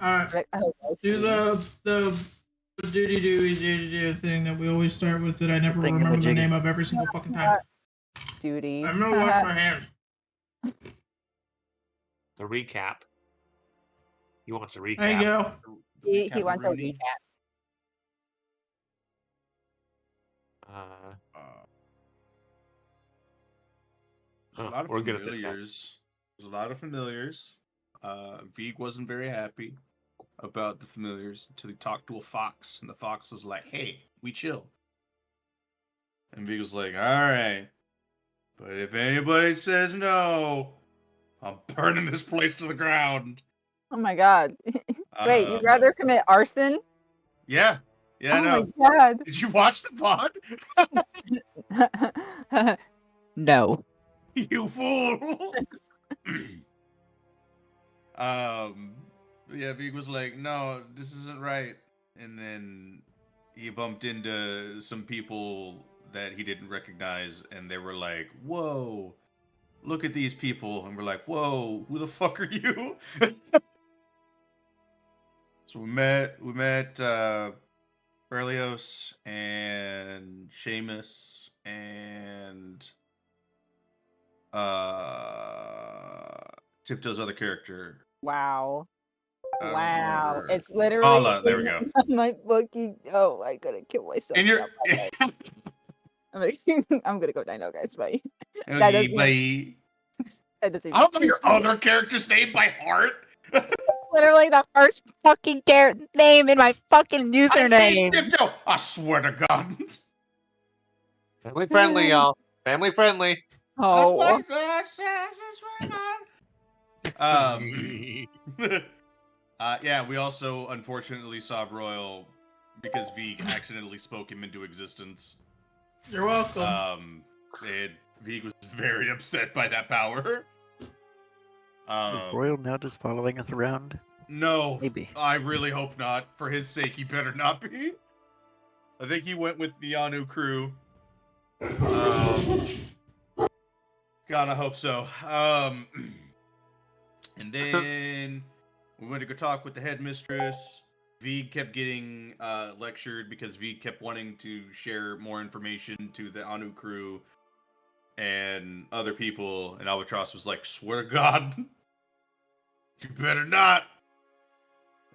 Alright. Do the do thing that we always start with that I never remember the name of every single fucking time. Duty. I'm gonna wash my hands. The recap. He wants a recap. There you go. He wants a recap. There's a lot of familiars. There's a lot of familiars. Vig wasn't very happy about the familiars until he talked to a fox, and the fox was like, "Hey, we chill." And Vig was like, "All right, but if anybody says no, I'm burning this place to the ground." Oh my god! Wait, you'd rather commit arson? Yeah, yeah, oh my god! Did you watch the pod? No. You fool! Yeah, Vig was like, "No, this isn't right." And then he bumped into some people that he didn't recognize, and they were like, "Whoa, look at these people." And we're like, "Whoa, who the fuck are you?" So we met Berlioz and Seamus and Tiptoe's other character. Wow. Wow. It's literally Paula, there we go. My fucking I gotta kill myself. And you're I'm gonna go dino, guys. Bye. That doesn't I don't know your other character's name by heart. It's literally the first fucking name in my fucking username. Tiptoe. I swear to God. Family friendly, y'all. Family friendly. Oh. Yeah, we also unfortunately saw Broil because Vig accidentally spoke him into existence. You're welcome. And Vig was very upset by that power. Is Royal now just following us around? No, Maybe. I really hope not. For his sake, he better not be. I think he went with the Anu crew. God, I hope so. And then we went to go talk with the headmistress. Vig kept getting lectured because Vig kept wanting to share more information to the Anu crew and other people. And Albatross was like, "Swear to God, you better not."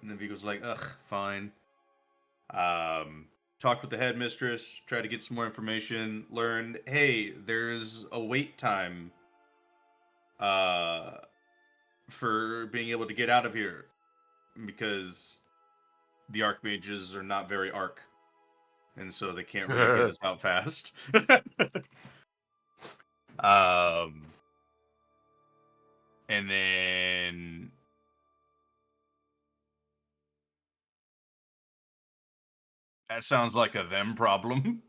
And then Vig was like, "Ugh, fine." Talked with the headmistress, tried to get some more information, learned, hey, there's a wait time for being able to get out of here because the Archmages are not very arc, and so they can't really get us out fast. And then that sounds like a them problem.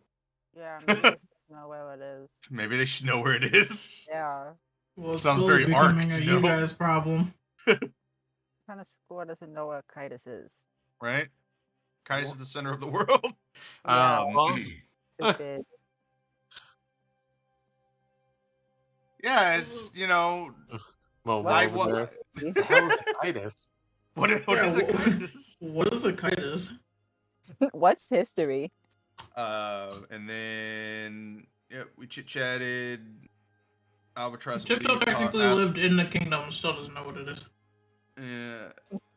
Yeah, maybe they should know where it is. Maybe they should know where it is. Yeah. Well, it's sounds slowly very arc becoming to a know. you guys problem. What kind of score doesn't know where Kitus is? Right? Kitus is the center of the world. Yeah. Stupid. Yeah, it's, you know. Well, why? what the hell is Kitus? What is a Kitus? What is a Kitus? What's history? And then we chit chatted. Albatross. Tiptoe technically lived in the kingdom, still doesn't know what it is.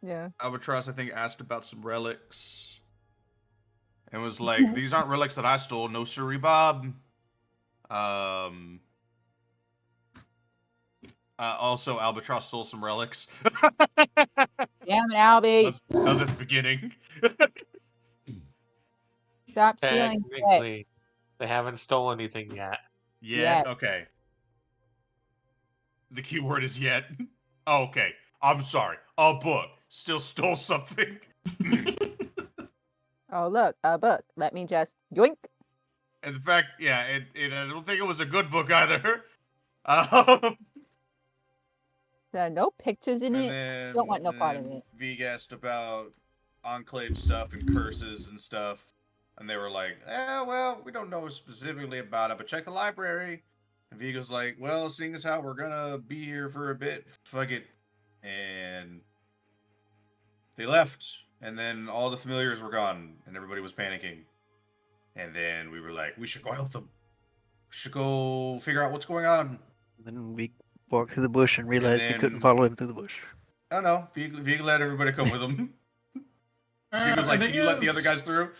Yeah. Albatross, I think, asked about some relics. And was like, "These aren't relics that I stole, no siree, Bob." Also, Albatross stole some relics. Damn it, Albie. That was at the beginning. Stop stealing shit. Technically, they haven't stolen anything yet. Yet? Okay. The key word is yet. Oh, okay. I'm sorry. A book. Still stole something. Oh, look, a book. Let me just yoink. And the fact, yeah, and I don't think it was a good book either. There are no pictures in it. Don't want no part of it. Vig asked about Enclave stuff and curses and stuff. And they were like, well, we don't know specifically about it, but check the library. And Vig was like, well, seeing as how we're gonna be here for a bit, fuck it. And they left, and then all the familiars were gone, and everybody was panicking. And then we were like, we should go help them. We should go figure out what's going on. Then we walked through the bush and realized we couldn't follow him through the bush. I don't know. Vig let everybody come with him. He was like, can you let the other guys through?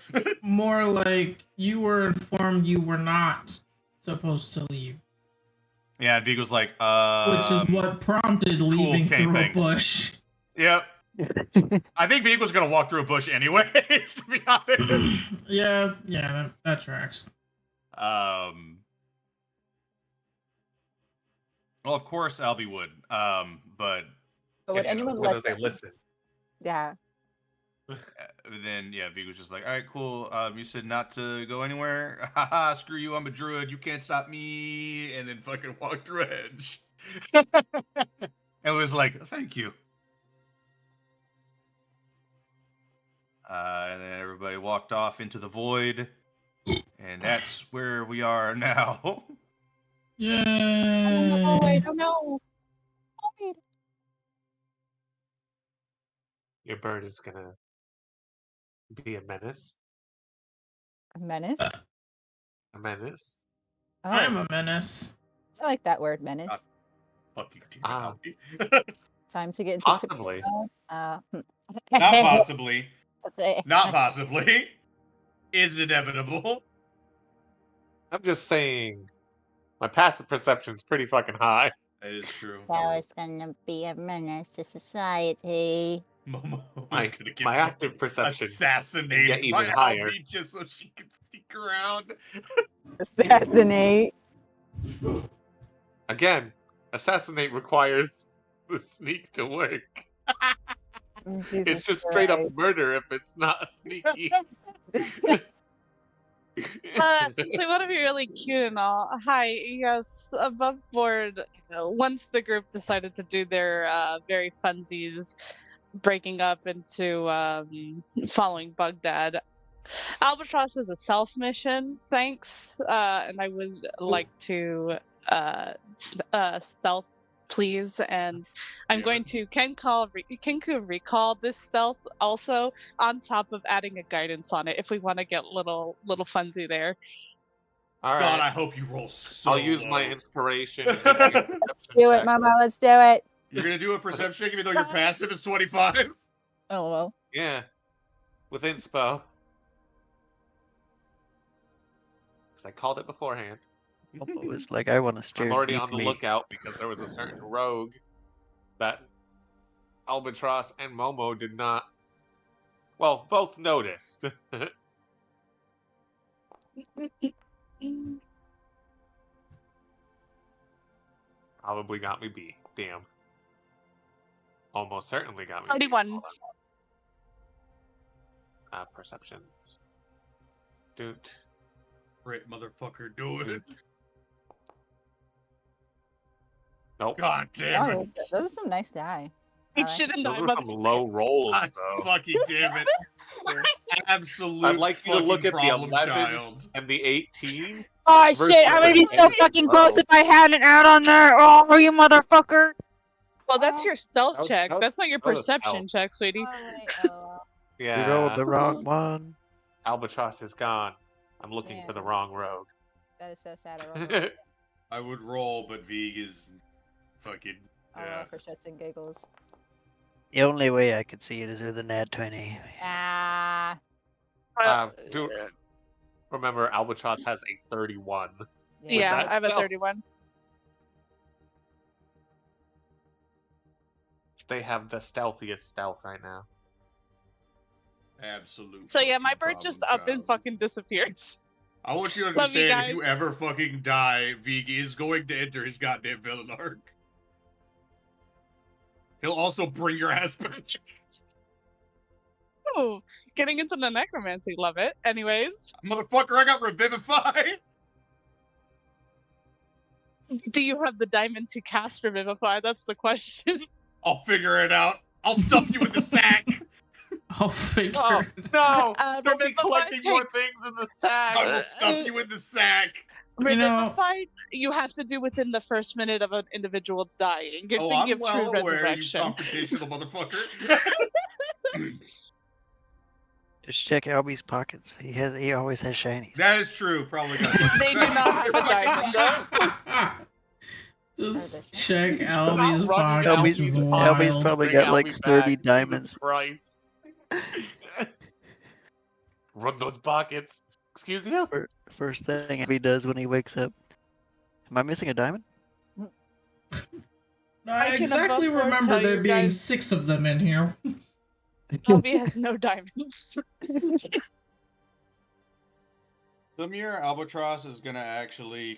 More like you were informed you were not supposed to leave. Yeah, and Vig was like, which is what prompted leaving okay, through thanks. a bush. Yep. I think Vig was going to walk through a bush anyway, to be honest. Yeah, that tracks. Well, of course, Albie would. But would anyone whether listen? they listen. Yeah. Then, yeah, Vig was just like, all right, cool. You said not to go anywhere. Haha, screw you, I'm a druid. You can't stop me. And then fucking walk through a hedge. And was like, thank you. And then everybody walked off into the void. And that's where we are now. Yay! Oh, I don't know. Your bird is gonna be a menace. A menace? A menace. Oh, I am a menace. I like that word, menace. Fucking damn it, Albie. Time to get into Possibly. Not possibly. Not possibly. Is inevitable. I'm just saying, my passive perception's pretty fucking high. That is true. Now it's gonna be a menace to society. Momo My, was gonna get my active perception assassinated get even by higher. Albie just so she could stick around. Assassinate. Again, assassinate requires the sneak to work. It's just straight up murder if it's not sneaky. Since we want to be really cute and all, hi, yes, above board, once the group decided to do their very funsies, breaking up into following Baghdad, Albatross is a self mission, thanks, and I would like to stealth, please, and I'm going to Kenku recall this stealth also on top of adding a guidance on it if we want to get little funsy there. All right. God, I hope you roll so I'll use my low. inspiration. Do it, Mama. Let's do it. You're gonna do a perception check even though your passive is 25? Oh well. Yeah, with inspo. 'Cause I called it beforehand. Momo was like, I want to stare I'm already on the deeply. lookout because there was a certain rogue that Albatross and Momo did not. Well, both noticed. Probably got me beat. Damn. Almost certainly got me beat. 31. Perceptions. Doot. Right, motherfucker, doing it. Nope. God damn Oh, it. those are some nice die. You shouldn't Those die, were but some low rolls, God though. fucking damn it. Absolute I'd like you to look fucking at the problem 11 child. and the 18. Oh Versus shit! I'm gonna be so the fucking 8. close if I had an out on there. Oh, you motherfucker! well, that's your stealth How's- check. how's- That's not your how's perception stealth? check, sweetie. Yeah. We rolled the wrong one. Albatross is gone. I'm looking Yeah. for the wrong rogue. That is so sad. I rolled I would roll, but Vig is fucking. Yeah. for shits and giggles. The only way I could see it is with a nat 20. Ah. Dude, remember, Albatross has a 31. Yeah, that I have a stealth. 31. They have the stealthiest stealth right now. Absolute. So yeah, my fucking bird just problem up and child. fucking disappears. I want you to Love you understand if you guys. ever fucking die, Vig is going to enter his goddamn villain arc. He'll also bring your ass back. Oh, getting into the necromancy, love it. Anyways, Motherfucker, I got Revivify! do you have the diamond to cast Revivify? That's the question. I'll figure it out. I'll stuff you in the sack. I'll figure. Oh, no! Don't be Revivify collecting more takes- things in the sack! I will stuff you in the sack. You know- Revivify, you have to do within the first minute of an individual dying. Good Oh, thing I'm you have well true aware, you resurrection. computational motherfucker. Just check Albie's pockets. He always has shinies. That is true. Probably got They do not have a diamond, though. Just check Stop Albie's running pockets Albie's is pockets. Albie's wild. probably Bring got like Albie 30 back. diamonds. Jesus Christ. Run those pockets. Excuse you? First thing Albie does when he wakes up. Am I missing a diamond? I can exactly above board remember tell there you being guys- 6 of them in here. Albie has no diamonds. Samir Albatross is gonna actually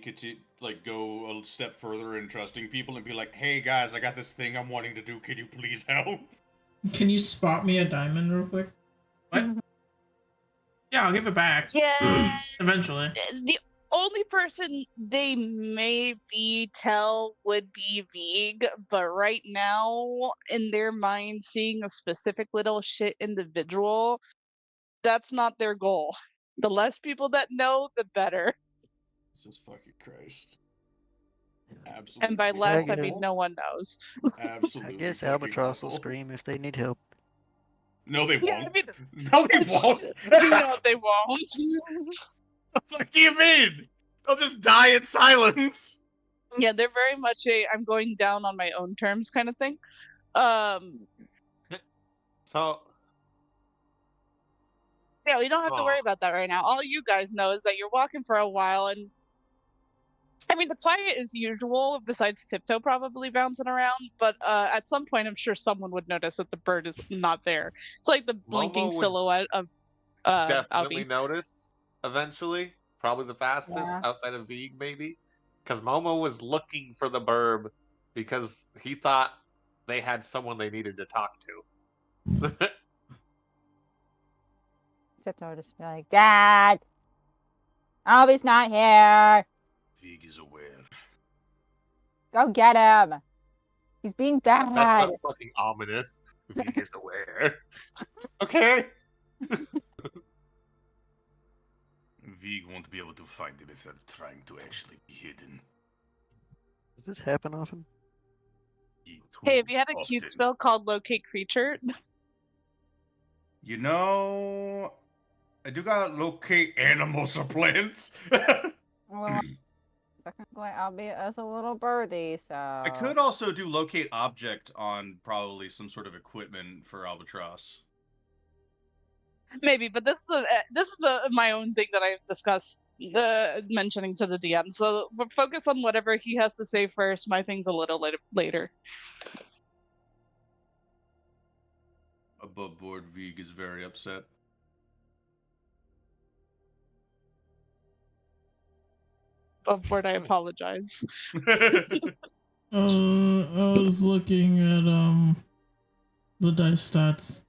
go a step further in trusting people and be like, "Hey guys, I got this thing I'm wanting to do. Can you please help?" Can you spot me a diamond real quick? What? Yeah, I'll give it back. Yeah. Eventually. The only person they maybe tell would be Vig, but right now, in their mind, seeing a specific little shit individual, that's not their goal. The less people that know, the better. Jesus fucking Christ. Absolutely. And by less, I Okay. mean no one knows. Absolutely. I guess fucking Albatross will awful. scream if they need help. No, they Yeah, won't. I mean, No, they won't. no, they won't. What the fuck do you mean? They'll just die in silence. Yeah, they're very much a I'm going down on my own terms kind of thing. So, Yeah, we don't have to Aw. worry about that right now. All you guys know is that you're walking for a while, and I mean, the quiet is usual, besides Tiptoe probably bouncing around, but at some point, I'm sure someone would notice that the bird is not there. It's like the blinking Momo would silhouette of definitely Albie. notice eventually. Probably the fastest Yeah. outside of Vig, maybe. Because Momo was looking for the burb because he thought they had someone they needed to talk to. Tiptoe just be like, Dad! Albie's not here! Vig is aware. Go get him! He's being That's bad! not fucking ominous. Vig is aware. Okay. Vig won't be able to find him if they're trying to actually be hidden. Does this happen often? Hey, if you had a cute spell called Locate Creature, You know, I do got locate animals or plants. Well, technically, Albie is a little birdie, so... I could also do locate object on probably some sort of equipment for Albatross. maybe, but this is my own thing that I've discussed mentioning to the DM. So we'll focus on whatever he has to say first. My thing's a little later. Above board, Vig is very upset. Above board, I apologize. I was looking at the dice stats.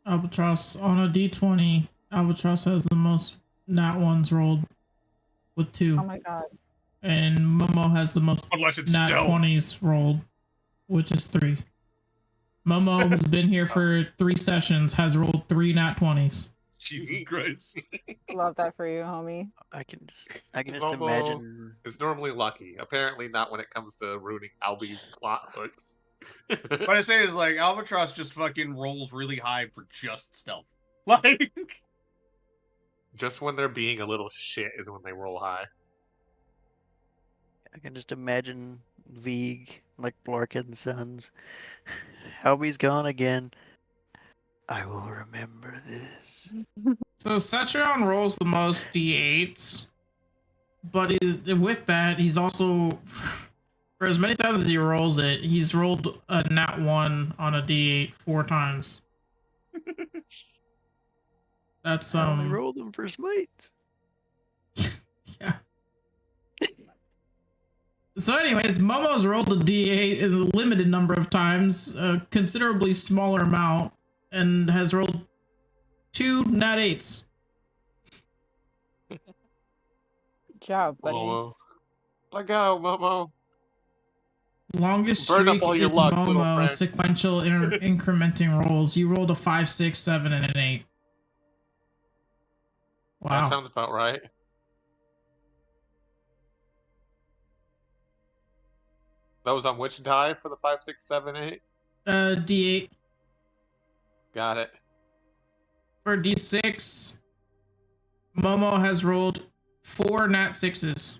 Albatross on a d20. Albatross has the most nat ones rolled with 2. Oh my god. And Momo has the most Unless it's nat stealth. 20s rolled, which is 3. Momo, who's been here for 3 sessions, has rolled 3 nat 20s. Jesus Christ. Love that for you, homie. I can just Momo imagine. is normally lucky. Apparently not when it comes to ruining Albie's plot hooks. What I say is, like, Albatross just fucking rolls really high for just stealth. Like, Just when they're being a little shit is when they roll high. I can just imagine Vig, like Blark and Sons. Albie's gone again. I will remember this. So Cetron rolls the most d8s, but with that, he's also, for as many times as he rolls it, he's rolled a nat 1 on a d8 4 times. That's I only rolled them for smites. yeah. So anyways, Momo's rolled a d8 a limited number of times, a considerably smaller amount, and has rolled 2 nat 8s. Good job, buddy. Momo. Let go, Momo. Longest Burn up streak all your is luck, little Momo, friend. sequential incrementing rolls. You rolled a 5, 6, 7, and an 8. Wow. That sounds about right. That was on which die for the 5, 6, 7, 8? D8. Got it. For D6, Momo has rolled 4 nat 6s.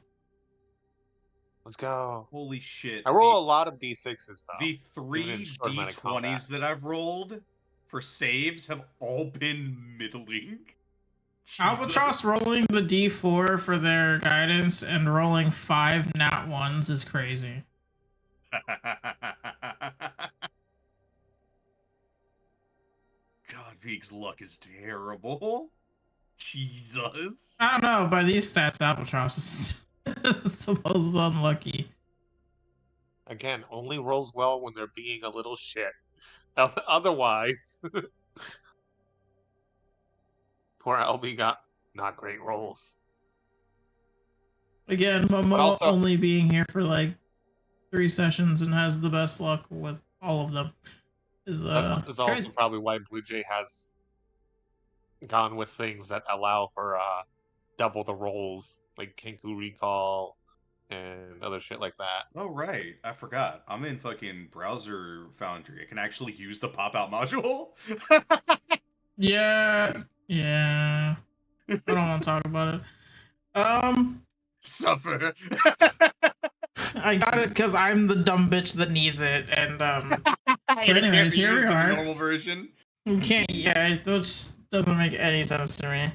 Let's go. Holy shit. I roll a lot of D6s, though. The even in 3 short amount of combat. D20s that I've rolled for saves have all been middling. Jesus. Albatross rolling the D4 for their guidance and rolling 5 nat 1s is crazy. God, Veek's luck is terrible. Jesus. I don't know, by these stats, Albatross is the most unlucky. Again, only rolls well when they're being a little shit. Otherwise, poor LB got not great rolls. Again, Momo also- only being here for like 3 sessions and has the best luck with all of them. Is That is it's also crazy. probably why Blue Jay has gone with things that allow for double the rolls, like Kenku Recall and other shit like that. Oh, right. I forgot. I'm in fucking Browser Foundry. I can actually use the pop-out module. Yeah. I don't want to talk about it. Suffer. I got it because I'm the dumb bitch that needs it, and so And it can't anyways, be here we used in the are. normal version. You can't. Yeah, it just doesn't make any sense to me.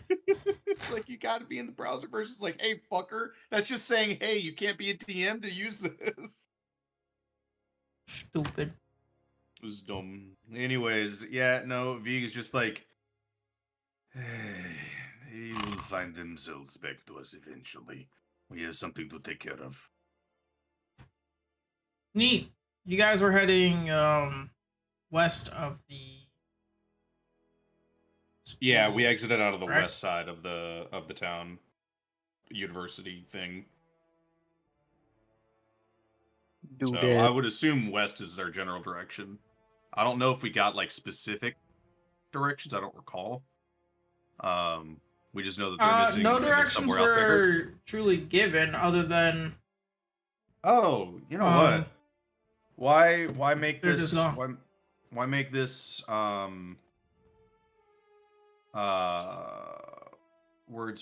It's like, you gotta be in the browser version. It's like, hey, fucker. That's just saying, hey, you can't be a TM to use this. Stupid. It was dumb. Anyways, yeah, no, Vig is just like, hey, they will find themselves back to us eventually. We have something to take care of. Neat. You guys were heading west of the. Yeah, we exited out of the Correct. west side of the town university thing. So I would assume west is our general direction. I don't know if we got like specific directions. I don't recall. We just know that they're missing. No and they're directions somewhere out there. were truly given, other than. Oh, you know what? Why make they're this? just gone. Why make this?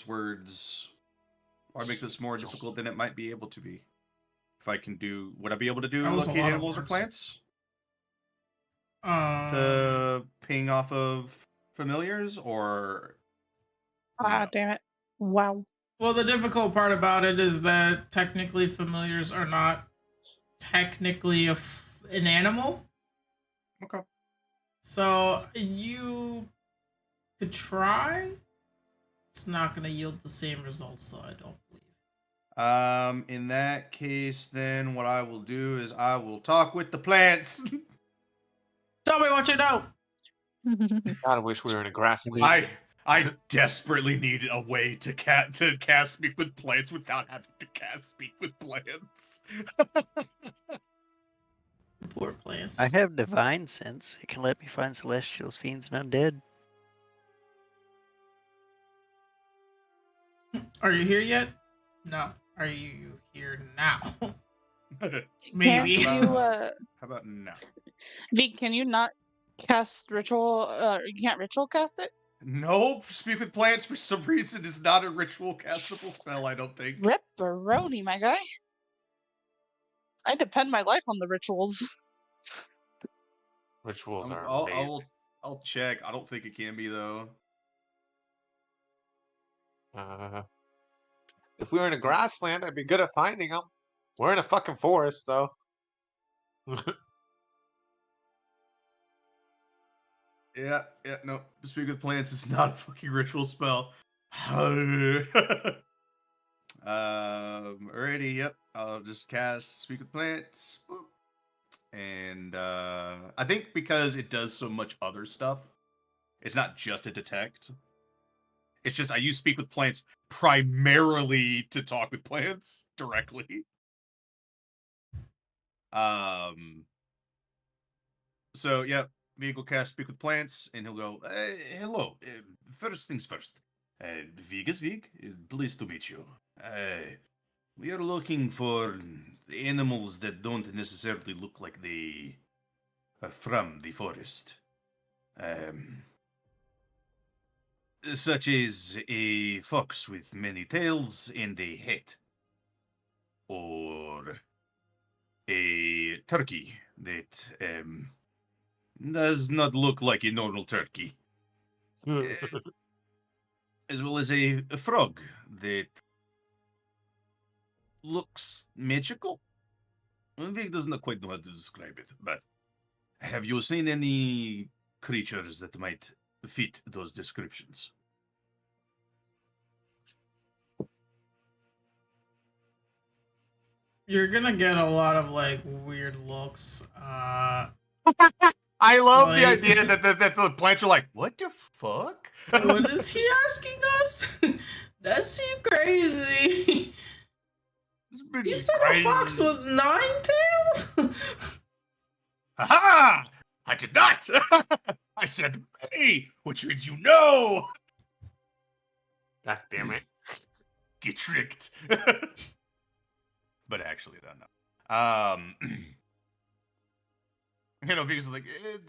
Words. Why make this more difficult than it might be able to be? If I can do, would I be able to do That was a locate lot of animals or words. plants Um, to ping off of familiars, or? Ah, No. damn it. Wow. well, the difficult part about it is that technically familiars are not technically an animal. Okay. So you could try. It's not going to yield the same results, though, I don't believe. In that case, then what I will do is I will talk with the plants. Tell me what you know. God, I wish we were in a grassland. I desperately need a way to cast Speak with Plants without having to cast Speak with Plants. Poor plants. I have divine sense. It can let me find celestials, fiends, and undead. Are you here yet? No. Are you here now? Maybe. Can't you, How about now? V, can you not cast ritual? You can't ritual cast it? Nope. Speak with Plants for some reason is not a ritual castable spell, I don't think. Ripperoni, my guy. I depend my life on the rituals. Rituals are amazing. I'll check. I don't think it can be, though. If we were in a grassland, I'd be good at finding them. We're in a fucking forest, though. Yeah, no. Speak with Plants is not a fucking ritual spell. Alrighty, yep. I'll just cast Speak with Plants. Boop. And I think because it does so much other stuff, it's not just a detect. It's just I use Speak with Plants primarily to talk with plants directly. So yeah, Vig will cast Speak with Plants, and he'll go, hello. First things first. Vig is Vig. Pleased to meet you. We are looking for animals that don't necessarily look like they are from the forest. Such as a fox with many tails and a hat, or a turkey that does not look like a normal turkey, as well as a frog that looks magical. Vic does not quite know how to describe it, but have you seen any creatures that might fit those descriptions? You're gonna get a lot of like weird looks. I love the Like- idea that the plants are like, what the fuck? What is he asking us? That seemed crazy. He said a fox with 9 tails? Aha! I did not! I said, hey, which means you know! God damn it. Get tricked. But actually, no. Because like,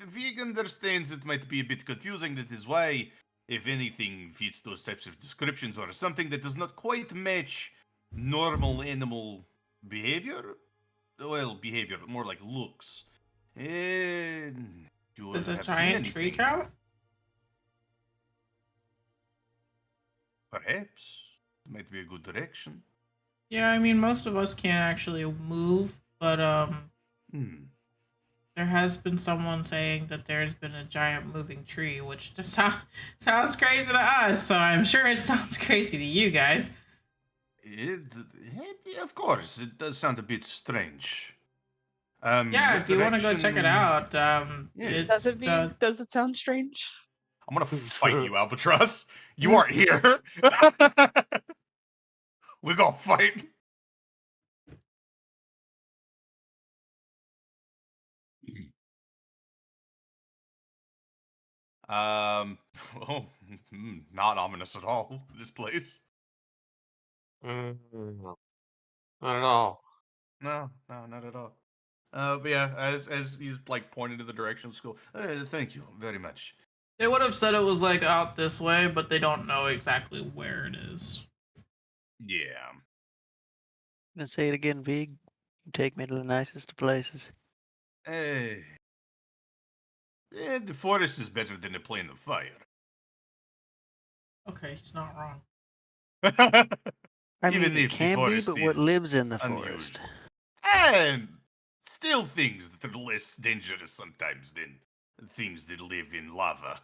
Vig understands it might be a bit confusing. That is why, if anything fits those types of descriptions or something that does not quite match normal animal behavior, well, behavior, more like looks. Does a giant tree count? Perhaps. It might be a good direction. Yeah, I mean, most of us can't actually move, but there has been someone saying that there's been a giant moving tree, which just sounds crazy to us, so I'm sure it sounds crazy to you guys. Of course, it does sound a bit strange. Yeah, if you want to go check it out, Does it sound strange? I'm gonna fight you, Albatross. You aren't here. We're gonna fight. Oh, not ominous at all, this place. Not at all. No, not at all. But yeah, as he's like pointing to the direction of school. Thank you very much. They would have said it was like out this way, but they don't know exactly where it is. Yeah. I'm gonna say it again, Vig. You take me to the nicest of places. The forest is better than a plane of fire. Okay, he's not wrong. I Even mean, if it the can be, forest but what is lives in the unusual. forest? And still things that are less dangerous sometimes than things that live in lava.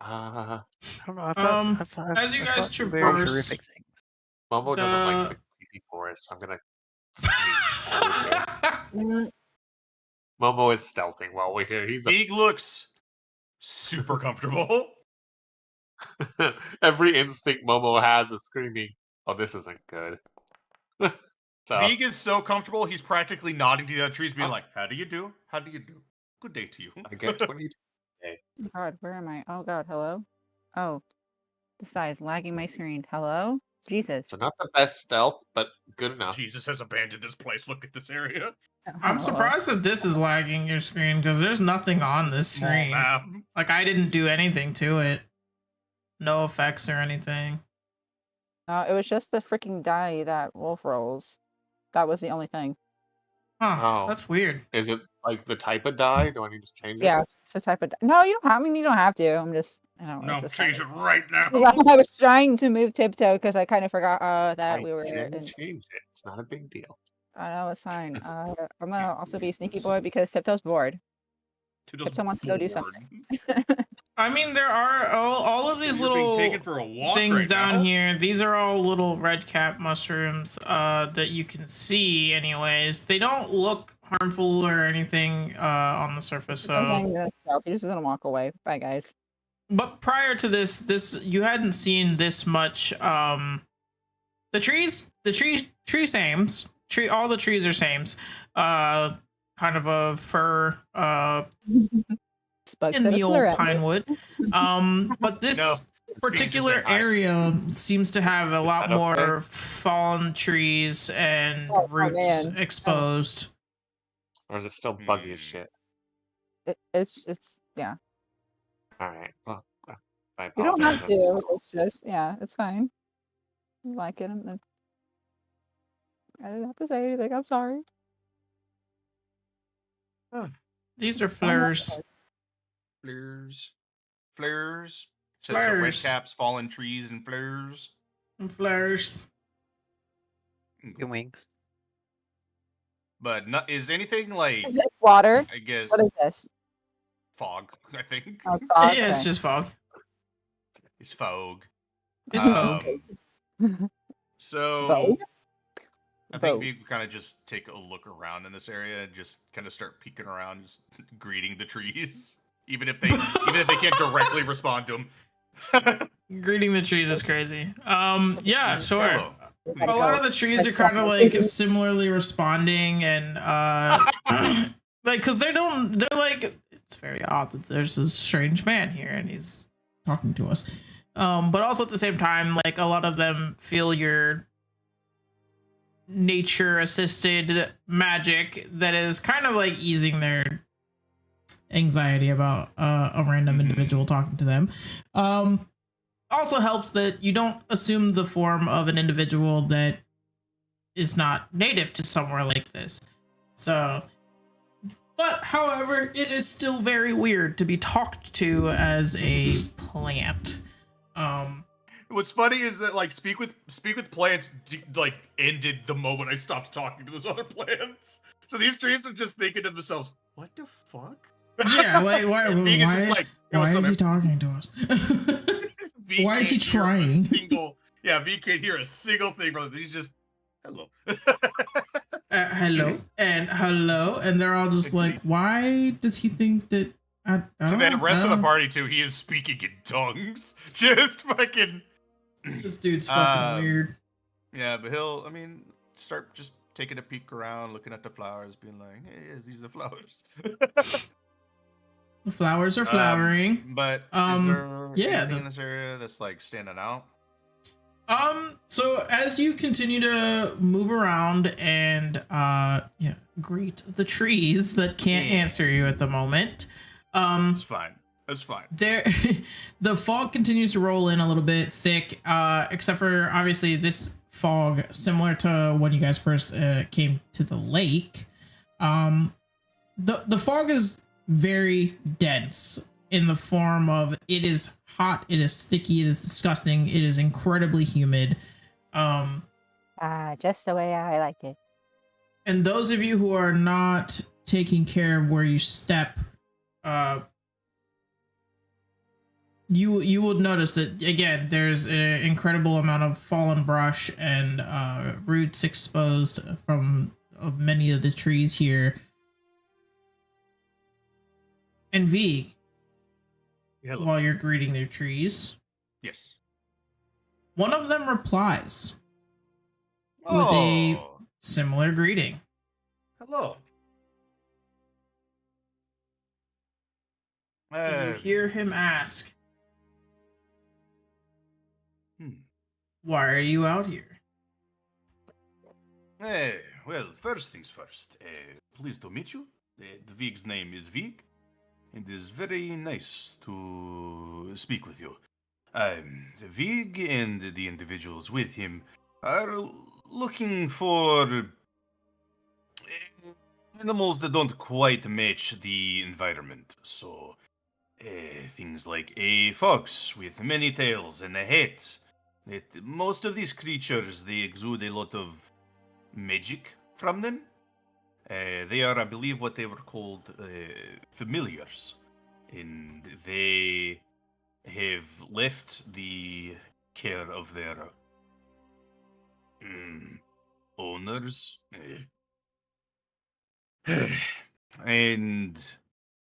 I don't know. I've as you I've guys thought some very traverse- horrific things. Momo doesn't like the creepy forest, so I'm gonna sneak. Momo is stealthing while we're here. He's Big looks super comfortable. every instinct Momo has is screaming, "Oh, this isn't good." So Vig is so comfortable, he's practically nodding to the other trees, being like, how do you do? How do you do? Good day to you. I get 22. Oh God, where am I? Oh God, hello? Oh, this guy is lagging my screen. Hello? Jesus. So not the best stealth, but good enough. Jesus has abandoned this place. Look at this area. I'm surprised that this is lagging your screen because there's nothing on this Small screen. map. Like I didn't do anything to it. No effects or anything. It was just the freaking die that Wolf rolls. That was the only thing. Huh, Oh. that's weird. Is it like the type of die? Do I need to change it? Yeah, it's a type of. No, you don't. I mean, you don't have to. I'm just. I don't know. No, it's just change it right now. I was trying to move tiptoe because I kind of forgot that I we were. can In, change it. It's not a big deal. I know it's fine. I'm gonna also be a sneaky boy because Tiptoe's bored. Tiptoe wants to go do something. I mean, there are all of these You're being little taken for a walk things right down now. here. These are all little red cap mushrooms that you can see anyways. They don't look harmful or anything on the surface. So, He just doesn't walk away. Bye, guys. but prior to this you hadn't seen this much. The tree sames. All the trees are sames. Kind of a fir. In the old pine wood. But this particular area seems to have a lot more fallen trees and roots exposed. Or is it still buggy as shit? It's yeah. All right. Well, I You don't have apologize. then. to. It's just, yeah, it's fine. You like it. I didn't have to say anything. I'm sorry. These are It's fine. fleurs. Flares. Flares. Says the red Flares. caps, fallen trees, and flares. And fleurs. Your wings. But not, is anything like, Is it water? I guess, What is this? fog, I think. Oh, it's fog. Yeah, it's Okay. just fog. It's fog. It's fog. So, Vogue? I think Vogue. we kind of just take a look around in this area and just kind of start peeking around, just greeting the trees, even if they can't directly respond to them. Greeting the trees is crazy. Yeah, sure. Hello. A lot of the trees are kind of like similarly responding, and like, cause they're like, it's very odd that there's this strange man here and he's talking to us. But also at the same time, like, a lot of them feel your nature assisted magic that is kind of like easing their anxiety about a random individual talking to them. Also helps that you don't assume the form of an individual that is not native to somewhere like this. So, but however, it is still very weird to be talked to as a plant. What's funny is that like speak with plants like ended the moment I stopped talking to those other plants. So these trees are just thinking to themselves, "What the fuck?" Yeah, like why is he talking to us? V Why is he can't hear a trying? V can't hear a single thing from them. He's just, hello. Hello and hello, and they're all just like, why does he think that? To the rest of the party too, he is speaking in tongues. Just fucking. This dude's fucking weird. Yeah, but he'll, start just taking a peek around, looking at the flowers, being like, "Hey, yes, these are flowers." The flowers are flowering. But is there yeah, anything in this area that's like standing out? So as you continue to move around and greet the trees that can't answer you at the moment, it's fine. It's fine. There, the fog continues to roll in a little bit thick, except for obviously this fog, similar to when you guys first came to the lake. The fog is very dense in the form of it is hot, it is sticky, it is disgusting, it is incredibly humid. Just the way I like it. And those of you who are not taking care of where you step, you will notice that again there's an incredible amount of fallen brush and roots exposed from many of the trees here. And V, Hello. while you're greeting their trees, Yes. one of them replies with a similar greeting. Hello. And you hear him ask, why are you out here? Well, first things first. Pleased to meet you. The Vig's name is Vig, and it is very nice to speak with you. Vig and the individuals with him are looking for animals that don't quite match the environment. So, things like a fox with many tails and a hat. Most of these creatures, they exude a lot of magic from them. They are, I believe, what they were called familiars. And they have left the care of their owners. And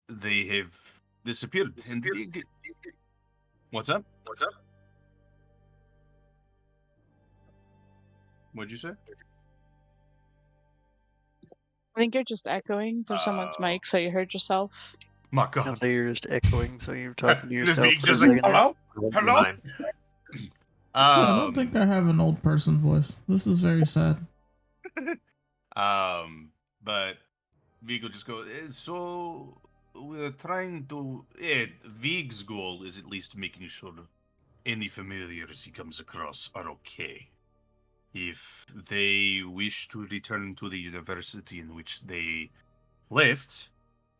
they have disappeared. And what's up? What'd you say? I think you're just echoing through someone's mic, so you heard yourself. My I God. thought you were just echoing, so you're talking to yourself. Vig for a just like, second there. hello? Hello? I don't think I have an old person voice. This is very sad. But Vig will just go, so we're trying to. Vig's goal is at least making sure any familiars he comes across are okay. If they wish to return to the university in which they left,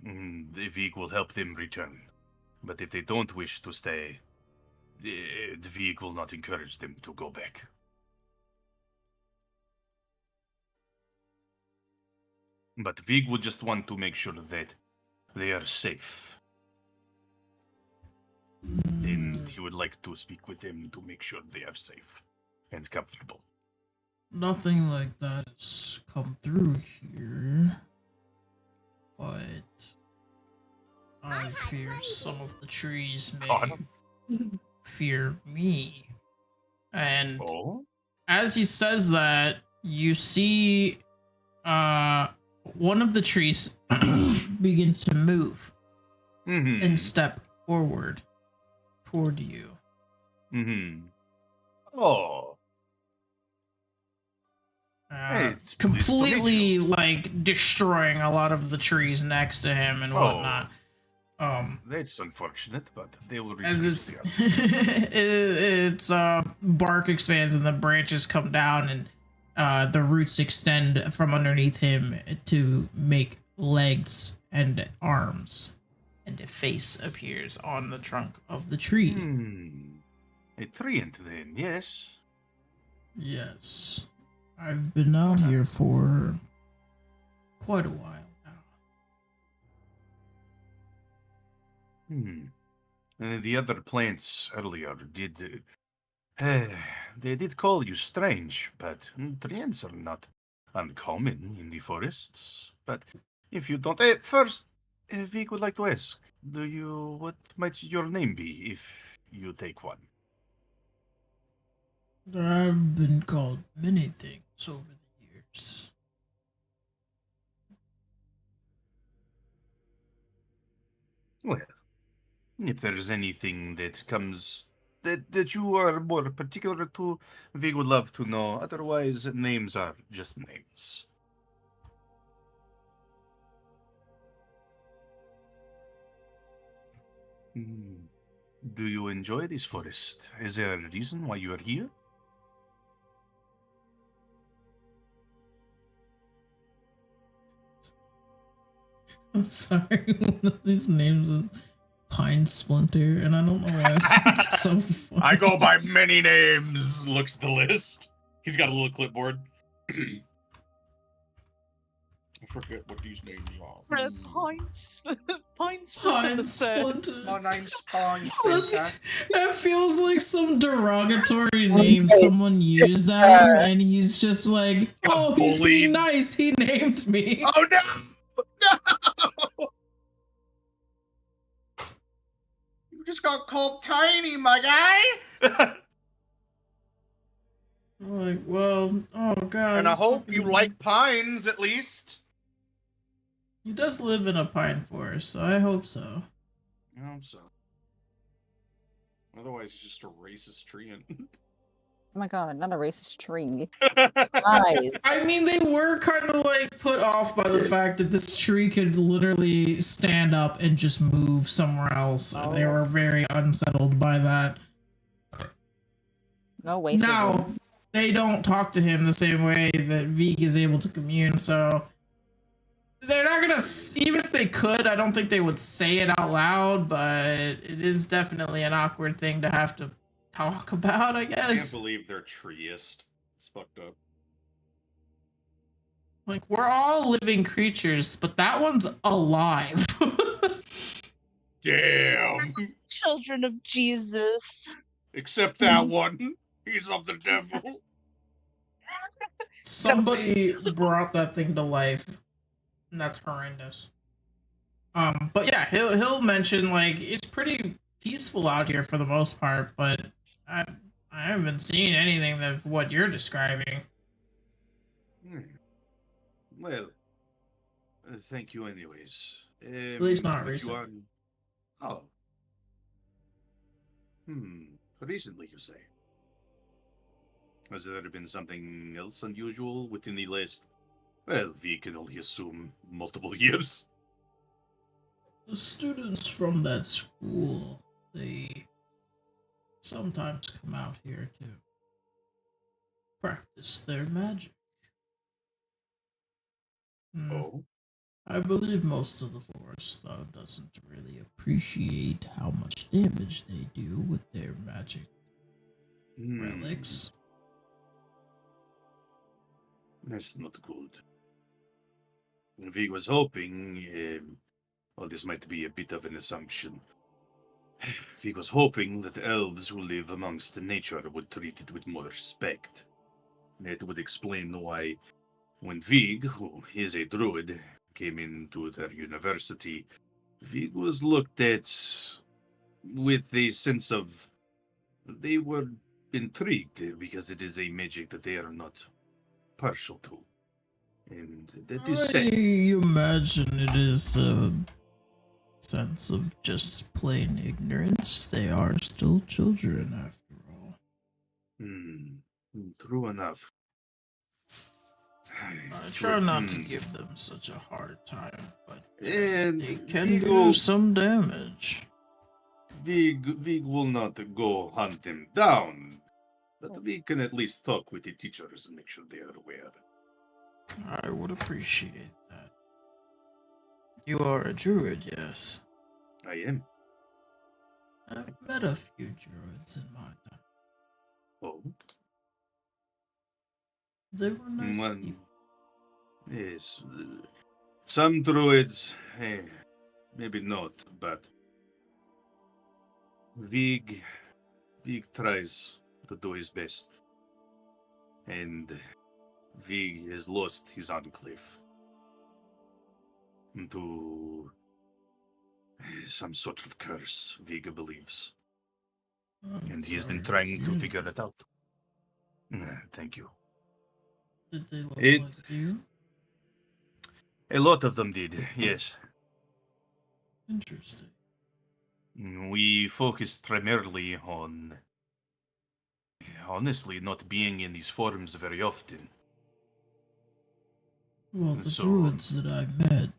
the Vig will help them return. But if they don't wish to stay, the Vig will not encourage them to go back. But Vig would just want to make sure that they are safe. And he would like to speak with them to make sure they are safe and comfortable. Nothing like that's come through here. But I fear some of the trees may fear me. And as he says that, you see one of the trees begins to move and step forward toward you. Oh. Completely like destroying a lot of the trees next to him and whatnot. That's unfortunate, but they will as its bark expands and the branches come down and the roots extend from underneath him to make legs and arms, and a face appears on the trunk of the tree. A treant then, yes? Yes. I've been out here for quite a while now. And the other plants earlier did... they did call you strange, but treants are not uncommon in the forests. But if you don't... first, Vic would like to ask, what might your name be if you take one? I've been called many things over the years. Well, if there's anything that comes that you are more particular to, Vig would love to know. Otherwise, names are just names. Do you enjoy this forest? Is there a reason why you are here? I'm sorry, one of these names is Pine Splinter, and I don't know why it's so funny. I go by many names, looks at the list. He's got a little clipboard. I forget what these names are. Pine Splinter. My name's Pine Splinter. That feels like some derogatory name someone used at him, and he's just like, oh, he's being nice, he named me. Oh no! No! You just got called Tiny, my guy! Like, well, oh god. And I hope you like pines, at least. He does live in a pine forest, so I hope so. I hope so. Otherwise, he's just a racist treant. Oh my god, not a racist tree. Nice. I mean, they were kind of like put off by the fact that this tree could literally stand up and just move somewhere else. Oh. They were very unsettled by that. No way. Now, they don't talk to him the same way that Vig is able to commune, so they're not gonna, even if they could, I don't think they would say it out loud, but it is definitely an awkward thing to have to talk about, I guess. I can't believe they're treeist. It's fucked up. Like, we're all living creatures, but that one's alive. Damn. Children of Jesus. Except that one. He's of the devil. Somebody brought that thing to life. And that's horrendous. But yeah, he'll mention, like, it's pretty peaceful out here for the most part, but I haven't been seeing anything of what you're describing. Well, thank you anyways. At least not but recently. Oh. Recently, you say? Has there been something else unusual within the last, well, we can only assume multiple years? The students from that school, they sometimes come out here to practice their magic. Oh, I believe most of the forest, though, doesn't really appreciate how much damage they do with their magic relics. That's not good. Vig was hoping, well, this might be a bit of an assumption. Vig was hoping that elves who live amongst nature would treat it with more respect. That would explain why, when Vig, who is a druid, came into their university, Vig was looked at with a sense of they were intrigued because it is a magic that they are not partial to. And that is I sad. imagine it is a sense of just plain ignorance. They are still children, after all. True enough. I try not to give them such a hard time, but And they can do some damage. Vig will not go hunt them down, but we can at least talk with the teachers and make sure they are aware. I would appreciate that. You are a druid, yes? I am. I've met a few druids in my time. Oh? They were nice people. Yes. Some druids, maybe not, but Vig tries to do his best. And Vig has lost his enclave to some sort of curse, Vig believes. And he's been trying to figure it out. Thank you. Did they look like you? A lot of them did, yes. Interesting. We focused primarily on, honestly, not being in these forums very often. Well, the druids that I met,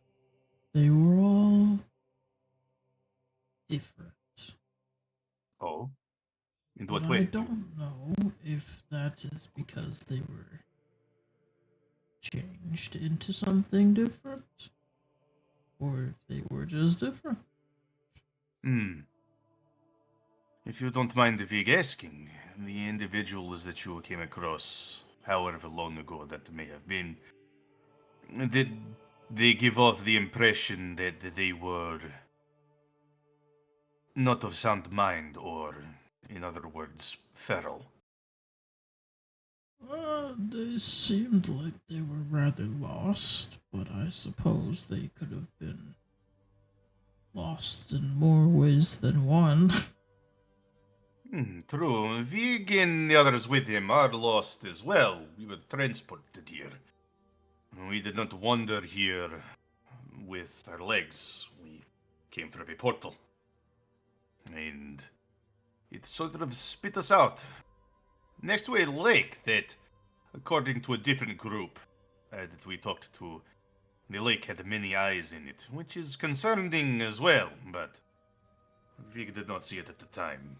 they were all different. Oh? In what But way? I don't know if that is because they were changed into something different, or if they were just different. If you don't mind Vig asking, the individuals that you came across, however long ago that may have been, did they give off the impression that they were not of sound mind, or, in other words, feral? They seemed like they were rather lost, but I suppose they could have been lost in more ways than one. True. Vig and the others with him are lost as well. We were transported here. We did not wander here with our legs. We came from a portal. And it sort of spit us out. Next to a lake that, according to a different group that we talked to, the lake had many eyes in it, which is concerning as well, but Vig did not see it at the time.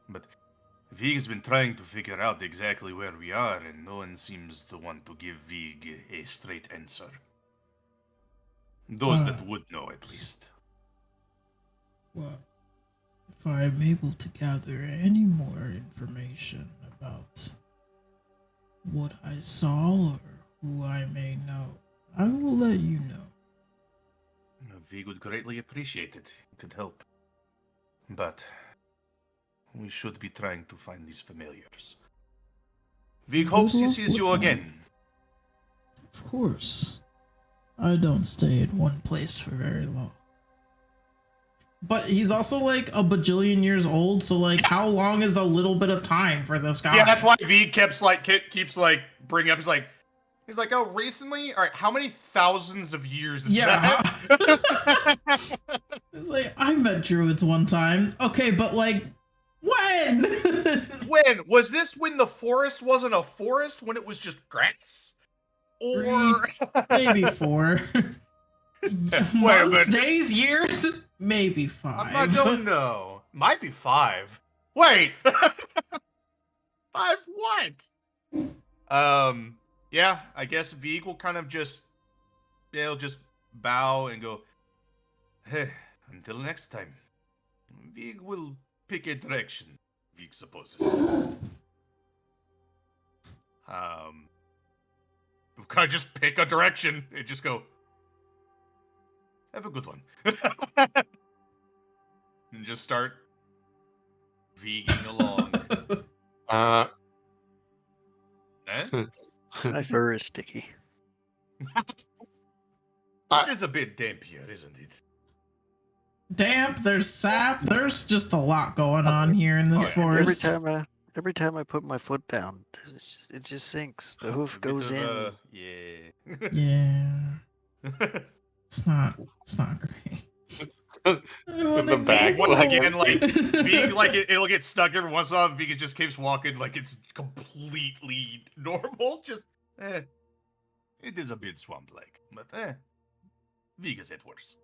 But Vig has been trying to figure out exactly where we are, and no one seems to want to give Vig a straight answer. Those that would know, at least. Well, if I am able to gather any more information about what I saw or who I may know, I will let you know. Vig would greatly appreciate it. It could help. But we should be trying to find these familiars. Vig hopes he sees you again. Of course. I don't stay in one place for very long. But he's also like a bajillion years old, so like, how long is a little bit of time for this guy? Yeah, that's why Vig keeps like bringing up. He's like, oh, recently? All right, how many thousands of years is that? It's like, I met druids one time. Okay, but like, when? When? Was this when the forest wasn't a forest? When it was just grass? Or... Maybe 4. Months, days, years, maybe 5. I don't know. Might be 5. Wait. 5 what? Yeah, I guess Vig will kind of just, he'll just bow and go, hey, until next time. Vig will pick a direction, Vig supposes. We'll kind of just pick a direction and just go, have a good one. And just start Vigging along. My fur is sticky. It is a bit damp here, isn't it? Damp, there's sap, there's just a lot going on here in this forest. Every time I put my foot down, it just sinks. The hoof goes in. Yeah. Yeah. It's not great. The bag. Once again, like, Vig, like it'll get stuck every once in a while. Vig just keeps walking like it's completely normal. Just, it is a bit swamp-like, but Vig is at worst.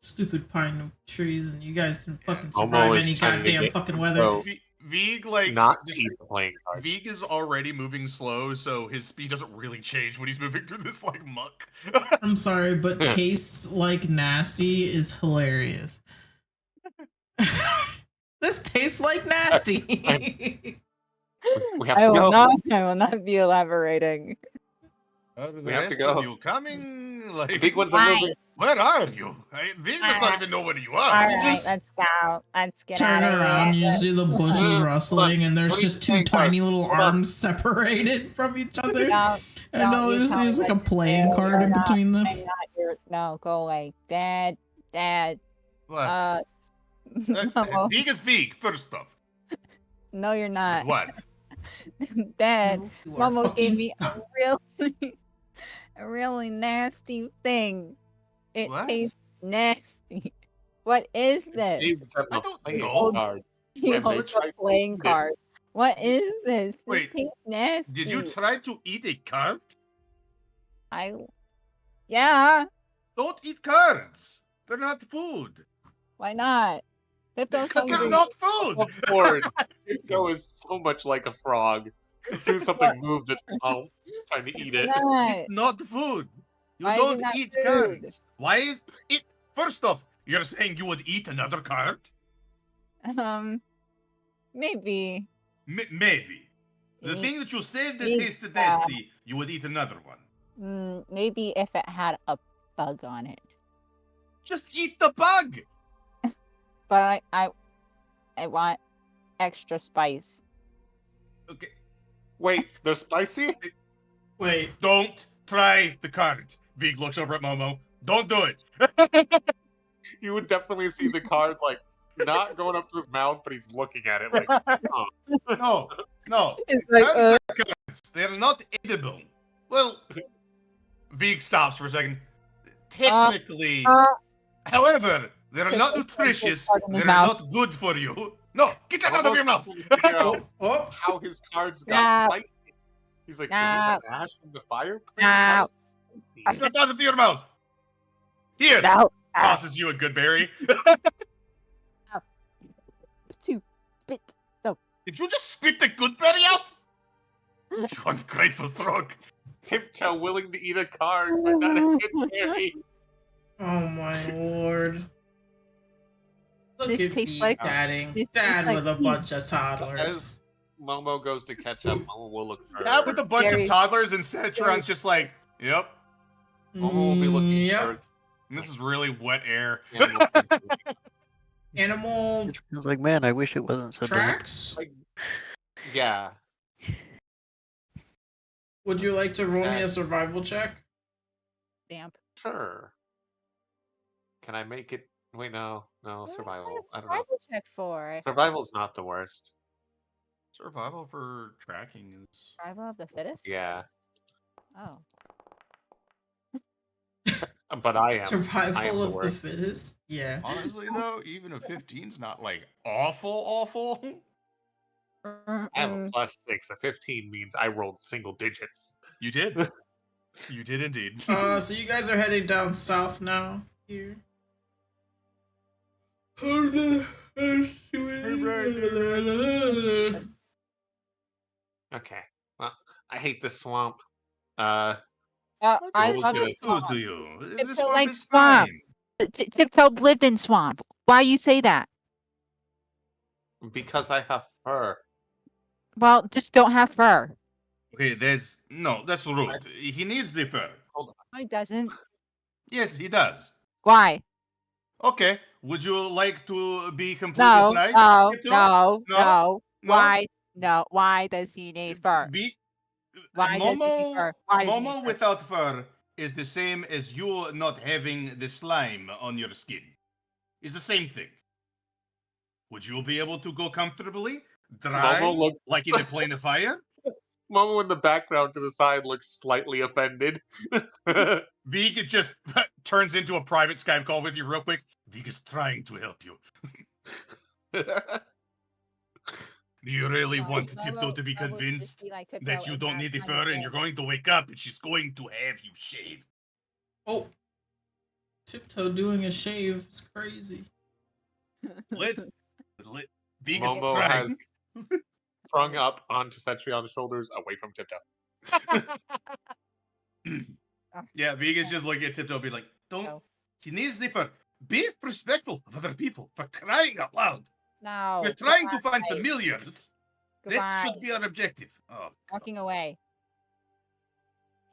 Stupid pine trees, and you guys can fucking survive any goddamn fucking weather. So, Vig, like, not keep playing cards. Vig is already moving slow, so his speed doesn't really change when he's moving through this, like, muck. I'm sorry, but tastes like nasty is hilarious. This tastes like nasty. I will not be elaborating. We have to go. You coming? Like, The big one's a little bit. where are you? Vig does not even know where you are. All right, just let's go. Let's get Turn out of around, here. you see the bushes rustling, and there's What do you just 2 think, tiny little Hold on. arms separated from each other. Don't And no, you there's tell me like a what to playing do. card You're in not- between them. I'm not your. No, go away, Dad. What? Mama, Vig is Vig, first off. no, you're not. What? Dad, You are Mama gave fucking me not. a really nasty thing. It What? tastes nasty. What is this? These are I the don't playing know. cards. He when they holds tried a to playing eat it. card. What is this? This Wait, tastes nasty. Did you try to eat a card? Yeah. Don't eat cards. They're not food. Why not? Pipto's Because they're hungry. not food. Oh, Lord. Pipto is so much like a frog. As soon as something moves, it's trying to eat It's it. not. It's not food. You Why is it don't not eat food? cards. Why is it? First off, you're saying you would eat another card? Maybe. Maybe. The Mm, thing that you said that mm, tasted nasty, you would eat another one. Maybe if it had a bug on it. Just eat the bug. But I want extra spice. Okay. Wait, they're spicy? Wait, Don't try the card. Vig looks over at Momo. Don't do it. You would definitely see the card, like, not going up to his mouth, but he's looking at it like, No. It's like, Cards are cards. They're not edible. Well, Vig stops for a second. Technically, however, they're not nutritious. part in his They're mouth. not good for you. No, get that out of your mouth. figure out oh, how his cards got No. spicy. He's like, is it the ash from the fireplace? No. How spicy? Get that out of your mouth. Here, no. tosses you a good berry. To spit. No. Did you just spit the good berry out? You ungrateful frog. Pipto willing to eat a card, but not a good berry. oh my lord. Look This at tastes me like- dadding. this Dad tastes with like a bunch of toddlers. As Momo goes to catch up, Momo will look for Dad with a bunch Berry. of toddlers, and Cetron's just like, yep. Momo will be looking Yep. for And this is really wet air. animal food. Animal I was like, man, I wish it wasn't so dark. tracks. Yeah. Would you like to roll me a survival check? Damp. Sure. Can I make it? Wait, no. Survival. I don't know. Survival check for Survival's not the worst. Survival for tracking is. survival of the fittest. Yeah. Oh. But I am. Survival of the worst. fittest? Yeah. Honestly, though, even a 15's not like awful. I have a +6. A 15 means I rolled single digits. You did. You did indeed. So you guys are heading down south now. Here. Okay. Well, I hate this swamp. I We'll love get the it. swamp. to you. The Tiptoe swamp likes is swamp. fine. Tiptoe lived in swamp. Why you say that? Because I have fur. Well, just don't have fur. Okay, that's rude. He needs the fur. Hold on. No, he doesn't. Yes, he does. Why? Okay, would you like to be completely No, frank? no, Tiptoe? no, No? no. No? Why? No. Why does he need fur? Be Why does he need fur? Why does he need Momo fur? without fur is the same as you not having the slime on your skin. It's the same thing. Would you be able to go comfortably, dry, Momo looks like in a plane of fire? Momo in the background to the side looks slightly offended. Vig just turns into a private Skype call with you real quick. Vig is trying to help you. Do you really want Tiptoe to be convinced that you don't need the fur and you're going to wake up and she's going to have you shaved? Oh, Tiptoe doing a shave is crazy. Vig is Momo trying. has sprung up onto Cetrion's shoulders away from Tiptoe. Yeah, Vig is just looking at Tiptoe be like, don't. He needs the fur. Be respectful of other people, for crying out loud. No. We're trying to find familiars. That Goodbye. should be our objective. Oh, Walking away.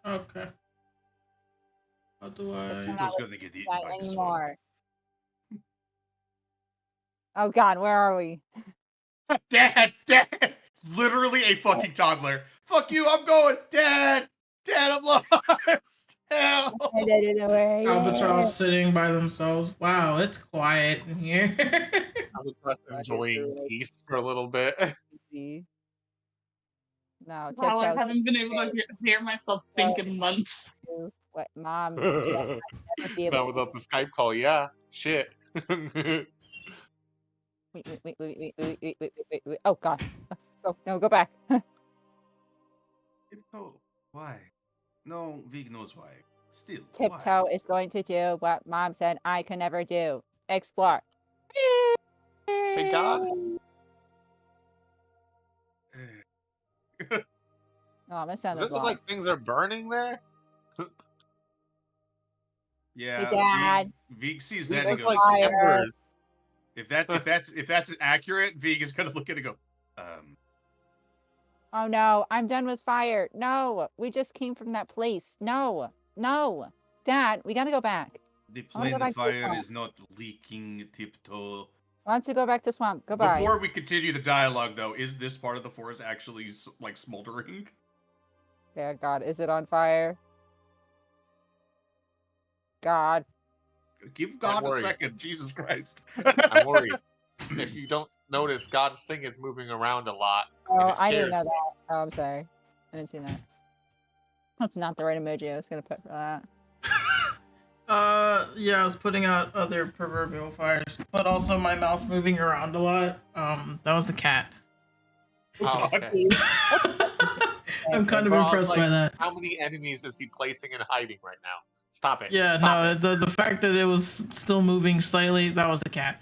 Okay. How do I? Tiptoe's gonna get eaten by the swamp. Anymore. Oh God, where are we? Dad! Literally a fucking toddler. Fuck you, I'm going. Dad, I'm lost. Help! Albatross sitting by themselves. Wow, it's quiet in here. Albatross enjoying peace for a little bit. No, Wow, I Tiptoe's haven't been able to hear myself think in months. what Mom said. I'd never be able Not to without the Skype call, yeah. Shit. Wait. Oh God. Go back. Tiptoe, why? No, Vig knows why. Still, Tiptoe is going to do what Mom said I can never do. Explore. Hey, God. Oh, I'm gonna send Does this it look like things are burning there? Yeah, Hey, Dad. Vig sees These that and look goes, like embers. if that's accurate, Vig is gonna look at it and go, Oh no, I'm done with fire. No, we just came from that place. No. Dad, we gotta go back. the I wanna plane go of back to the fire swamp. is not leaking, Tiptoe. Why don't you go back to swamp? Goodbye. Before we continue the dialogue, though, is this part of the forest actually like smoldering? Yeah, God, is it on fire? God. Give God a worried. second, Jesus Christ. I'm worried. If you don't notice, God's thing is moving around a lot. Oh, and it I didn't scares know that. Oh, I'm sorry. I didn't see that. That's not the right emoji I was gonna put for that. Yeah, I was putting out other proverbial fires, but also my mouse moving around a lot. That was the cat. Oh, okay. I'm kind of Well, impressed like, by that. How many enemies is he placing and hiding right now? Stop it. Yeah, Stop no, it. the fact that it was still moving slightly, that was the cat.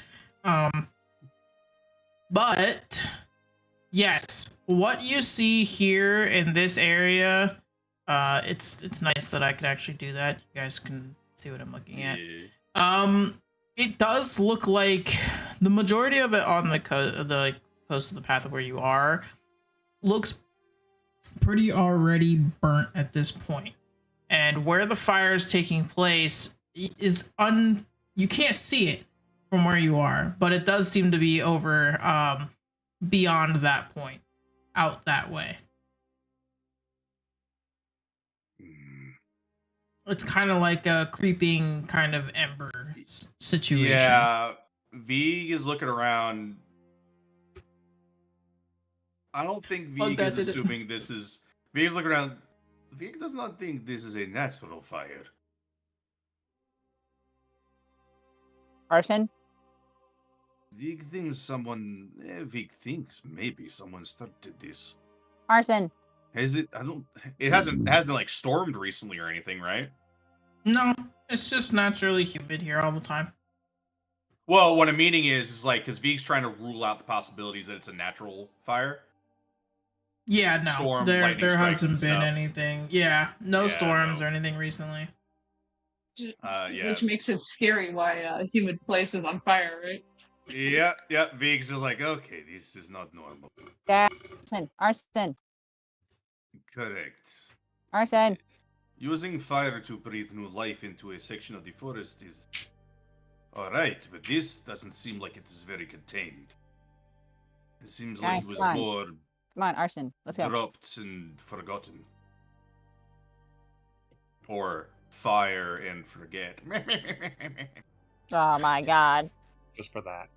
But yes, what you see here in this area, it's nice that I could actually do that. You guys can see what I'm looking at. It does look like the majority of it on the coast of the path of where you are looks pretty already burnt at this point. And where the fire is taking place is you can't see it from where you are, but it does seem to be over beyond that point, out that way. It's kind of like a creeping kind of ember situation. Yeah, Vig is looking around. I don't think Vig is assuming this is. Vig is looking around. Vig does not think this is a natural fire. Arson? Vig thinks maybe someone started this. Arson. Has it? I don't. It hasn't like stormed recently or anything, right? No, it's just naturally humid here all the time. Well, what I'm meaning is like because Vig's trying to rule out the possibilities that it's a natural fire. Yeah, no, Storm, there lightning strikes hasn't and been stuff. anything. Yeah, no Yeah, storms no. or anything recently. Yeah. Which makes it scary why a humid place is on fire, right? Yeah. Vig's just like, okay, this is not normal. Arson. Correct. Arson. Using fire to breathe new life into a section of the forest is alright, but this doesn't seem like it is very contained. It seems like Guys, it was come on. more Come on, Arson. Let's go. dropped and forgotten. Or fire and forget. Oh my god. Just for that.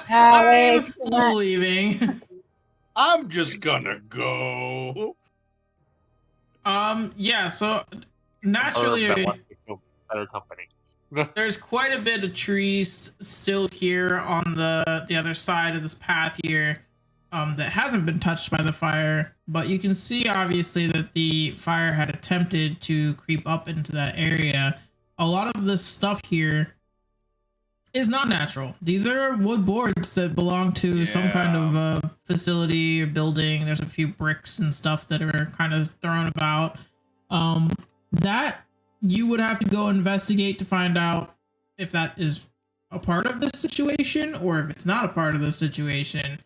Wait. I'm leaving. I'm just gonna go. Yeah, so Or naturally that one to feel better company. there's quite a bit of trees still here on the other side of this path here that hasn't been touched by the fire, but you can see obviously that the fire had attempted to creep up into that area. A lot of this stuff here is not natural. These are wood boards that belong to some kind of facility or building. There's a few bricks and stuff that are kind of thrown about. That you would have to go investigate to find out if that is a part of the situation or if it's not a part of the situation,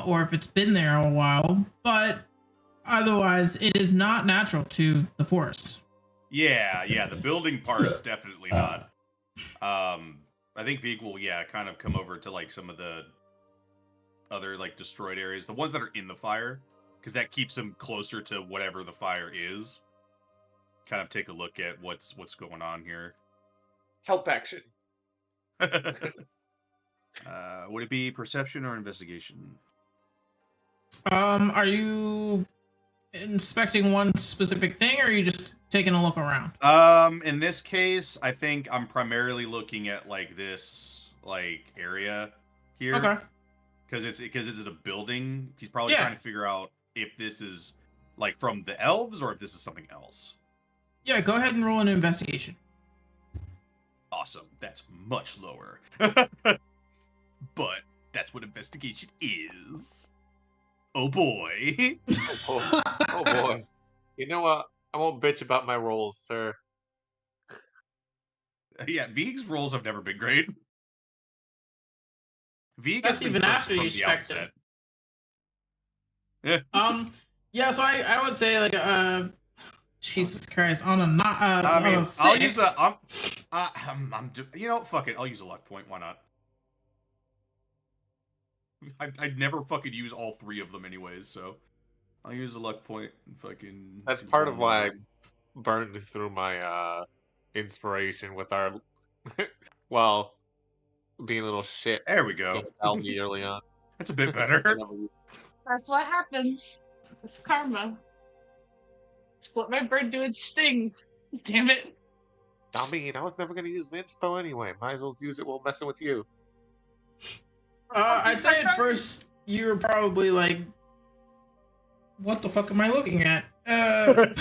or if it's been there a while. But otherwise, it is not natural to the forest. Yeah, the building part is definitely not. I think Vig will, kind of come over to like some of the other like destroyed areas, the ones that are in the fire, because that keeps them closer to whatever the fire is. Kind of take a look at what's going on here. Help action. Would it be perception or investigation? Are you inspecting one specific thing, or are you just taking a look around? In this case, I think I'm primarily looking at like this like area here. Okay. Because it's a building. He's probably trying to figure out if this is like from the elves or if this is something else. Yeah, go ahead and roll an investigation. Awesome. That's much lower. But that's what investigation is. Oh boy. Oh boy. You know what? I won't bitch about my rolls, sir. Yeah, Vig's rolls have never been great. Vig That's has been even cursed after from you the spec'd outset. Yeah, so I would say like Jesus Christ, on a not I mean, on a I'll six. use a fuck it, I'll use a luck point. Why not? I'd never fucking use all three of them anyways, so I'll use a luck point and fucking. That's part of why I burned through my inspiration with our well, being a little shit. There we go. Against Alfie early on. That's a bit better. That's what happens. It's karma. Just let my bird do its things. Damn it. I mean, I was never gonna use the inspo anyway. Might as well use it while messing with you. I'd say at first you were probably like, "What the fuck am I looking at?" And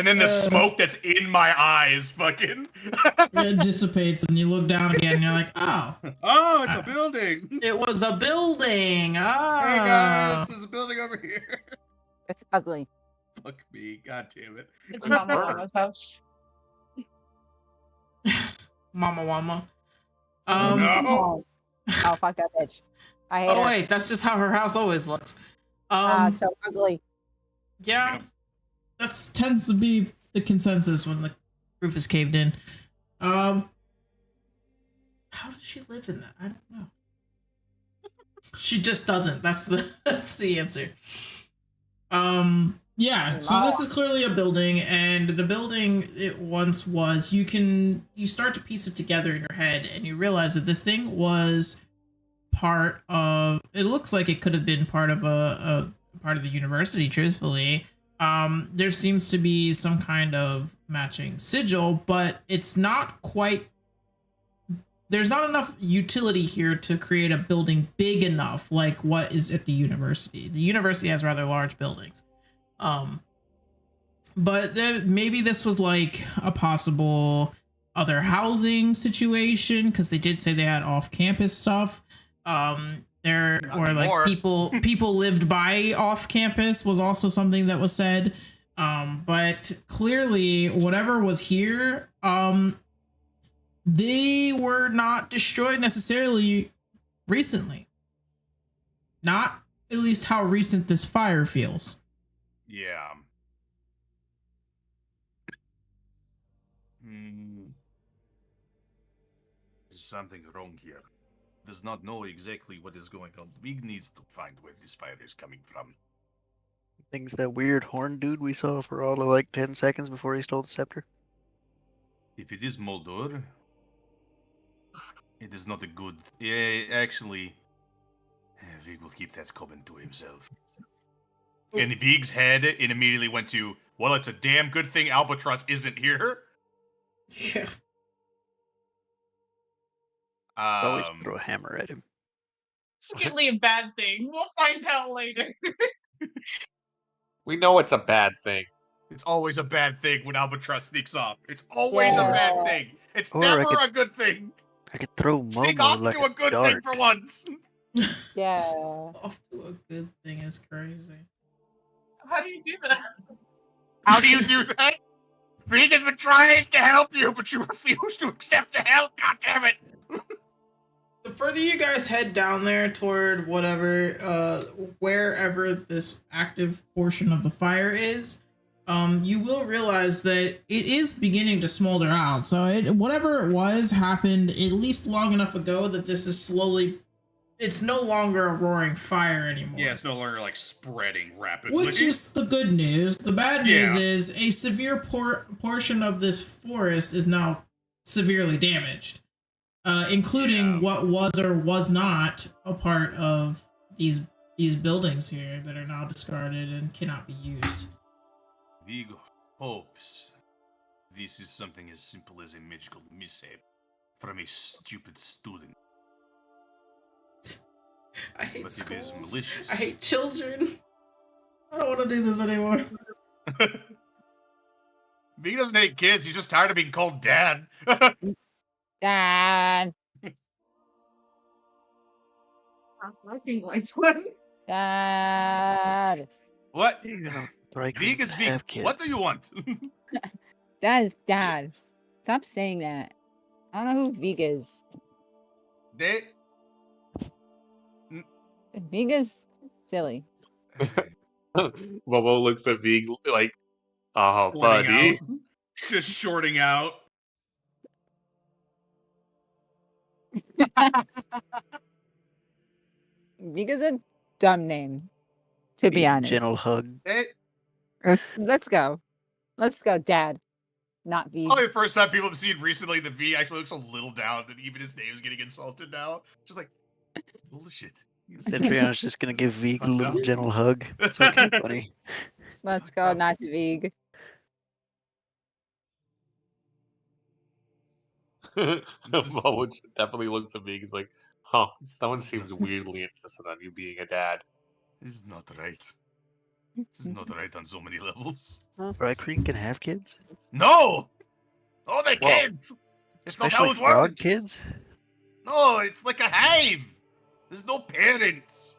then the smoke that's in my eyes, fucking. It dissipates, and you look down again, and you're like, "Oh, oh, it's a building. It was a building. Oh, Hey guys, there's a building over here. It's ugly. Fuck me, god damn it. It's Mama's house. Mama Wama." No. Oh, fuck that bitch. I hate her. Oh wait, that's just how her house always looks. It's so ugly. Yeah, that tends to be the consensus when the roof is caved in. How does she live in that? I don't know. She just doesn't. That's the answer. Yeah, so this is clearly a building, and the building it once was, you start to piece it together in your head, and you realize that this thing was part of, it looks like it could have been part of a part of the university, truthfully. There seems to be some kind of matching sigil, but it's not quite there's not enough utility here to create a building big enough like what is at the university. The university has rather large buildings. But maybe this was like a possible other housing situation, because they did say they had off-campus stuff. There or like people lived by off-campus was also something that was said. But clearly, whatever was here, they were not destroyed necessarily recently. Not at least how recent this fire feels. Yeah. There's something wrong here. Does not know exactly what is going on. Big needs to find where this fire is coming from. Thing's that weird horn dude we saw for all of like 10 seconds before he stole the scepter. If it is Moldor, it is not a good... Yeah, actually, Vig will keep that coming to himself. And Vig's head, it immediately went to, well, it's a damn good thing Albatross isn't here. Yeah. Always throw a hammer at him. Secretly a bad thing. We'll find out later. We know it's a bad thing. It's always a bad thing when Albatross sneaks off. It's always a bad thing. It's never a good thing. I could throw Sneak Momo off like to a good thing for once. Yeah. Off to a good thing is crazy. How do you do that? How do you do that? Vig has been trying to help you, but you refuse to accept the help. God damn it! The further you guys head down there toward whatever, wherever this active portion of the fire is, you will realize that it is beginning to smolder out. So whatever it was happened at least long enough ago that this is slowly, it's no longer a roaring fire anymore. Yeah, it's no longer like spreading rapidly. Which is the good news. The bad news is a severe portion of this forest is now severely damaged. Including what was or was not a part of these buildings here that are now discarded and cannot be used. Vig hopes this is something as simple as a magical mishap from a stupid student. I hate but schools. If it is malicious, I hate children. I don't want to do this anymore. Vig doesn't hate kids. He's just tired of being called dad. Dad. Working like one. Dad. What? Vig is Vig. What do you want? That is Dad. Stop saying that. I don't know who Vig is. Vig is silly. Momo looks at Vig like, oh, buddy. Just shorting out. Vig is a dumb name, to be honest. Gentle hug. Let's go. Let's go, Dad. Not Vig. Probably the first time people have seen recently that V actually looks a little down that even his name is getting insulted now. Just like, bullshit. Citriana's just gonna give Vig a little gentle hug. It's okay, buddy. Let's go, not Vig. Momo definitely looks at me. He's like, huh, someone seems weirdly interested on you being a dad. This is not right. This is not right on so many levels. Bright Creek can have kids? No! Oh, they can't! It's not how it frog works! kids? No, it's like a hive! There's no parents!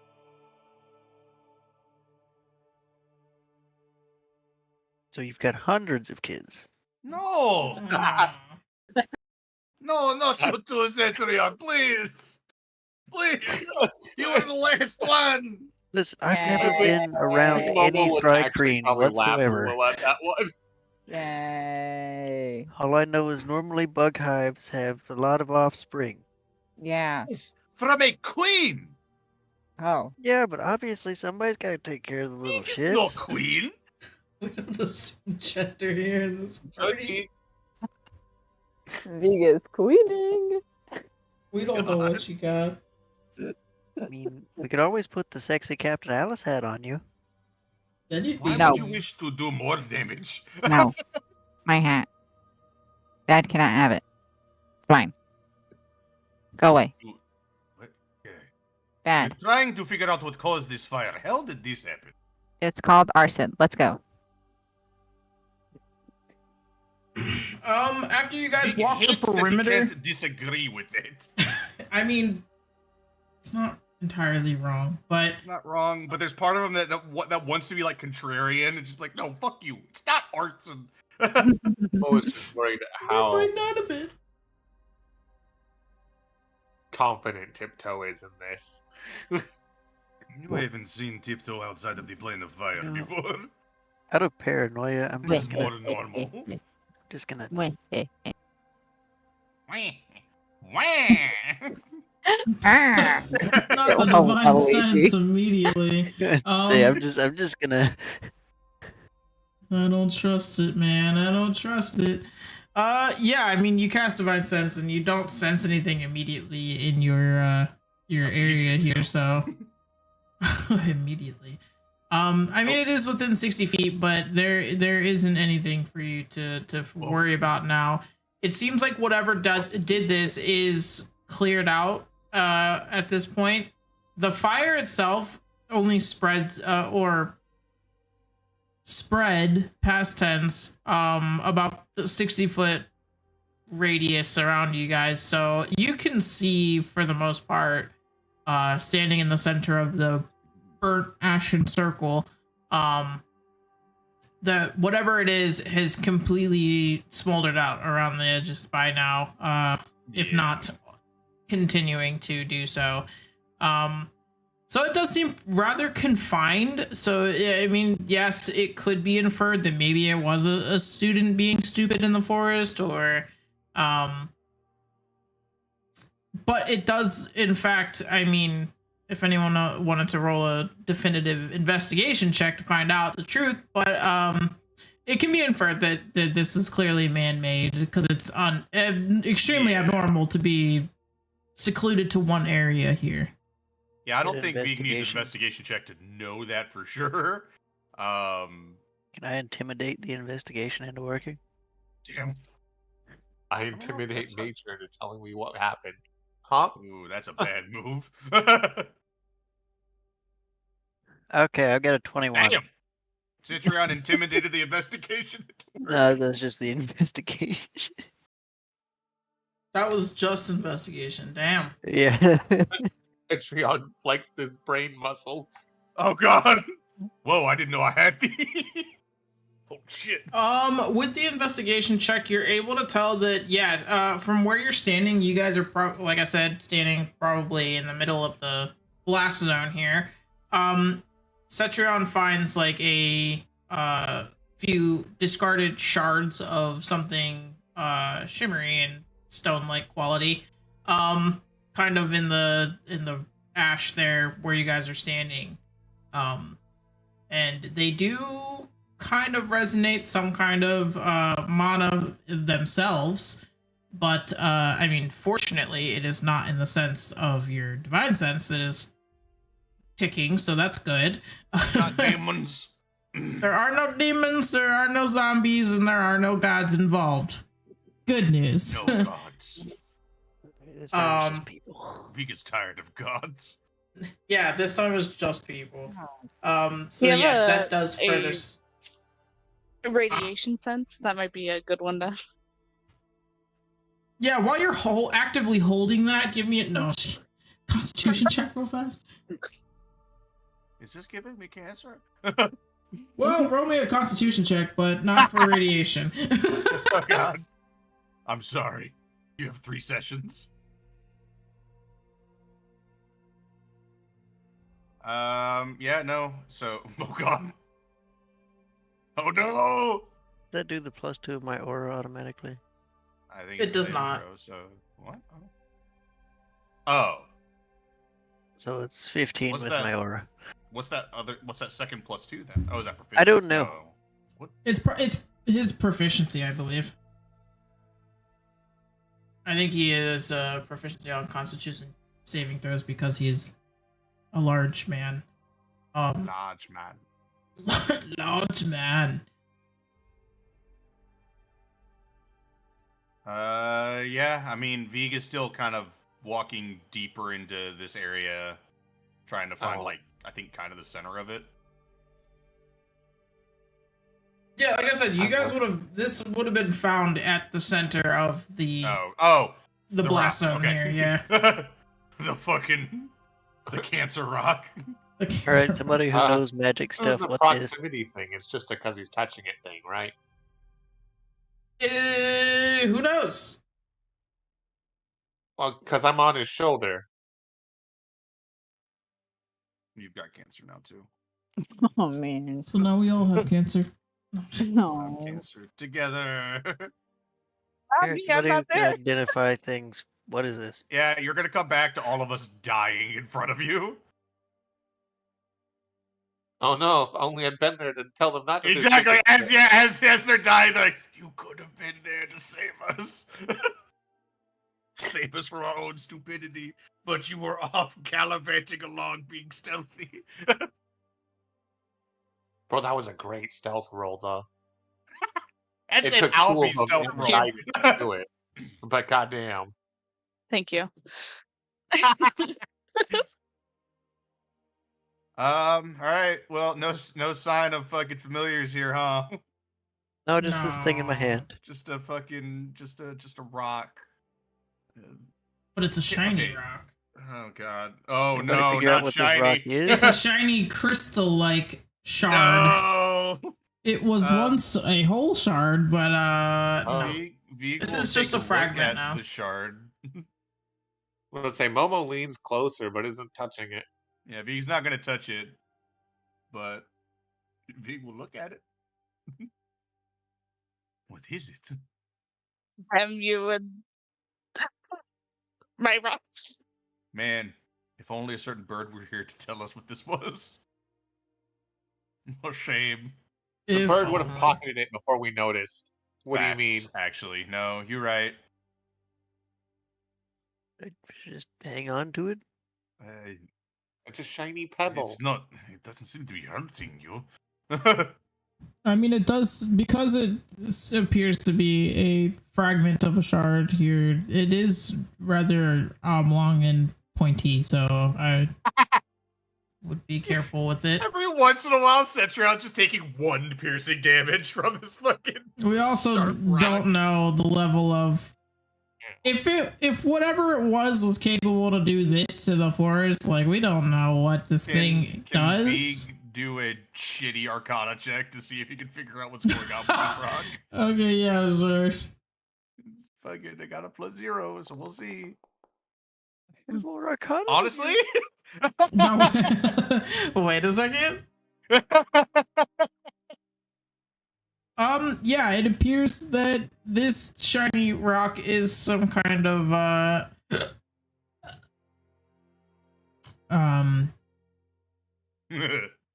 So you've got hundreds of kids. No! No, not you two, Cetrion, please! Please! You were the last one! Listen, I've never been around any fried green whatsoever. Yay. All I know is normally bug hives have a lot of offspring. Yeah. It's from a queen! Oh. Yeah, but obviously somebody's got to take care of the little It's shits. not queen! We don't assume gender here in this party. Vig is queening. We don't know what you got. I mean, we could always put the sexy Captain Alice hat on you. Then you'd Why be would you wish to do more damage? No. My hat. Dad cannot have it. Fine. Go away. What? Okay. Bad. I'm trying to figure out what caused this fire. How did this happen? It's called arson. Let's go. After you guys He walk the hates that he perimeter, can't disagree with it. I mean, it's not entirely wrong, but Not wrong, but there's part of him that wants to be like contrarian and just like, no, fuck you. It's not arson. I was just worried how might not a bit. confident Tiptoe is in this. You haven't seen Tiptoe outside of the plane of fire No. before. Out of paranoia, I'm This just is gonna, more normal. just gonna. Wah. Not the Oh, divine oh, sense immediately. Say, I'm just gonna. I don't trust it, man. I don't trust it. Yeah, I mean, you cast divine sense and you don't sense anything immediately in your area here, so immediately. I mean, it is within 60 feet, but there isn't anything for you to worry about now. It seems like whatever did this is cleared out at this point. The fire itself only spreads spread past tense about the 60-foot radius around you guys, so you can see for the most part standing in the center of the burnt ashen circle that whatever it is has completely smoldered out around the edges by now, if not continuing to do so. So it does seem rather confined. So, I mean, yes, it could be inferred that maybe it was a student being stupid in the forest, or, but it does, in fact, I mean, if anyone wanted to roll a definitive investigation check to find out the truth, but it can be inferred that this is clearly man-made because it's extremely abnormal to be secluded to one area here. Yeah, I don't think Vig needs an Investigation. investigation check to know that for sure. Can I intimidate the investigation into working? Damn. I intimidate nature into telling me what happened. Huh? Ooh, that's a bad move. Okay, I've got a 21. Damn. Citrion intimidated the investigation. No, that's just the investigation. That was just investigation. Damn. Yeah. Patreon flexed his brain muscles. Oh god. Whoa, I didn't know I had the. Oh shit. With the investigation check, you're able to tell that, from where you're standing, you guys are like I said, standing probably in the middle of the blast zone here. Cetrion finds like a few discarded shards of something shimmery and stone-like quality, kind of in the ash there where you guys are standing, and they do kind of resonate some kind of mana themselves, but I mean, fortunately, it is not in the sense of your divine sense that is ticking, so that's good. Not demons. There are no demons, there are no zombies, and there are no gods involved. Good news. No gods. This time it's just people. Vig is tired of gods. Yeah, this time it's just people. So Yeah, yes, that does further. Radiation sense. That might be a good one to. Yeah, while you're actively holding that, give me a Constitution check real fast. Is this giving me cancer? Well, roll me a Constitution check, but not for radiation. Oh god. I'm sorry. You have 3 sessions. Yeah, no. So, oh god. Oh no! Does that do the +2 of my aura automatically? I think It it's does saving not. throw, so what? Oh. So it's 15 What's with that? my aura. What's that second +2 then? Oh, is that proficiency? I don't know. Oh. What? It's his proficiency, I believe. I think he is proficiency on Constitution saving throws because he's a large man. Large man. Large man. Yeah, I mean, Vig is still kind of walking deeper into this area, trying to find, like, I think kind of the center of it. Yeah, like I said, you guys would have. This would have been found at the center of the the blast zone here. Yeah, the cancer rock. All right, somebody who knows magic stuff. The What is? proximity thing? It's just because he's touching it thing, right? Who knows? Well, because I'm on his shoulder. You've got cancer now too. Oh man. So now we all have cancer. No. Cancer together. Here, somebody who can identify things. What is this? Yeah, you're gonna come back to all of us dying in front of you. Oh no! If only I'd been there to tell them not to. Exactly. As they're dying, they're like, you could have been there to save us. Save us from our own stupidity, but you were off gallivanting along, being stealthy. Bro, that was a great stealth roll, though. That's It an took two Albie of them stealth and roll. guided to do it. But goddamn. Thank you. All right. Well, no sign of fucking familiars here, huh? No, just this thing in my hand. Just a fucking, just a rock. But it's a shiny rock. Oh god. Oh Anybody no, figure out not what this rock shiny. is? It's a shiny crystal-like shard. No. It was once a whole shard, but no. Vig This will is just take a fragment look at now. The shard. Let's say Momo leans closer, but isn't touching it. Yeah, Vig's not gonna touch it, but Vig will look at it. What is it? You and my rocks. Man, if only a certain bird were here to tell us what this was. What a shame. The bird would have pocketed it before we noticed. What Facts, do you mean? Actually, no, you're right. I just hang on to it. It's a shiny pebble. It's not. It doesn't seem to be hurting you. I mean, it does, because it appears to be a fragment of a shard here. It is rather long and pointy, so I would be careful with it. Every once in a while, Cetriel's just taking 1 piercing damage from this fucking. We also don't know the level of if whatever it was capable to do this to the forest. Like, we don't know what this thing does. Vig do a shitty Arcana check to see if he can figure out what's going on with this rock. Okay, yeah, sure. It's fucking, I got a +0, so we'll see. More Arcana. Honestly? No. Wait a second. Yeah, it appears that this shiny rock is some kind of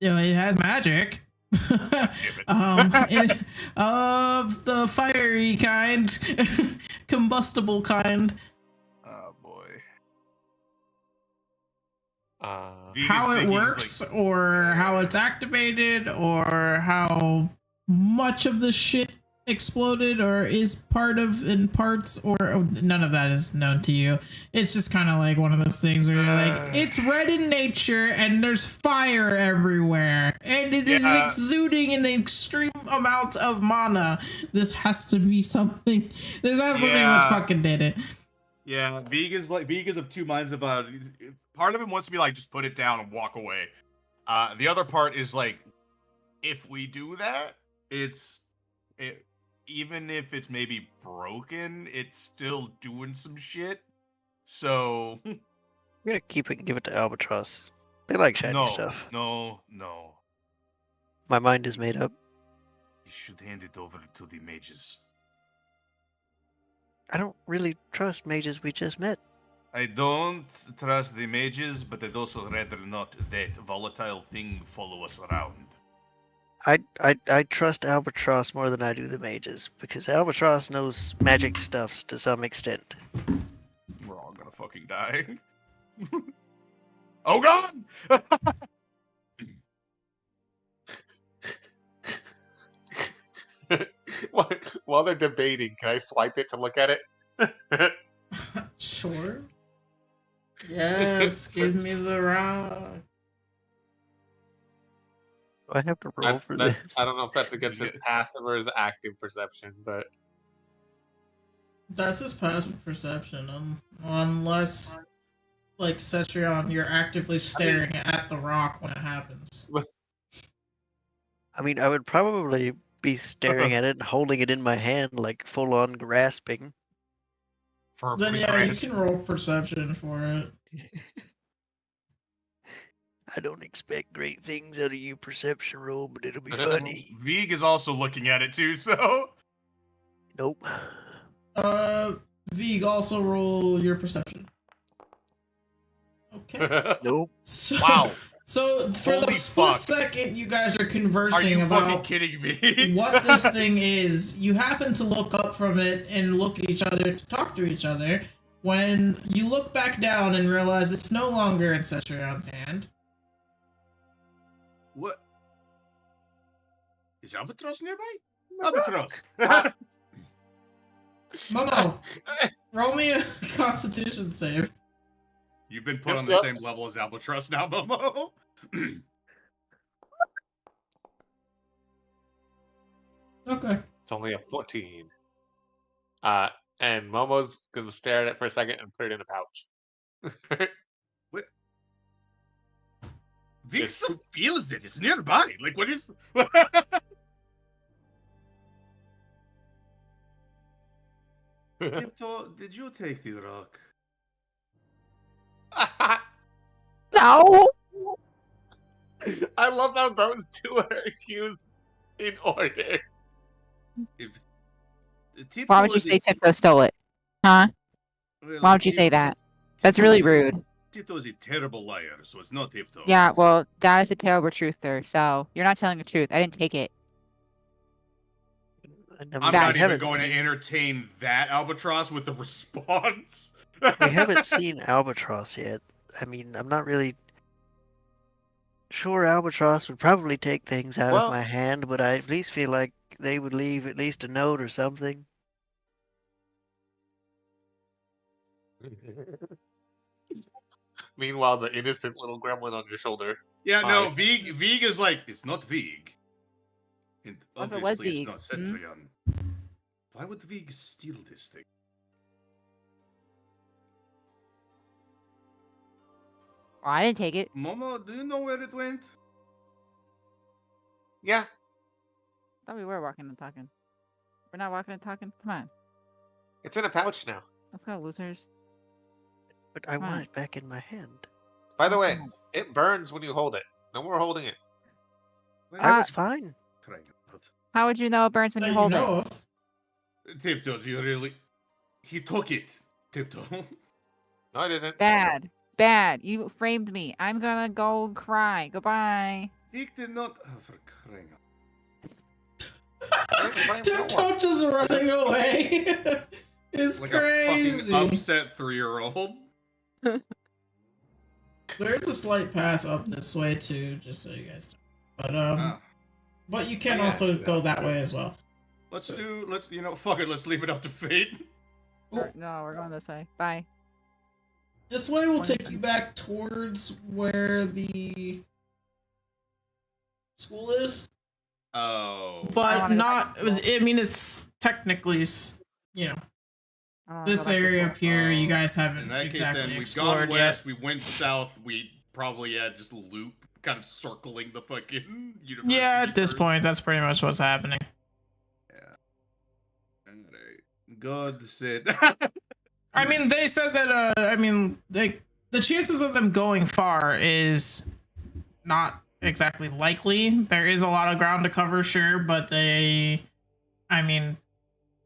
it has magic. Of the fiery kind, combustible kind. Oh boy. How it works, or how it's activated, or how much of the shit exploded, or is part of in parts, or none of that is known to you. It's just kind of like one of those things where you're like, it's red in nature and there's fire everywhere and it is exuding an extreme amount of mana. This has to be something. This has to be what fucking did it. Yeah, Vig is of two minds about it. Part of him wants to be like, just put it down and walk away. The other part is like, if we do that, even if it's maybe broken, it's still doing some shit. So I'm gonna keep it and give it to Albatross. They like shiny stuff. No. My mind is made up. You should hand it over to the mages. I don't really trust mages we just met. I don't trust the mages, but I'd also rather not that volatile thing follow us around. I trust Albatross more than I do the mages, because Albatross knows magic stuffs to some extent. We're all gonna fucking die. Oh god! While they're debating, can I swipe it to look at it? Sure. Yes, give me the rock. Do I have to roll for this? I don't know if that's against his passive or his active perception, but That's his passive perception, unless, like, Cetrion, you're actively staring at the rock when it happens. I mean, I would probably be staring at it and holding it in my hand, like full on grasping. Then yeah, you can roll perception for it. I don't expect great things out of you, perception roll, but it'll be funny. Vig is also looking at it too, so. Nope. Vig, also roll your perception. Okay. Nope. So, Wow. So for Holy the split fuck. second you guys are Are conversing you fucking about kidding me? what this thing is, you happen to look up from it and look at each other to talk to each other. When you look back down and realize it's no longer in Cetrion's hand. What? Is Albatross nearby? Albatross! Momo, roll me a Constitution save. You've been put on the same level as Albatross now, Momo. Okay. it's only a 14. And Momo's gonna stare at it for a second and put it in a pouch. What? Vig still feels it. It's nearby. Like, what is? Tiptoe, did you take the rock? No. I love how those two are accused in order. If Why would you say Tiptoe stole it? Huh? Why would you say that? That's really rude. Tiptoe is a terrible liar, so it's not Tiptoe. Yeah, well, that is a terrible truther, so you're not telling the truth. I didn't take it. I'm not even going to entertain that Albatross with the response. We haven't seen Albatross yet. I mean, I'm not really sure Albatross would probably take things out of my hand, but I at least feel like they would leave at least a note or something. Meanwhile, the innocent little gremlin on your shoulder. Yeah, no, Vig is like, it's not Vig. And What if it was obviously Vig? it's not Cetrion. Why would Vig steal this thing? Well, I didn't take it. Momo, do you know where it went? Yeah. I thought we were walking and talking. We're not walking and talking? Come on. It's in a pouch now. Let's go, losers. But I want it back in my hand. By the way, it burns when you hold it. No more holding it. I was fine. How would you know it burns when you hold it? Tiptoe, do you really? He took it, Tiptoe. No, I didn't. Bad. Bad. You framed me. I'm gonna go cry. Goodbye. Vig did not. Oh, for crying out. Tiptoe just running away. It's like crazy. A fucking upset 3-year-old. There's a slight path up this way too, just so you guys know. But you can also go that way as well. Let's fuck it, let's leave it up to fate. No, we're going this way. Bye. This way will take you back towards where the school is. Oh. But not, I mean, it's technically, this area up here, you guys haven't exactly explored we've gone west, yet. we went south, we probably had just a loop kind of circling the fucking university. Yeah, at this point, that's pretty much what's happening. Yeah. God said. I mean, they said that, the chances of them going far is not exactly likely. There is a lot of ground to cover, sure, but you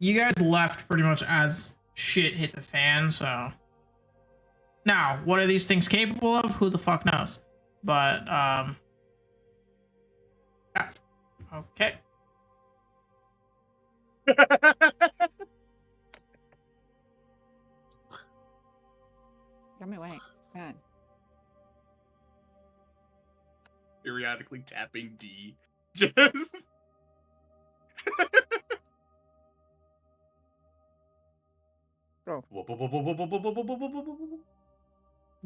guys left pretty much as shit hit the fan, so. Now, what are these things capable of? Who the fuck knows? But, yeah. Okay. Get me away. God. Periodically tapping D. Just. Go.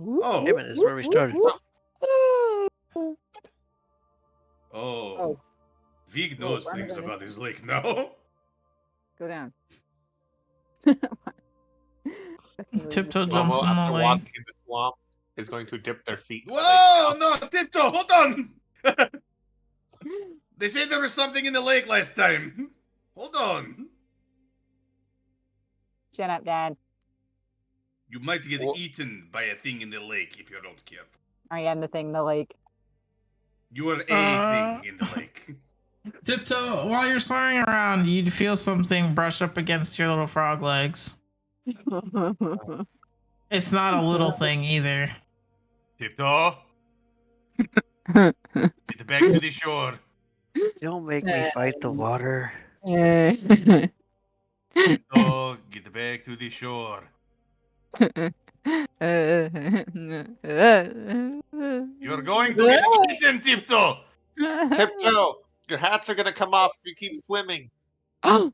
Oh. Damn it, this is where we started. Oh. Vig knows I'm things gonna- about his lake now. Go down. Tiptoe Momo, jumps in the after lake. walking in the swamp, is going to dip their feet. in the lake Whoa! now. No, Tiptoe, hold on! They said there was something in the lake last time. Hold on. Shut up, Dad. You might get Well- eaten by a thing in the lake if you're not careful. I am the thing in the lake. You are a thing in the lake. Tiptoe, while you're swimming around, you'd feel something brush up against your little frog legs. It's not a little thing either. Tiptoe, get back to the shore. Don't make me fight the water. Tiptoe, get back to the shore. You're going to get eaten, Tiptoe! Tiptoe, your hats are gonna come off if you keep swimming. Oh.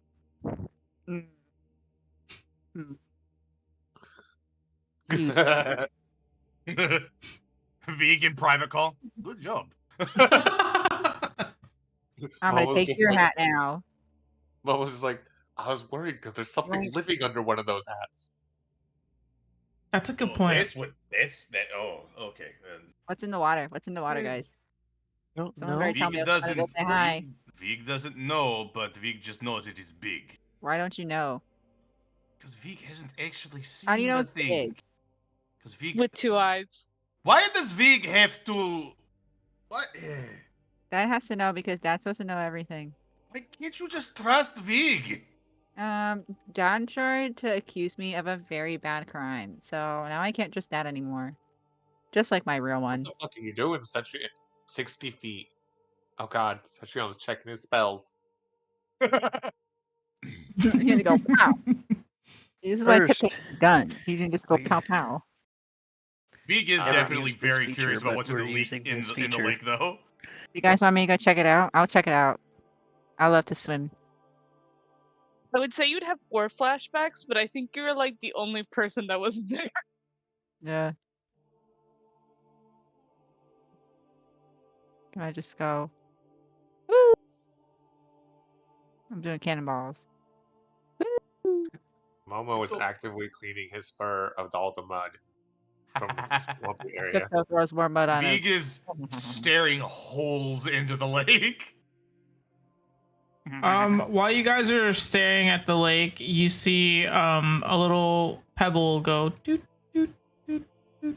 Vegan private call. Good job. I'm Momo's gonna take just your like- hat now. Momo's just like, I was worried because there's something Right. living under one of those hats. That's a good Oh, point. That's what. That's that. Oh, okay. What's in the water? What's in the water, Yeah. guys? Don't Someone know. better tell me. Vig I'm gonna go doesn't. say hi. Vig doesn't know, but Vig just knows it is big. Why don't you know? Because Vig hasn't actually seen How do you know the it's thing. big? Because Vig. With 2 eyes. Why does Vig have to? What? Dad has to know because Dad's supposed to know everything. Why can't you just trust Vig? Dad tried to accuse me of a very bad crime, so now I can't trust Dad anymore. Just like my real one. What the fuck are you doing? 60 feet. Oh god, Cetrion's checking his spells. He had to go pow. This is why I kept First, taking the gun. He didn't just go we- pow pow. Vig is I haven't definitely used this very feature, curious about but what's in the we're lake, using in this the feature. lake, though. You guys want me to go check it out? I'll check it out. I love to swim. I would say you'd have 4 flashbacks, but I think you're like the only person that was there. Yeah. Can I just go? Woo! I'm doing cannonballs. Momo is actively cleaning his fur of all the mud from the swampy area. Tiptoe throws more mud on Vig it. is staring holes into the lake. While you guys are staring at the lake, you see a little pebble go doot doot doot doot,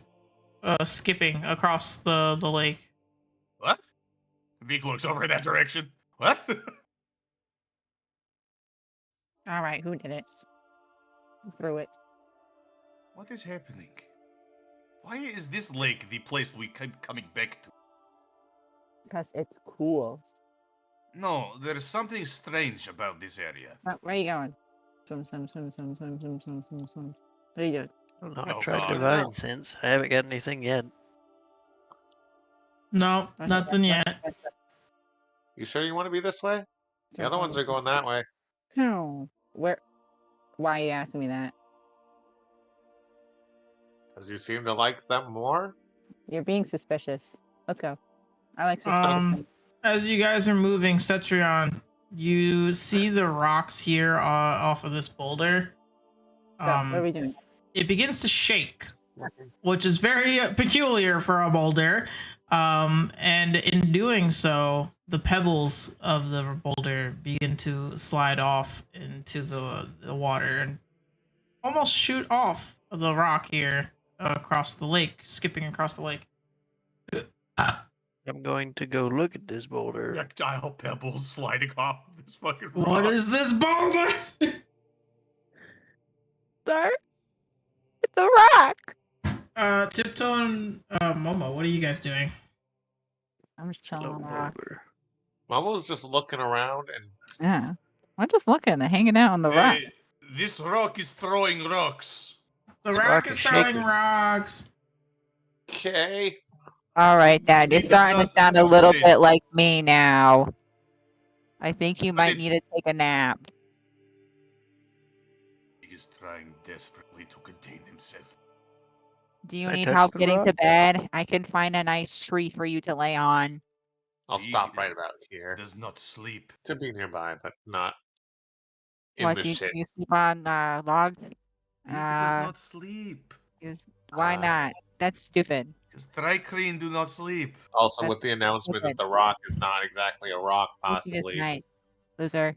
skipping across the lake. What? Vig looks over in that direction. What? All right, who did it? Who threw it? What is happening? Why is this lake the place we keep coming back to? Because it's cool. No, there's something strange about this area. Where are you going? Swim, swim, swim, swim, swim, swim, swim, swim, swim. What are you doing? I don't know. I Oh, tried God. divine sense. I haven't got anything yet. No, nothing yet. You sure you want to be this way? The other ones are going that way. No. Where? Why are you asking me that? Because you seem to like them more? You're being suspicious. Let's go. I like suspicious things. As you guys are moving, Cetrion, you see the rocks here off of this boulder. Let's go. What are we doing? It begins to shake, which is very peculiar for a boulder. And in doing so, the pebbles of the boulder begin to slide off into the water and almost shoot off of the rock here across the lake, skipping across the lake. I'm going to go look at this boulder. Projectile pebbles sliding off this fucking rock. What is this boulder? Sir? It's a rock. Tiptoe and Momo, what are you guys doing? I'm just chilling Look on the rock. over. Momo's just looking around and Yeah. I'm just looking, hanging out on the rock. Hey, this rock is throwing rocks. The This rock rock is is throwing shaking. rocks. okay. All right, Dad. You're It is starting to not sound a little frustrating. bit like me now. I think you might it- need to take a nap. He is trying desperately to contain himself. Do you I need touch help the getting to rock? bed? I can find a nice tree for you to lay on. I'll Vig stop right about here. Does not sleep. Could be nearby, but not in What the do shit. you sleep on the log? Vig does Uh, not sleep. why Uh, not? That's stupid. Because Thrycreen do not sleep. Also, That's with the announcement that stupid. the rock is not exactly a rock, Sleeping is possibly. nice, loser.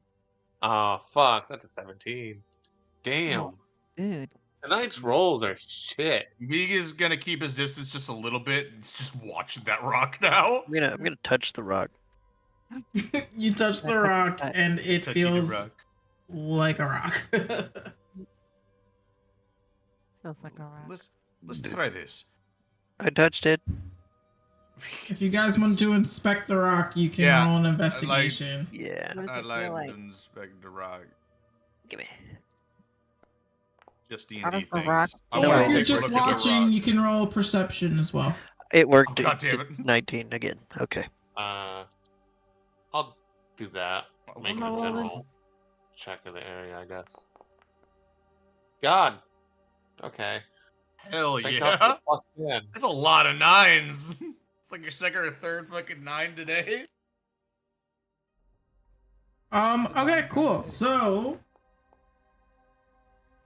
Oh, fuck. That's a 17. Damn. Oh, dude. Tonight's rolls are shit. Vig is gonna keep his distance just a little bit. He's just watching that rock now. I'm gonna touch the rock. You touch the rock and it Touchy the feels rock. like a rock. Feels like a rock. Let's try this. I touched it. If you guys want to inspect the rock, you can Yeah, roll an investigation. Yeah. What does I'd it like feel like? to inspect the rock. Give me. Just How D&D does the things. rock I No, Or wanna if you're take a just look at the watching, rock. you can roll perception as well. It worked. Oh, God It damn did it. 19 again. Okay. I'll do that. Make it a Roll it. general check of the area, I guess. God. Okay. Hell Thank yeah. God for the plus 10. That's a lot of nines. It's like your second or third fucking 9 today. Okay, cool. So,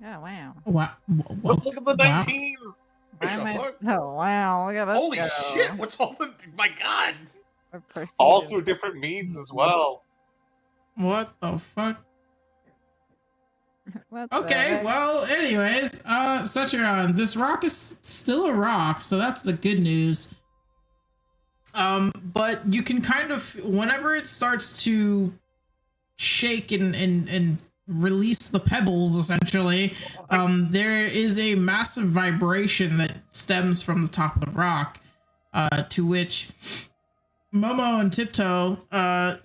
Oh, wow. wow. Look at the Wow. 19s! Why am the I... fuck? Oh, wow. Look at this Holy go. shit, what's all the... My God. We're proceeding. All through different means as well. What the fuck? What the Okay, heck? well, anyways, Setcheron, this rock is still a rock, so that's the good news. But you can kind of, whenever it starts to shake and release the pebbles, essentially, there is a massive vibration that stems from the top of the rock, to which Momo and Tiptoe, I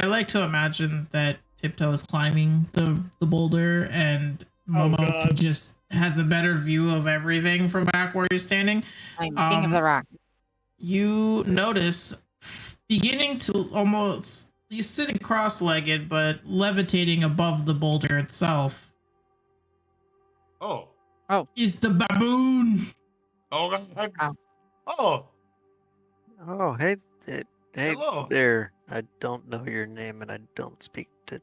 like to imagine that Tiptoe is climbing the boulder and Momo just has a better view of everything from back where you're standing. I'm king of the rock. You notice beginning to almost, he's sitting cross-legged but levitating above the boulder itself Oh. is the baboon. Oh, God. Wow. Oh. Oh, hey, hey Hello. there. I don't know your name, and I don't speak to.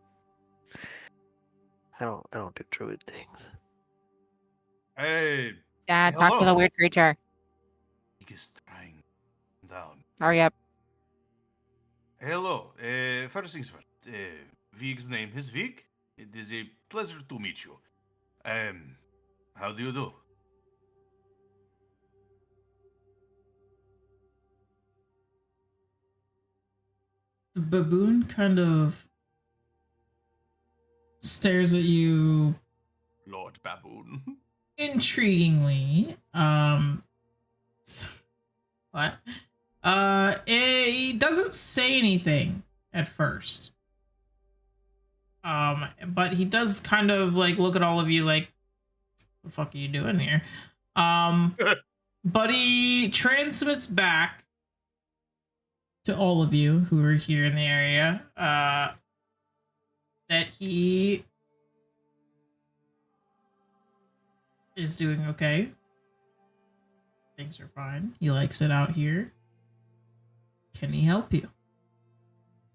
I don't do druid things. Hey. Dad, Hello. talk to the weird creature. Vig is trying down. Hurry up. Hello. First things first. Vig's name is Vig. It is a pleasure to meet you. How do you do? The baboon kind of stares at you Lord Baboon. intriguingly. What? He doesn't say anything at first. But he does kind of like look at all of you like, what the fuck are you doing here? But he transmits back to all of you who are here in the area, that he is doing okay. Things are fine. He likes it out here. Can he help you?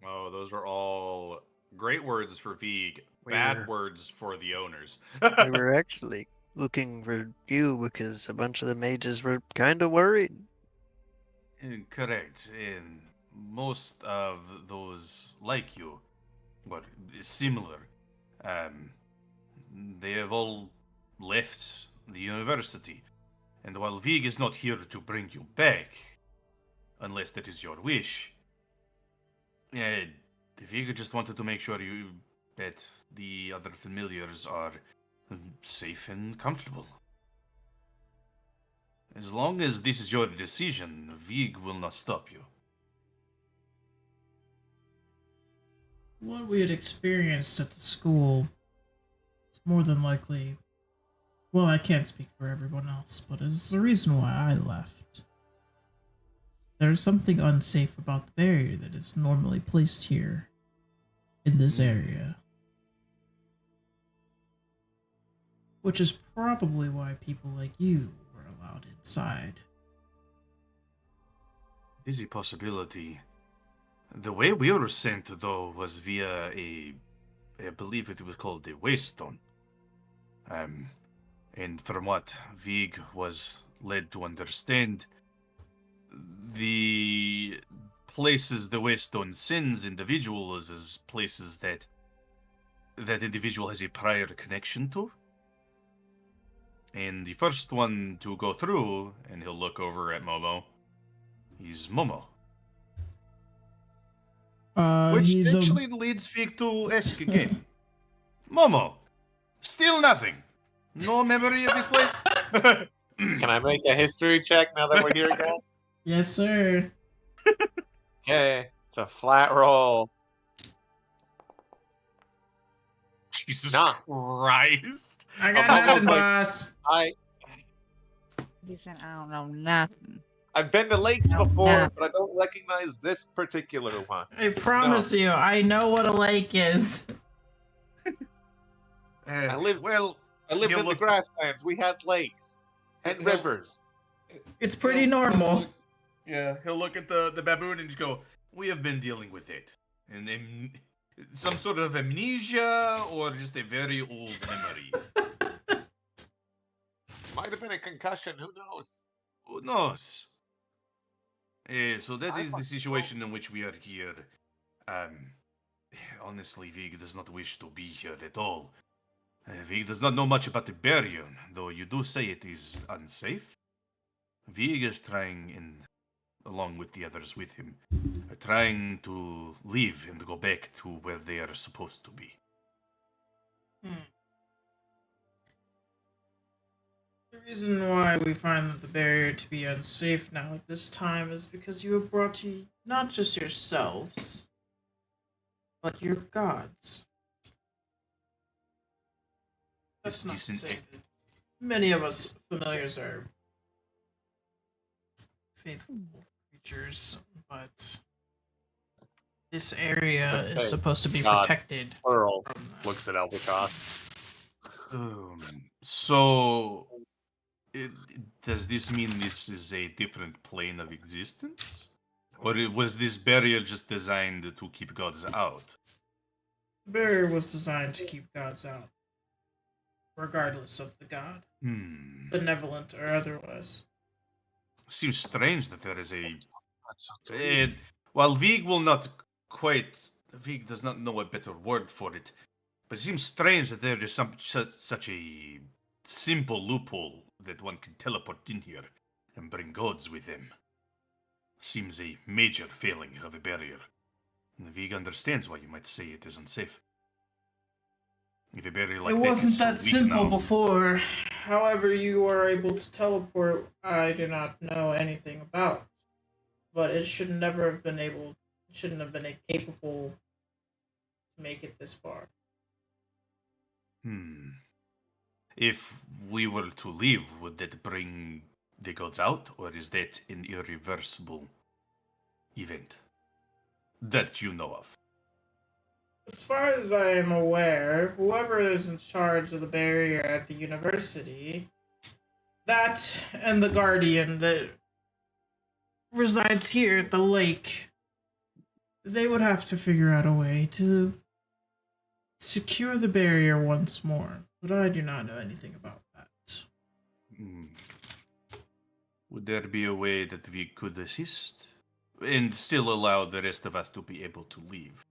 Oh, those are all great words for Vig. We Bad were- words for the owners. We were actually looking for you because a bunch of the mages were kind of worried. Correct. And most of those like you, but similar, they have all left the university. And while Vig is not here to bring you back, unless that is your wish, Vig just wanted to make sure that the other familiars are safe and comfortable. As long as this is your decision, Vig will not stop you. What we had experienced at the school is more than likely, well, I can't speak for everyone else, but it's the reason why I left. There's something unsafe about the barrier that is normally placed here in this area. Which is probably why people like you were allowed inside. Is a possibility. The way we were sent, though, was via I believe it was called the Waystone. And from what Vig was led to understand, the places the Waystone sends individuals is places that individual has a prior connection to. And the first one to go through, and he'll look over at Momo, he's Momo. Which actually leads Vig to ask again. Momo, still nothing. No memory of this place? Can I make a history check now that we're here again? Yes, sir. Okay, it's a flat roll. Jesus Nah. Christ. I got I'm almost nothing, like- boss. He said, I don't know nothing. I've been to lakes No, before, nah. but I don't recognize this particular one. I promise you, I know what a lake is. I lived Well, in the look- grasslands. We had lakes and He'll- rivers. It's pretty normal. Yeah, he'll look at the baboon and just go, we have been dealing with it. And then some sort of amnesia or just a very old memory. Might have been a concussion. Who knows? Who knows? So that I is the fucking situation in which we are here. Honestly, Vig does not wish to be here at all. Vig does not know much about the barrier, though you do say it is unsafe. Vig is trying, along with the others with him, trying to leave and go back to where they are supposed to be. The reason why we find that the barrier to be unsafe now at this time is because you have brought to not just yourselves, but your gods. That's It's not to decent. say that many of us familiars are faithful creatures, but this area Okay. is supposed to be God. protected Plural. from that. Looks at Albatross. So, does this mean this is a different plane of existence? Or was this barrier just designed to keep gods out? The barrier was designed to keep gods out, regardless of the god, benevolent or otherwise. Seems strange that there is a... That's so sweet. While Vig will not quite... Vig does not know a better word for it, but it seems strange that there is such a simple loophole that one can teleport in here and bring gods with them. Seems a major failing of a barrier. And Vig understands why you might say it is unsafe. If a barrier like It that wasn't is so that weak simple now- before. However, you are able to teleport. I do not know anything about, but it should never have been able. Shouldn't have been capable to make it this far. If we were to leave, would that bring the gods out, or is that an irreversible event that you know of? As far as I am aware, whoever is in charge of the barrier at the university, that and the guardian that resides here at the lake, they would have to figure out a way to secure the barrier once more. But I do not know anything about that. Would there be a way that we could assist and still allow the rest of us to be able to leave?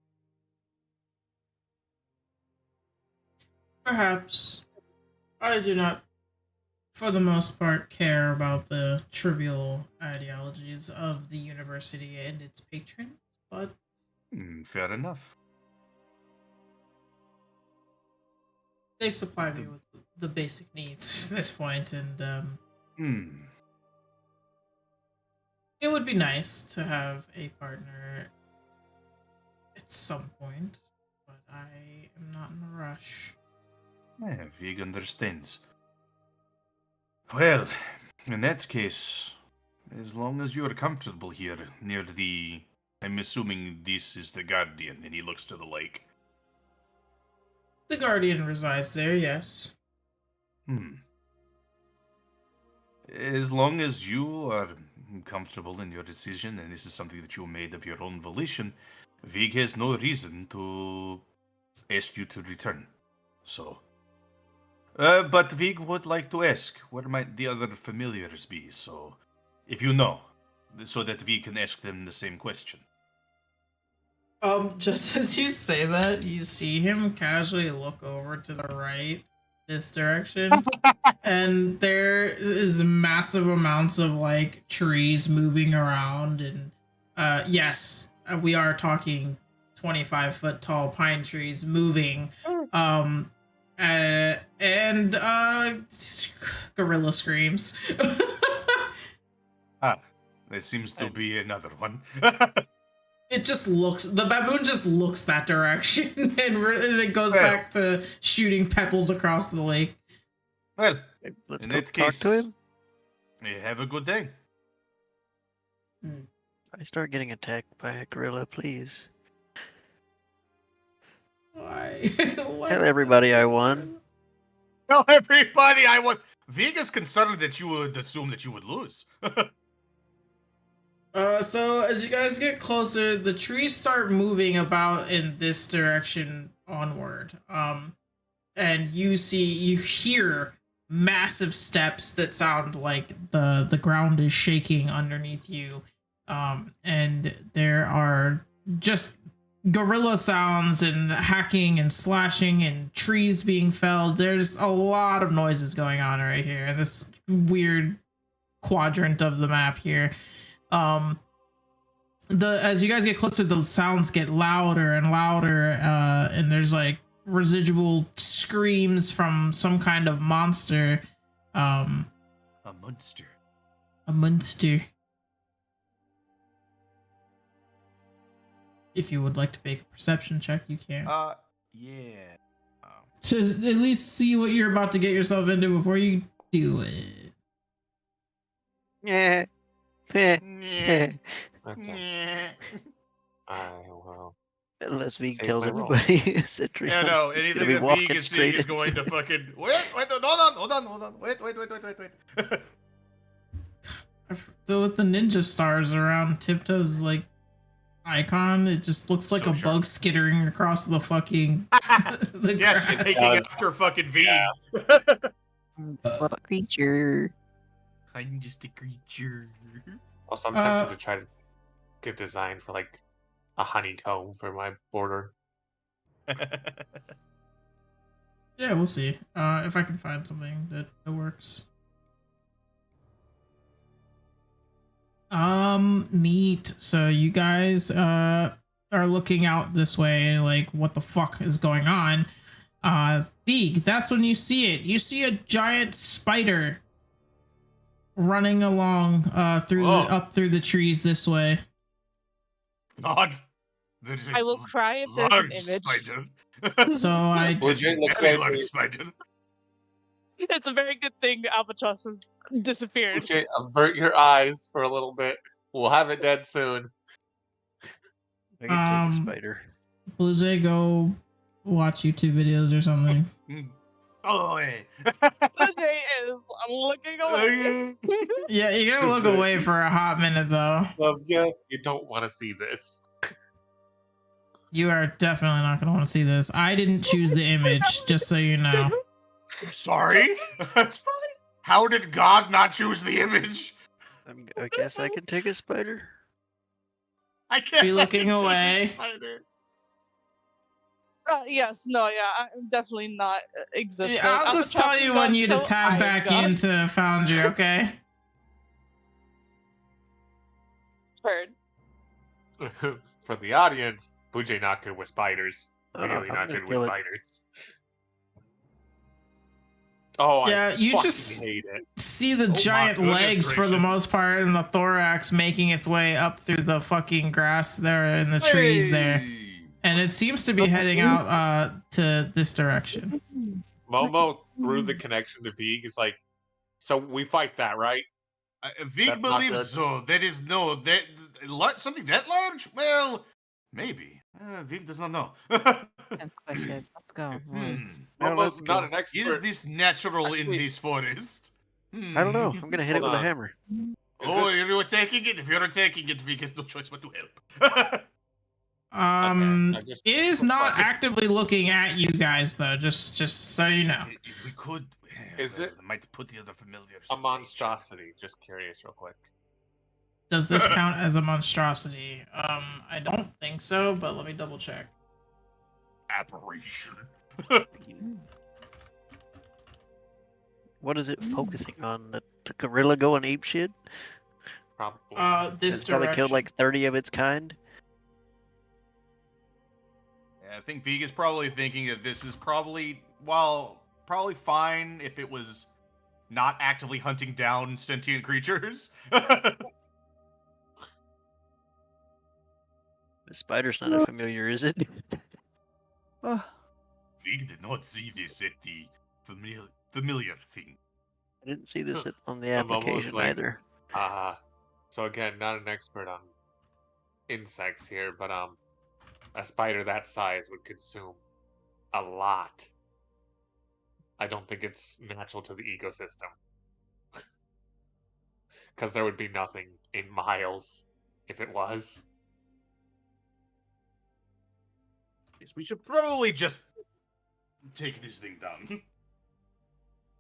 Perhaps. I do not, for the most part, care about the trivial ideologies of the university and its patrons, but Fair enough. they supply me with the basic needs at this point, and it would be nice to have a partner at some point, but I am not in a rush. Vig understands. Well, in that case, as long as you are comfortable here near the... I'm assuming this is the Guardian, and he looks to the lake. The Guardian resides there, yes. As long as you are comfortable in your decision, and this is something that you made of your own volition, Vig has no reason to ask you to return. So, but Vig would like to ask, where might the other familiars be? So, if you know, so that Vig can ask them the same question. Just as you say that, you see him casually look over to the right, this direction, and there is massive amounts of like trees moving around, and yes, we are talking 25-foot tall pine trees moving, and gorilla screams. There seems to be another one. It just looks, the baboon just looks that direction, and it goes back to shooting pebbles across the lake. Well, Let's in go that talk case, to him. have a good day. I start getting attacked by a gorilla, please. Why? Tell everybody I won. Tell everybody I want. Vega's concerned that you would assume that you would lose. So as you guys get closer, the trees start moving about in this direction onward. And you hear massive steps that sound like the ground is shaking underneath you. And there are just gorilla sounds and hacking and slashing and trees being felled. There's a lot of noises going on right here in this weird quadrant of the map here. As you guys get closer, the sounds get louder and louder, and there's like residual screams from some kind of monster. A monster. A monster. If you would like to make a perception check, you can. Yeah. To at least see what you're about to get yourself into before you do it. Yeah. Okay. I will. Unless Vig Save tells my roll. everybody. Eccentric, Yeah, I'm no, just anything gonna be that walking Vig is seeing straight is going to into- fucking wait, hold on. Wait. With the ninja stars around Tiptoe's like icon, it just looks like So a sharp. bug skittering across the fucking the Yes, grass. you're taking after fucking Vig. Little creature. I'm just a creature. Also, I'm tempted to try to get designed for like a honeycomb for my border. Yeah, we'll see. If I can find something that works. Neat. So you guys are looking out this way, like what the fuck is going on? Vig, that's when you see it. You see a giant spider running along up through the trees this way. God, there's a I will cry if there's an large image. spider. So I Would you look Very at large me? spider. It's a very good thing Albatross has disappeared. Okay, avert your eyes for a little bit. We'll have it dead soon. I can take a Um, spider. Blue Jay, go watch YouTube videos or something. Oh, hey. Today is looking away. Yeah, you're gonna look away for a hot minute though. Yeah, you don't want to see this. You are definitely not gonna want to see this. I didn't choose the image, just so you know. Sorry? How did God not choose the image? I guess I can take a spider. I can't. Be looking away. Yes, no, yeah, I'm definitely not existent. Yeah, I'll just tell Albatross you is when gone you to till tab I'm back gone. into Foundry, okay? Heard. For the audience, Bujay not good with spiders. I'm Really not gonna good with kill it. spiders. Oh, Yeah, I you fucking just hate it. see the my giant goodness legs for the gracious. most part, and the thorax making its way up through the fucking grass there and the trees there. And it seems to be heading out to this direction. Momo through the connection to Vig is like, so we fight that, right? Vig That's not believes good. so. That is no that something that large. Well, maybe. Vig does not know. Let's push it. Let's go, boys. Hmm. Now Momo's let's not go. an expert. Is this natural in Actually- this forest? I don't know. I'm gonna hit it Hold with a on. hammer. Oh, you're attacking it? If you're attacking it, Vic has no choice but to help. It is not Okay. actively looking at you guys though. Just so you know. If we could, Is it I might put the other familiars. a in danger. monstrosity? Just curious, real quick. Does this count as a monstrosity? I don't think so, but let me double check. Aberration. What is it focusing on? The gorilla going apeshit? Probably. This It's probably direction. killed like 30 of its kind. Yeah, I think Vig is probably thinking that this is probably fine if it was not actively hunting down sentient creatures. The spider's not a familiar, is it? Vig did not see this at the familiar thing. I didn't see this on the I'm almost application like- either. So again, not an expert on insects here, but a spider that size would consume a lot. I don't think it's natural to the ecosystem. Because there would be nothing in miles if it was. Yes, we should probably just take this thing down.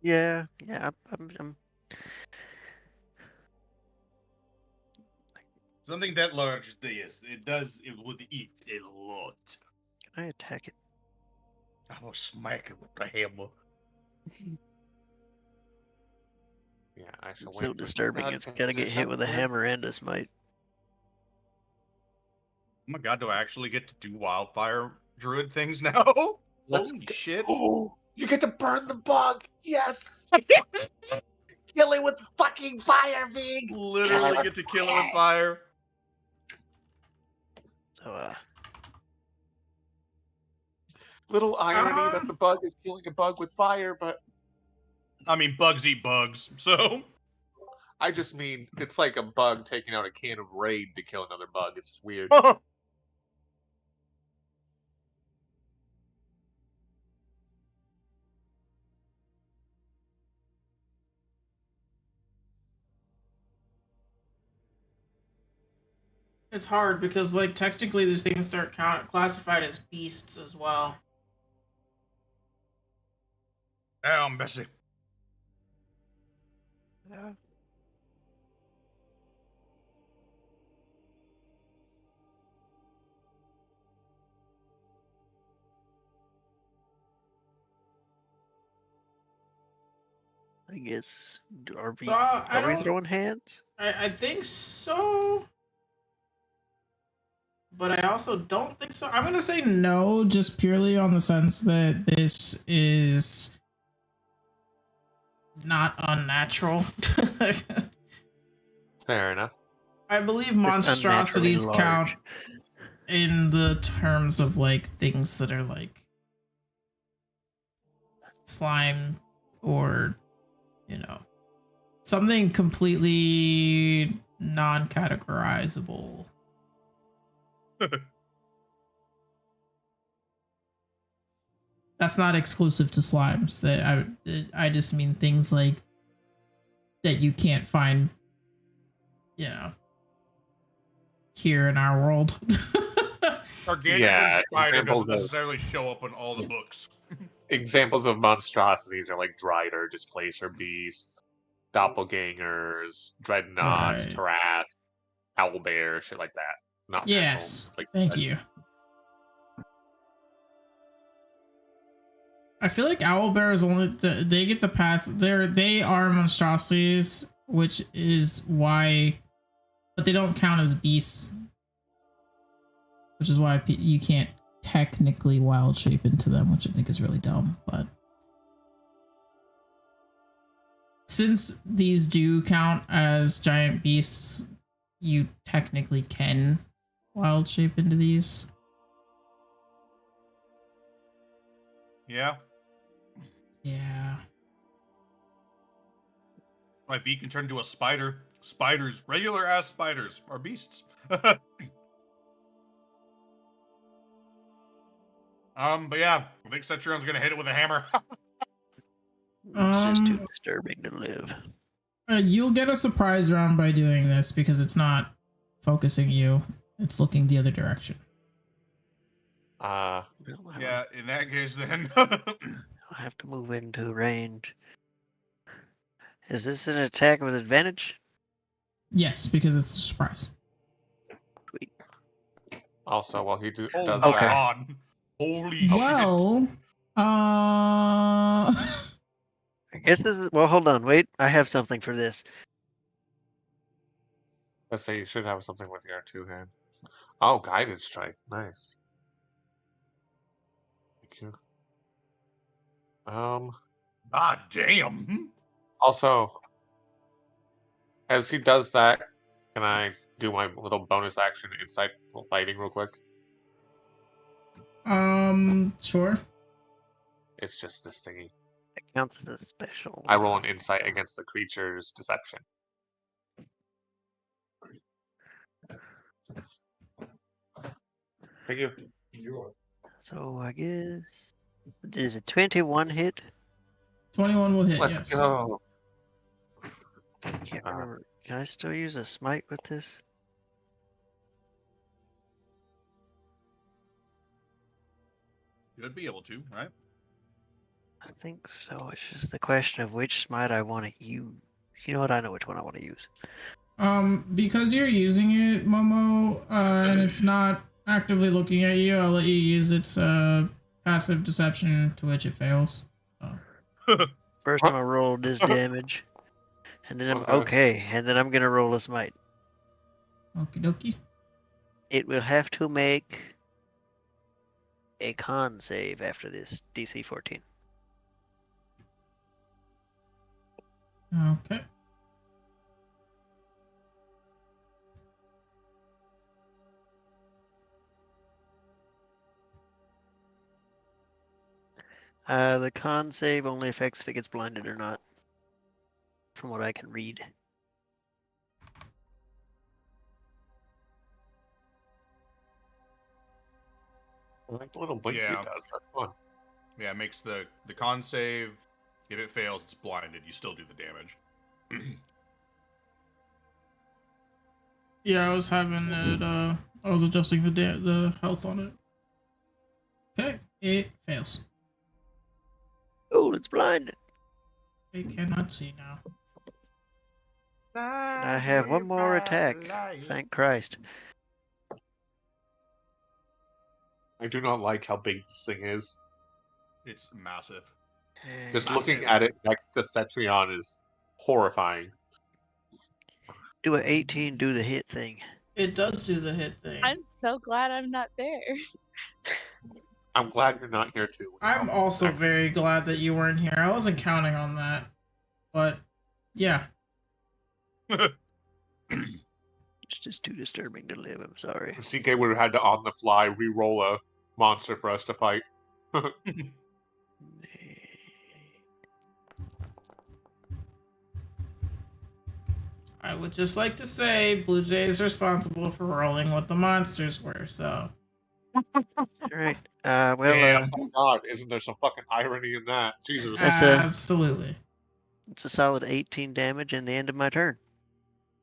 Yeah, I'm Something that large, yes, it would eat a lot. Can I attack it? I will smack it with the hammer. Yeah, I shall It's wait so for disturbing. God It's to gotta do get hit with a something. hammer and a smite. Oh my god, do I actually get to do wildfire druid things now? Let's Holy go. shit. Oh, you get to burn the bug! Yes! Kill it with fucking fire, Vig! Literally get to kill it with fire. So, Little irony that the bug is killing a bug with fire, but I mean, bugs eat bugs, so. I just mean it's like a bug taking out a can of Raid to kill another bug. It's just weird. It's hard because, like, technically these things are classified as beasts as well. I'm messy. yeah. I guess are we So, I are we don't- throwing hands? I think so. But I also don't think so. I'm gonna say no, just purely on the sense that this is not unnatural. Fair enough. I believe Just unnaturally monstrosities large. count in the terms of like things that are like slime or, you know, something completely non-categorizable. That's not exclusive to slimes. That I just mean things like that you can't find, you know, here in our world. Gargantuan Yeah, spider examples doesn't of- necessarily show up in all the books. Examples of monstrosities are like Drider, Displacer Beasts, Doppelgangers, Dreadnoughts, Right. Tarrasque, Owlbear, shit like that. Not Yes, natural, like thank that's- you. I feel like owlbear is only they get the pass. They are monstrosities, which is why, but they don't count as beasts, which is why you can't technically wild shape into them, which I think is really dumb. But since these do count as giant beasts, you technically can wild shape into these. Yeah. Yeah. My bee can turn into a spider. Spiders, regular ass spiders, are beasts. But yeah, I think Cetrian's gonna hit it with a hammer. It's just too Um, disturbing to live. You'll get a surprise round by doing this because it's not focusing you. It's looking the other direction. Uh, Yeah, in that case, then. I'll have to move into range. Is this an attack with advantage? Yes, because it's a surprise. Sweet. also, while he Oh does my Okay. that, god. Holy shit. Well, I guess this is. Well, hold on. Wait. I have something for this. let's say you should have something with your two hand. Oh, guided strike. Nice. Thank you. God damn. Also, as he does that, can I do my little bonus action insight fighting real quick? sure. It's just this thingy. It counts as a special. I roll an insight against the creature's deception. Thank you. So I guess. Is a 21 hit? 21 will hit, Let's yes. go. Can't remember. Can I still use a smite with this? You'd be able to, right? I think so. It's just the question of which smite I want to use. You know what? I know which one I want to use. Because you're using it, Momo, and it's not actively looking at you, I'll let you use its passive deception, to which it fails. First, I'm gonna roll this damage, and then and then I'm gonna roll a smite. Okie dokie. It will have to make a con save after this, DC 14. Okay. The con save only affects if it gets blinded or not, from what I can read. I like the little blink Yeah. it does. That's fun. Yeah, it makes the con save. If it fails, it's blinded. You still do the damage. Yeah, I was having it, I was adjusting the health on it. Okay, it fails. Oh, it's blinded. It cannot see now. And I have one more attack. Thank Christ. I do not like how big this thing is. It's massive. Just And looking at it next to Cetrion is horrifying. do a 18 do the hit thing. It does do the hit thing. I'm so glad I'm not there. I'm glad you're not here too. I'm also very glad that you weren't here. I wasn't counting on that. But, yeah. It's just too disturbing to live. I'm sorry. CK would have had to on the fly re-roll a monster for us to fight. I would just like to say Blue Jay is responsible for rolling what the monsters were, so. Alright. Oh my god, isn't there some fucking irony in that? Jesus. Absolutely. It's a solid 18 damage and the end of my turn.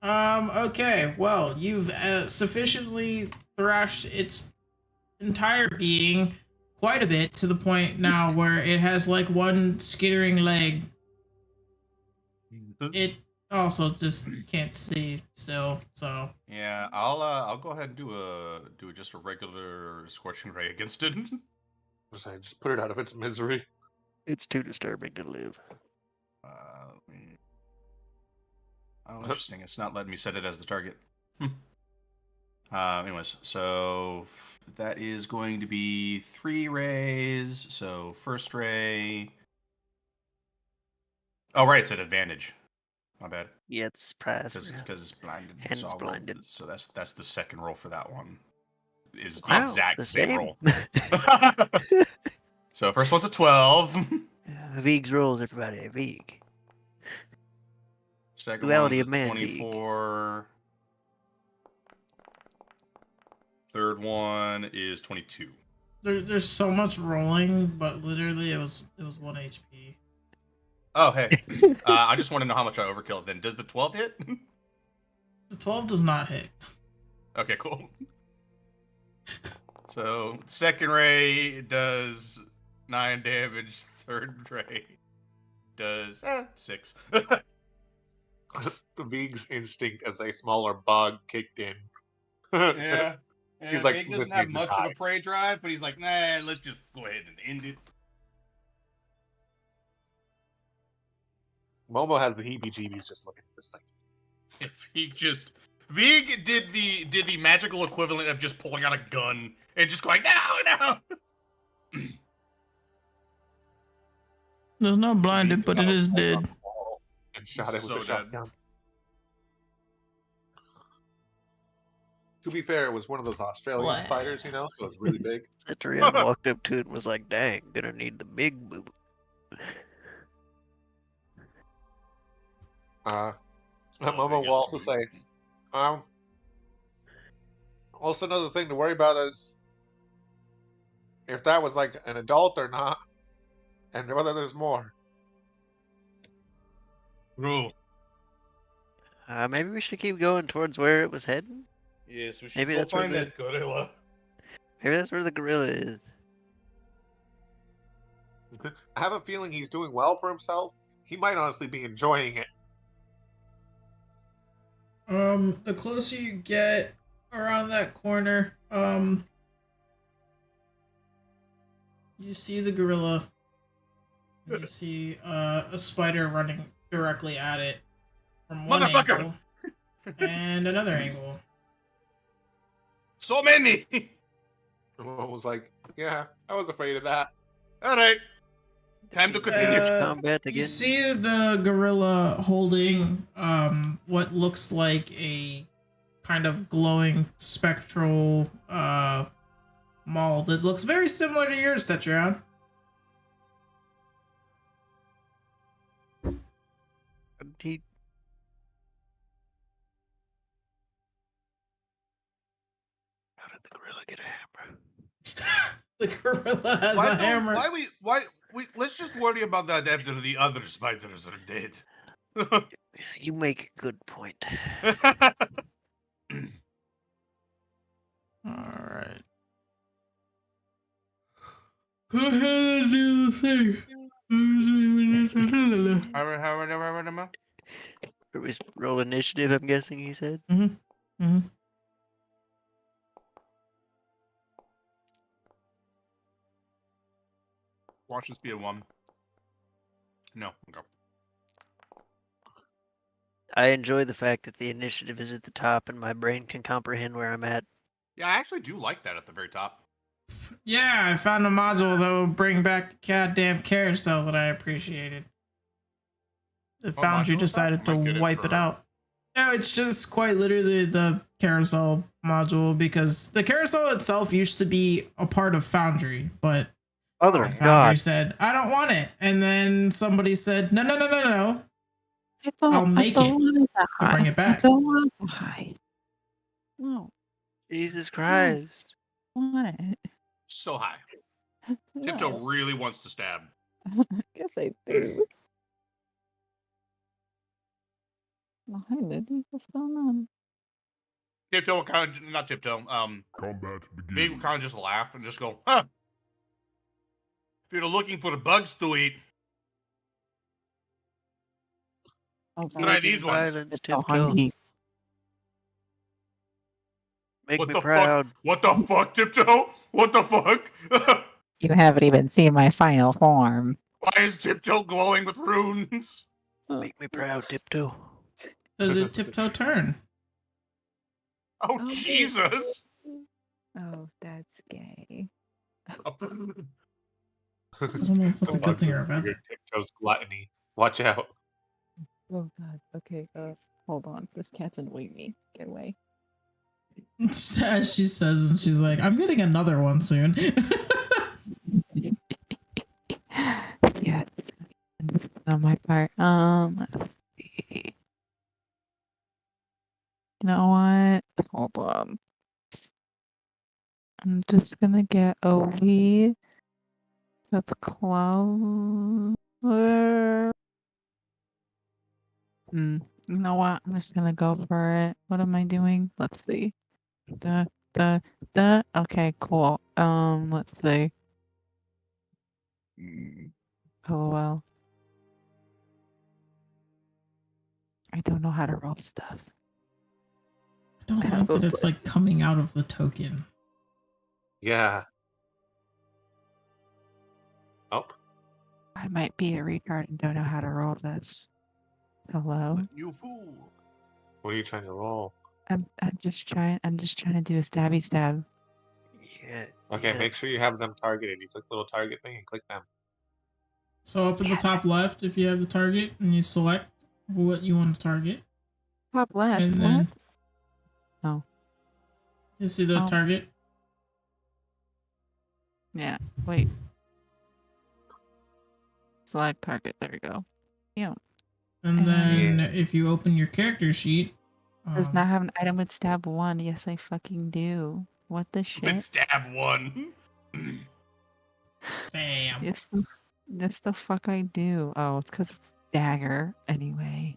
Okay, well, you've sufficiently thrashed its entire being quite a bit to the point now where it has like one skittering leg. It also just can't see still, so. Yeah, I'll go ahead and do just a regular scorching ray against it. Just put it out of its misery. It's too disturbing to live. Oh, interesting. It's not letting me set it as the target. Anyways, so that is going to be 3 rays. So first ray. Oh, right, it's at advantage. My bad. Yeah, it's surprise. Because it's blinded. And it's I'll roll- blinded. So that's the second roll for that one. Is the Wow, exact the same same. roll. So first one's a 12. Vig's rolls, everybody. Vig. Second Duality one's of man, 24. Third one is 22. There's so much rolling, but literally it was 1 HP. Oh, hey. I just want to know how much I overkilled then. Does the 12 hit? The 12 does not hit. Okay, cool. So, second ray does 9 damage. Third ray does 6. Vig's instinct as a smaller bug kicked in. Yeah. He's like, Vig "This doesn't have needs to much of die." a prey drive, but he's like, nah, let's just go ahead and end it. Momo has the heebie-jeebies just looking at this thing. If he just Vig did the magical equivalent of just pulling out a gun and just going, no. There's no blinded, Vig's but got it a is sword dead. on the wall and shot it So with a dead. shotgun. To be fair, it was one of those Australian What? spiders, so it was really big. Citrion walked up to it and was like, dang, gonna need the big boo. Momo will also say, also another thing to worry about is if that was like an adult or not, and whether there's more. Rule. Maybe we should keep going towards where it was heading. Yes, we should Maybe go that's where find the- that gorilla. Maybe that's where the gorilla is. I have a feeling he's doing well for himself. He might honestly be enjoying it. The closer you get around that corner, you see the gorilla. You see a spider running directly at it from one Motherfucker! angle and another angle. So many. Momo was like, yeah, I was afraid of that. All right, time to continue. Combat You again. see the gorilla holding what looks like a kind of glowing spectral maul that looks very similar to yours, Tetrion. He... How did the gorilla get a hammer? The gorilla has Why a don't- hammer. Why we let's just worry about that after the other spiders are dead. You make a good point. Alright. Go ahead and do the thing. Should we roll initiative, I'm guessing he said? Watch this be a 1. No, okay. I enjoy the fact that the initiative is at the top and my brain can comprehend where I'm at. Yeah, I actually do like that at the very top. Yeah, I found a module that will bring back the goddamn carousel that I appreciated. The What Foundry module is that? decided I might get to it wipe it for- out. No, it's just quite literally the carousel module because the carousel itself used to be a part of Foundry, but Mother Foundry God. said, I don't want it. And then somebody said, no. I thought, I'll make it wanted that to bring it back. I don't want to die. No, Jesus Christ. I want it. So high. No. Tiptoe really wants to stab. I guess I do. Behind it, what's going on? Tiptoe will kind of not Tiptoe. Combat Big begins. will kind of just laugh and just go, huh? If you're looking for the bugs to eat, Oh, try these ones. Violence, It's so Tiptoe. hungry. Make What me the proud. fuck? What the fuck, Tiptoe? What the fuck? You haven't even seen my final form. Why is Tiptoe glowing with runes? Make me proud, Tiptoe. Does it tiptoe turn? Oh, Oh, Jesus! Oh, that's gay. I don't know if that's a good thing or a bad thing. Tiptoe's gluttony. Watch out. Oh god. Okay. Hold on. This cat's annoying me. Get away. As she says, and she's like, I'm getting another one soon. Yeah. This is on my part. Let's see. You know what? Hold on. I'm just gonna get a weed that's closer. You know what? I'm just gonna go for it. What am I doing? Let's see. Duh, duh, duh. Okay, cool. Let's see. Oh well. I don't know how to roll stuff. I don't like that it's like coming out of the token. Yeah. Oh. I might be a retard and don't know how to roll this. Hello? You fool. What are you trying to roll? I'm just trying to do a stabby stab. Yeah. Okay, yeah. make sure you have them targeted. You click the little target thing and click them. So up at the top left, if you have the target and you select what you want to target, Top left. and What? then Oh. you see the Oh. target. Yeah. Wait. Select target. There we go. Yeah. And then if you open your character sheet, Does not have an item with stab 1. Yes, I fucking do. What the With shit? stab 1. bam. Yes, the fuck I do. Oh, it's because it's dagger anyway.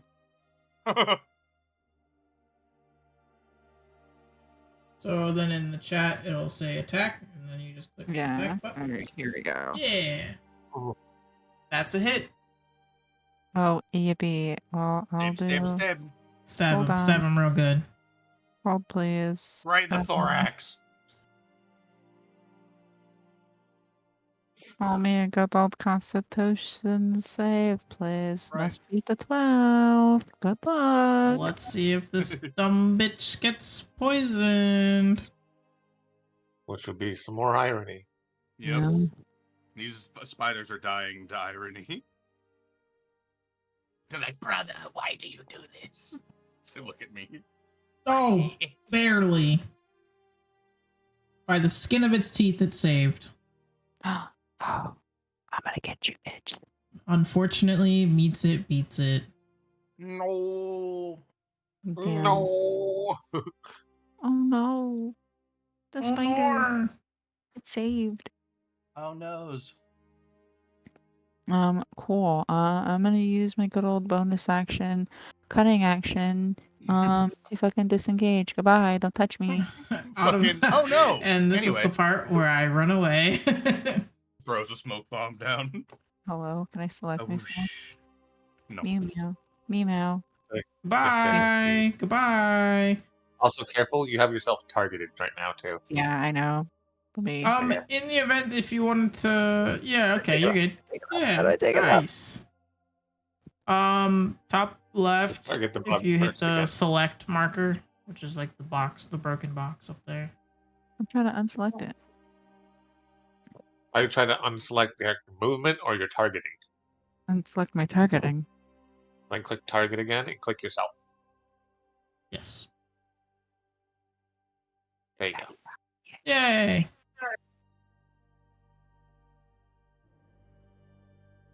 So then in the chat it'll say attack, and then you just click the Yeah. attack button. Alright, here we go. Yeah. That's a hit. Oh, yippee. Well, I'll Stab, do. stab, stab. Stab Hold him. on. Stab him real good. Hold, please. Right in the Stab him. thorax. Roll me a good old constitution save, please. Right. Must beat the 12. Good luck. Let's see if this dumb bitch gets poisoned. Which would be some more irony. Yep. Yeah. These spiders are dying to irony. They're like, brother, why do you do this? So look at me. Oh, barely. By the skin of its teeth, it saved. Oh, I'm gonna get you, bitch. Unfortunately, meets it, beats it. No. Damn. No. Oh no. The spider. It saved. Oh noes. Cool. I'm gonna use my good old bonus action, cutting action, to fucking disengage. Goodbye. Don't touch me. Oh no. And this is the part where I run away. Throws a smoke bomb down. Hello. Can I select myself? No. Meow meow. Meow meow. Bye. Goodbye. Also, careful. You have yourself targeted right now too. Yeah, I know. Let me. In the event if you wanted to, yeah, okay, you're good. Yeah, How do I take it off? nice. Top left. Target the If bug you hit first the again. select marker, which is like the box, the broken box up there. I'm trying to unselect it. Are you trying to unselect the movement or your targeting? Unselect my targeting. Then click target again and click yourself. Yes. There you go. Yay.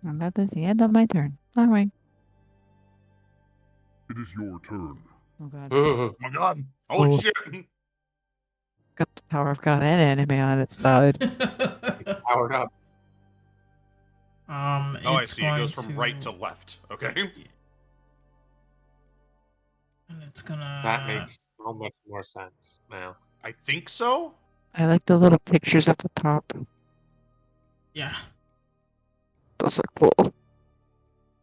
And that is the end of my turn. Alright. It is your turn. Oh god. Oh my god. Oh shit. Got the power of God and anime on its side. Powered up. Oh, I it's see. It going goes from right to left. Okay. And it's gonna. That makes so much more sense now. I think so. I like the little pictures at the top. Yeah. Those are cool.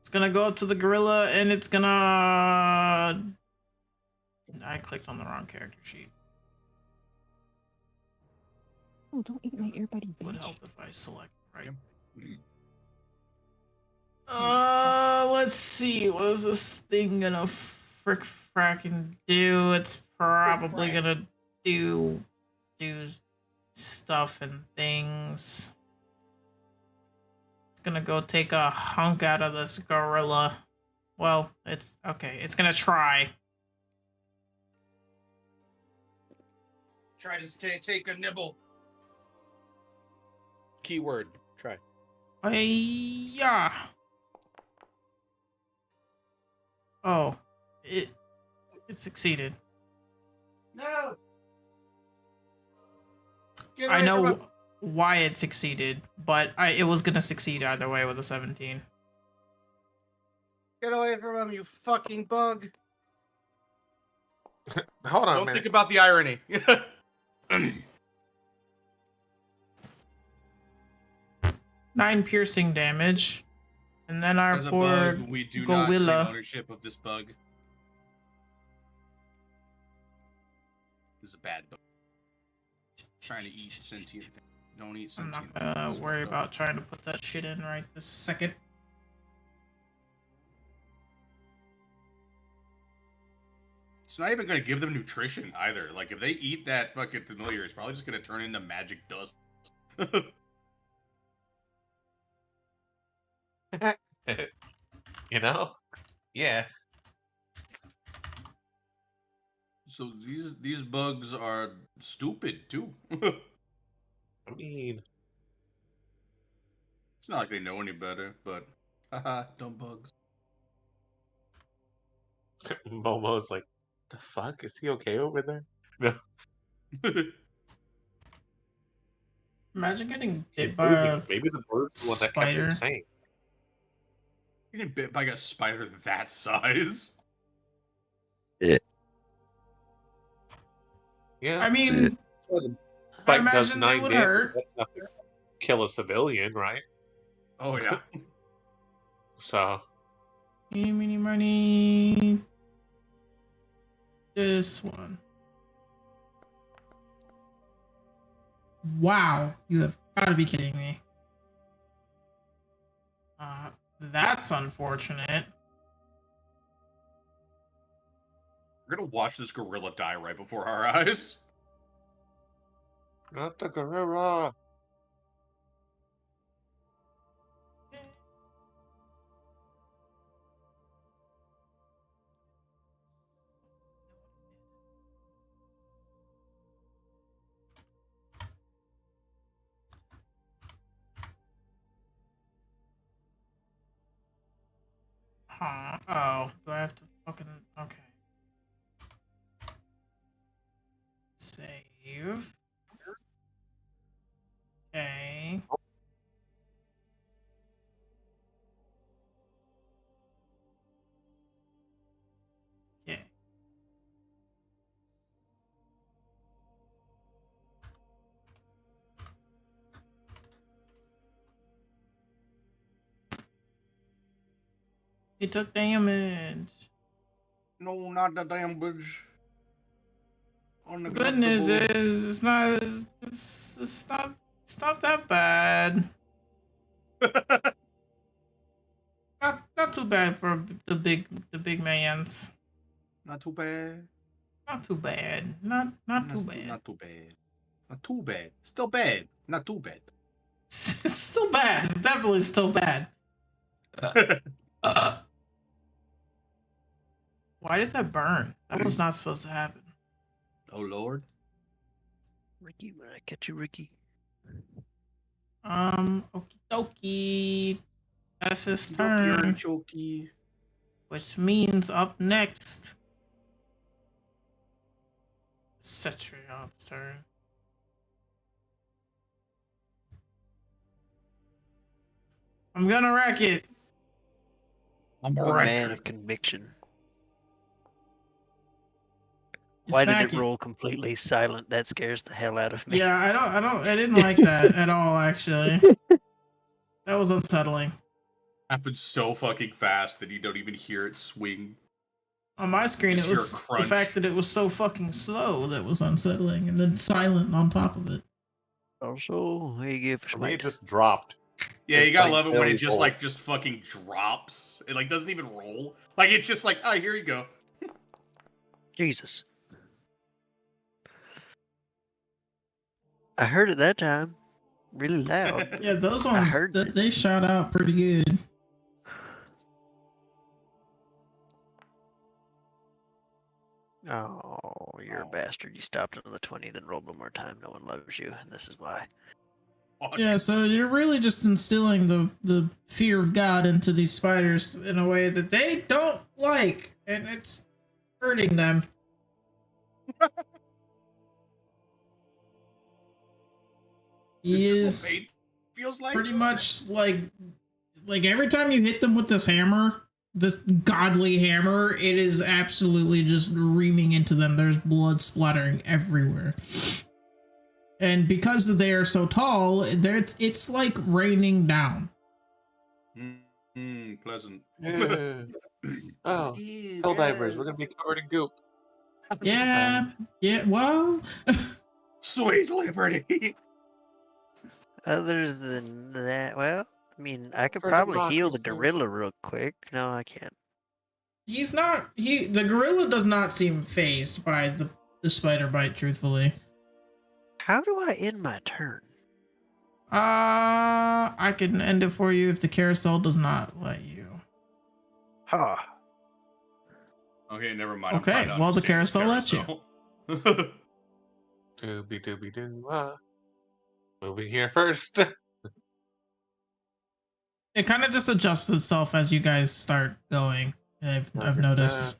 It's gonna go up to the gorilla and it's gonna. I clicked on the wrong character sheet. Oh, don't eat my earbuddy, Would bitch. help if I select right. Yep. Let's see. What is this thing gonna fracking do? It's probably gonna do stuff and things. It's gonna go take a hunk out of this gorilla. Well, it's okay. It's gonna try. Try to take a nibble. Keyword. Try. Yeah. Oh, it succeeded. No. I know why it succeeded, but it was gonna succeed either way with a 17. Get away from him, you fucking bug. Hold on, Don't man. think about the irony. 9 piercing damage. And then our As a poor bug, we do not claim gorilla. ownership of this bug. This is a bad bug. Trying to eat sentient thing. Don't eat I'm sentient. not gonna worry about trying to put that shit in right this second. It's not even going to give them nutrition either. Like, if they eat that fucking familiar, it's probably just going to turn into magic dust. You know? Yeah. So these bugs are stupid too. I mean, It's not like they know any better, but haha, dumb bugs. Momo's like, the fuck? Is he okay over there? No. Imagine getting He's bit by losing. a Maybe the bird's the one that kept spider. him sane. You get bit by a spider that size. Yeah. I mean, I Bite does imagine they 9 would damage. hurt. That's enough to kill a civilian, right? Oh yeah. So, Eeny, meeny, miny. This one. Wow, you have got to be kidding me. That's unfortunate. We're gonna watch this gorilla die right before our eyes. not the gorilla. Huh. Oh, do I have to fucking... Okay. Save. Okay. Yeah. He took damage. No, not the damage. The good news is it's not it's not that bad. Not too bad for the big mans. Not too bad. Not too bad. Not too bad. Not too bad. Not too bad. Still bad. Not too bad. It's still bad. It's definitely still bad. Why did that burn? That was not supposed to happen. Oh Lord. Ricky, when I catch you, Ricky. Okie dokie. That's his You're turn. choky. Which means up next. Cetrion's turn. I'm gonna wreck it. I'm A a man of conviction. You Why did smack it roll completely silent? That scares the hell out of me. Yeah, I didn't like that at all, actually. That was unsettling. Happened so fucking fast that you don't even hear it swing. On my screen, Just it hear a was the crunch. fact that it was so fucking slow that was unsettling, and then silent on top of it. Also, he gave For me, it Schmidt. just dropped. Yeah, It, you gotta like, love it when it barely just rolled. like just fucking drops. It like doesn't even roll. Like it's just like, oh, here you go. Jesus. I heard it that time. Really loud. Yeah, those I ones, heard it. they shot out pretty good. Oh, you're a bastard. You stopped on the 20, then rolled one more time. No one loves you, and this is why. Fuck. Yeah, so you're really just instilling the fear of God into these spiders in a way that they don't like, and it's hurting them. He Is is this what pain feels like? pretty much like every time you hit them with this hammer, this godly hammer, it is absolutely just reaming into them. There's blood splattering everywhere. And because they are so tall, it's like raining down. Pleasant. Oh, hell divers. We're gonna be covered in goop. Yeah, well. Sweet liberty. Other than that, well, I mean, I could For probably heal the democracy. gorilla real quick. No, I can't. The gorilla does not seem phased by the spider bite, truthfully. How do I end my turn? I can end it for you if the carousel does not let you. Huh. Okay, never mind. Okay, well, the carousel lets you. Doobie. Moving here first. It kind of just adjusts itself as you guys start going. I've noticed.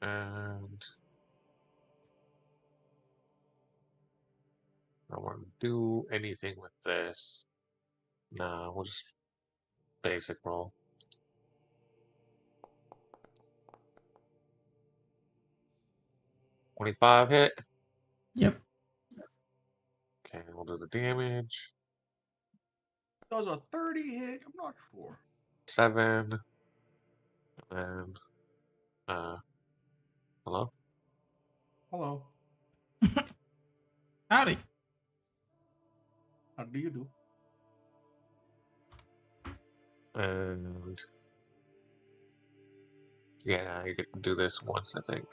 And I want to do anything with this. Nah, we'll just basic roll. $25 hit. Yep. Okay, we'll do the damage. Does a 30 hit? I'm not sure. 7. And hello? Hello. Howdy. How do you do? And yeah, you get to do this once, I think.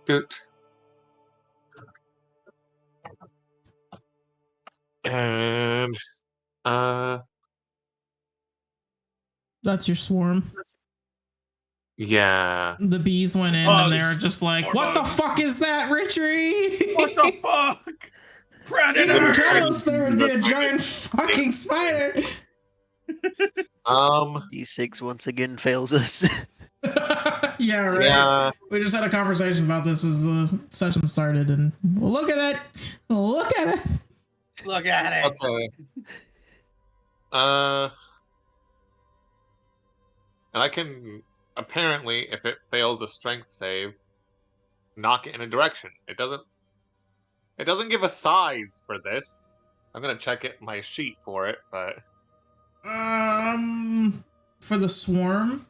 Doot. And That's your swarm. yeah. The bees went in and they were just like, "What the fuck is that, Richie? What the fuck? You didn't tell us there would be a giant fucking spider." D6 once again fails us. Yeah, right. Yeah. We just had a conversation about this as the session started, and look at it. Look at it. Look at it. Okay. And I can apparently, if it fails a strength save, knock it in a direction. It doesn't give a size for this. I'm gonna check it my sheet for it, but for the swarm,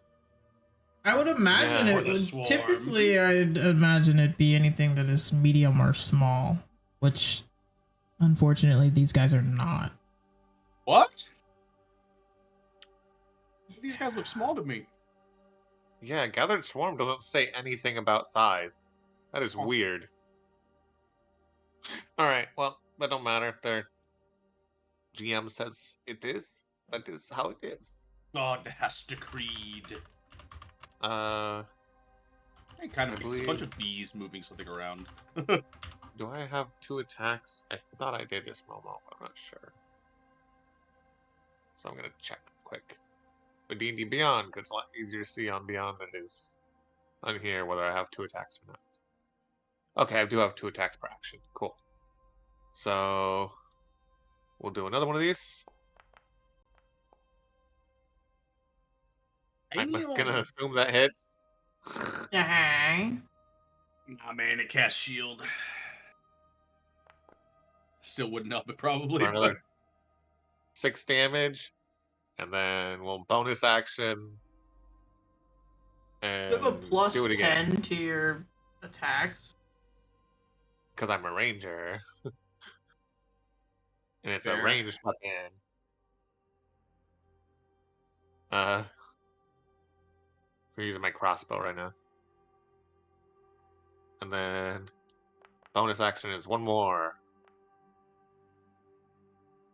I would imagine Yeah, it would typically. I'd imagine it'd be anything that is medium or small, which unfortunately these guys are not. What? These guys look small to me. yeah, Gathered Swarm doesn't say anything about size. That is weird. Alright, well, that don't matter. Their GM says it is. That is how it is. God has decreed. It kind of a bunch of bees moving something around. Do I have 2 attacks? I thought I did this moment, but I'm not sure. So I'm gonna check quick. With D&D Beyond, because it's a lot easier to see on Beyond than it is on here whether I have 2 attacks or not. Okay, I do have 2 attacks per action. Cool. So we'll do another one of these. I'm gonna assume that hits. Nah, man, it casts shield. Still wouldn't help it probably. For another 6 damage, and then we'll bonus action. And You have a plus do it again. 10 to your attacks. Because I'm a ranger. And it's Fair. a ranged weapon. I'm using my crossbow right now. And then bonus action is one more.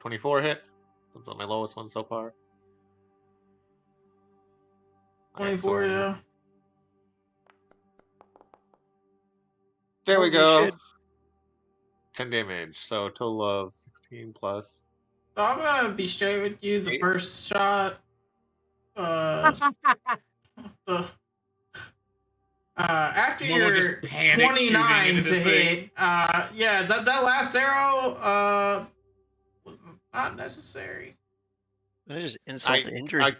24 hit. That's my lowest one so far. 24, yeah. There we Holy go. shit. 10 damage. So a total of 16 plus. So I'm gonna be straight with you. The 8. first shot, after Momo your just panics 29 shooting into to this thing. hit, yeah, that last arrow, was not necessary. I just insult to injury.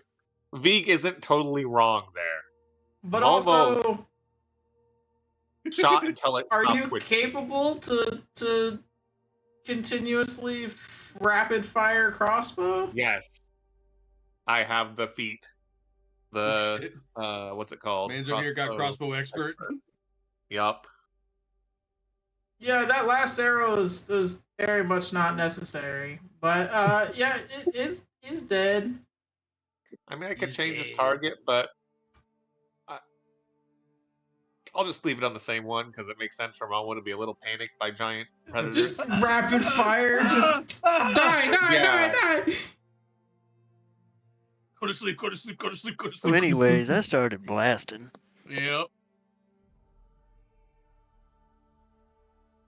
Veeg isn't totally wrong there. But Momo also, shot until it are stopped you twitching. capable to continuously rapid fire crossbow? Yes. I have the feat. Oh, The shit. what's it called? Man's over here got crossbow expert. Yup. Yeah, that last arrow is very much not necessary. But yeah, it is dead. I mean, I could He's change his dead. target, but I'll just leave it on the same one because it makes sense for Momo to be a little panicked by giant predators. Just rapid fire, just die. Yeah. Go to sleep, go to sleep, go to sleep, go to So, sleep. anyways, I started blasting. Yep.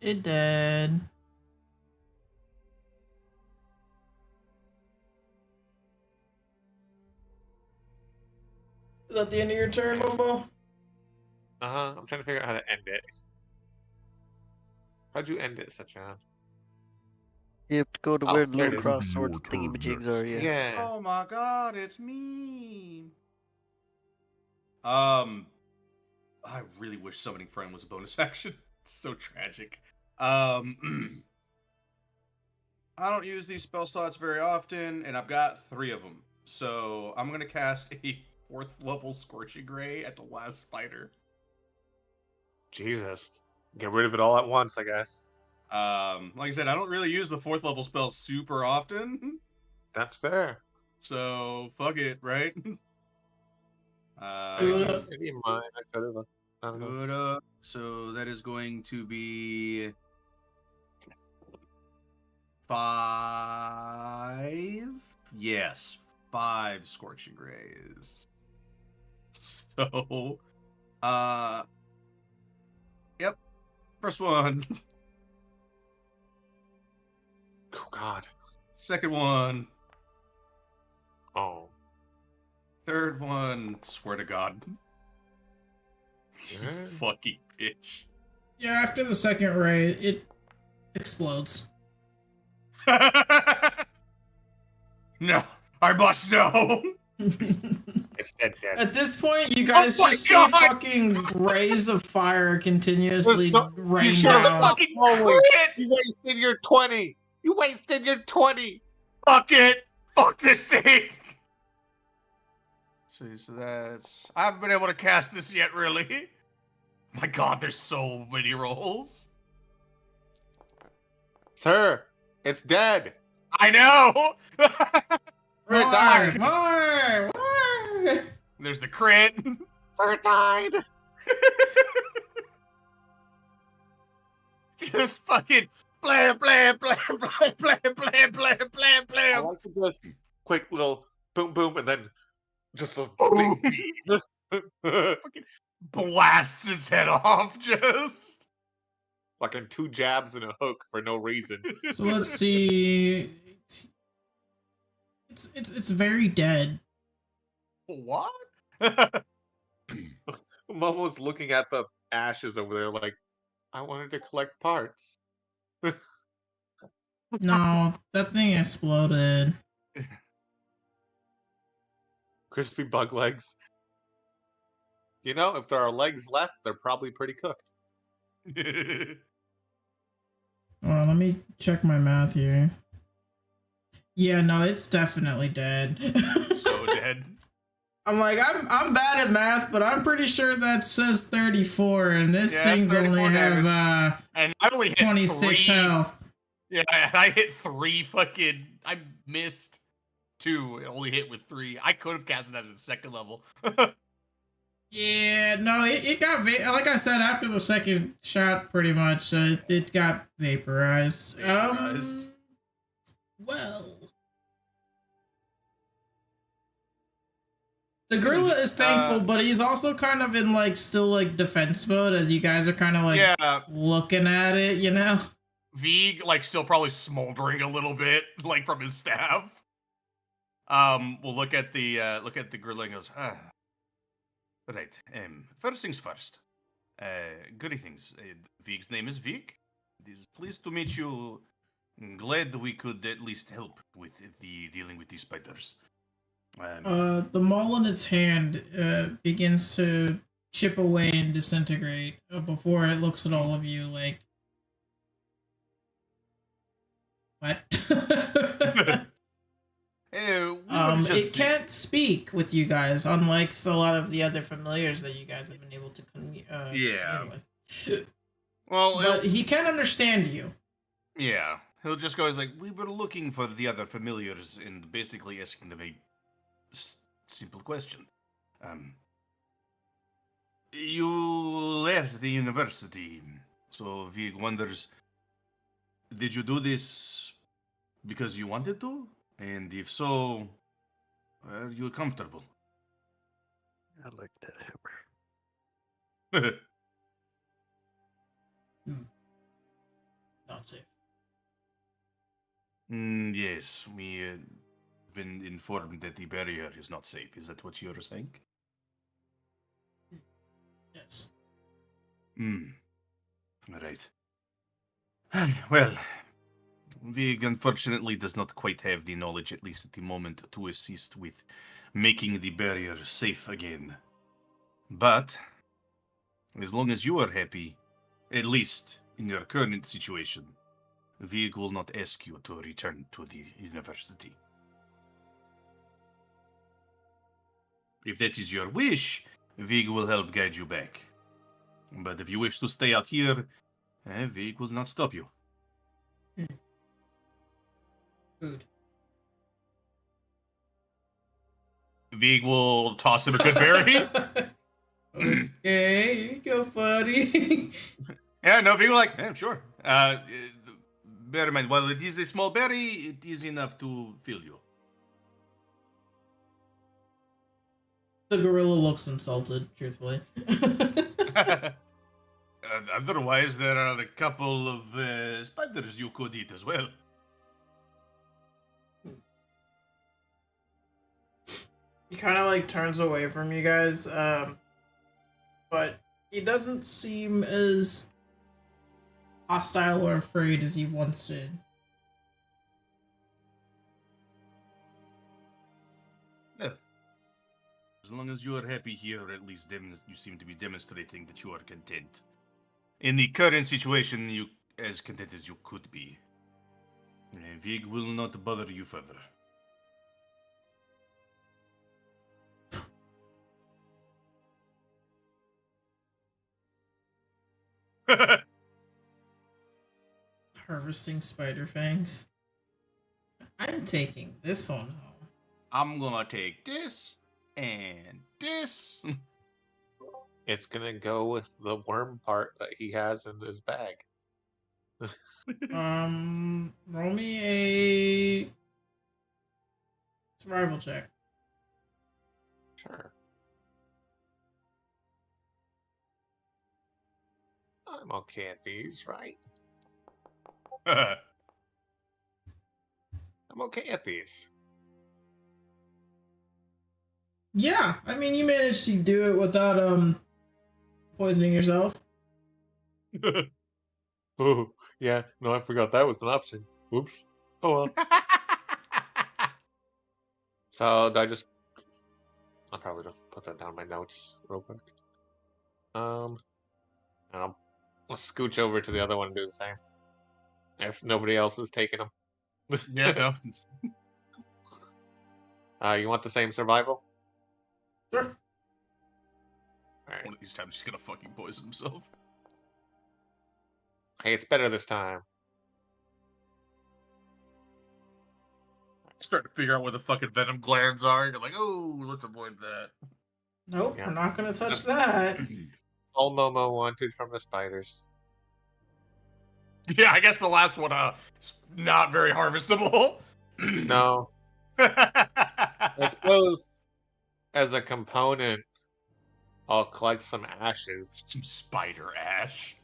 It dead. Is that the end of your turn, Momo? I'm trying to figure out how to end it. How'd you end it, Sachan? You have to go to Oh, where the there it little is. cross Your swords turn thingamajigs next. are, yeah. Yeah. Oh my god, it's me. I really wish summoning friend was a bonus action. It's so tragic. I don't use these spell slots very often, and I've got 3 of them. So I'm gonna cast a 4th level Scorching Ray at the last spider. Jesus. Get rid of it all at once, I guess. Like I said, I don't really use the 4th level spells super often. That's fair. So fuck it, right? Do it. Maybe in mine, I could have. I don't know. Good up. So that is going to be 5. Yes, 5 Scorching Rays. So, yep. First one. Oh, God. Second one. Oh. Third one. Swear to God. You Yeah. fucking bitch. Yeah, after the second raid, it explodes. No, I must know. It's dead. At this point, you guys Oh my just God! see fucking rays of fire continuously There's no- rain you That's a down. fucking Holy- crit! You wasted your 20! You wasted your 20! Fuck it! Fuck this thing! See, so that's... I haven't been able to cast this yet, really. My god, there's so many rolls. Sir, it's dead! I know! Sir, it died! More! There's the crit. Sir, it died! Just fucking blam, blam, blam, blam, blam, blam, blam, blam, I blam. like to just quick little boom, boom, and then just a Boom. big... Fucking blasts his head off, just. Fucking 2 jabs and a hook for no reason. So let's see. It's very dead. What? Momo's looking at the ashes over there like, I wanted to collect parts. No, that thing exploded. Crispy bug legs. You know, if there are legs left, they're probably pretty cooked. Hold on, let me check my math here. Yeah, no, it's definitely dead. So dead. I'm like, I'm bad at math, but I'm pretty sure that says 34, and this Yeah, thing's it's 34 only damage. have And I only hit 26 3. health. Yeah, I hit 3 fucking. I missed 2. It only hit with 3. I could have casted that at the second level. Yeah, no, it got like I said after the second shot, pretty much it got vaporized. Well, the gorilla is thankful, but he's also kind of in like still like defense mode as you guys are kind of like Yeah, looking at it, you know. Veeg like still probably smoldering a little bit, like from his staff. We'll look at the gorilla and goes, right. First things first. Greetings. Veeg's name is Veeg. It is pleased to meet you. Glad we could at least help with the dealing with these spiders. The maul in its hand begins to chip away and disintegrate before it looks at all of you like, what? It can't speak with you guys, unlike a lot of the other familiars that you guys have been able to commune with. Well, but he can understand you. Yeah, he'll just go, he's like, we were looking for the other familiars and basically asking them a simple question. You left the university, so Vig wonders, did you do this because you wanted to? And if so, are you comfortable? I looked at him. Not safe. Yes, we have been informed that the barrier is not safe. Is that what you're saying? Yes. Right. Well, Vig unfortunately does not quite have the knowledge, at least at the moment, to assist with making the barrier safe again. But, as long as you are happy, at least in your current situation, Vig will not ask you to return to the university. If that is your wish, Vig will help guide you back. But if you wish to stay out here, Vig will not stop you. Food. Vig will toss him a good berry. Okay, here you go, buddy. Yeah, no, Vig will like, sure. Bear in mind, while it is a small berry, it is enough to fill you. The gorilla looks insulted, truthfully. Otherwise, there are a couple of spiders you could eat as well. He kind of like turns away from you guys, but he doesn't seem as hostile or afraid as he once did. Yeah. As long as you are happy here, at least you seem to be demonstrating that you are content. In the current situation, you as content as you could be. Vig will not bother you further. Harvesting spider fangs. I'm taking this one home. I'm gonna take this and this. It's gonna go with the worm part that he has in his bag. Roll me a survival check. Sure. I'm okay at these, right? I'm okay at these. Yeah, I mean, you managed to do it without poisoning yourself. Oh, yeah. No, I forgot that was an option. Oops. Oh well. So do I just? I'll probably just put that down in my notes real quick. And I'll scooch over to the other one and do the same. If nobody else is taking them. Yeah, no. You want the same survival? Sure. Alright. One of these times he's gonna fucking poison himself. Hey, it's better this time. Start to figure out where the fucking venom glands are. You're like, oh, let's avoid that. Nope, Yeah. we're not gonna touch that. All Momo wanted from the spiders. Yeah, I guess the last one, is not very harvestable. No. I suppose as a component, I'll collect some ashes. Some spider ash.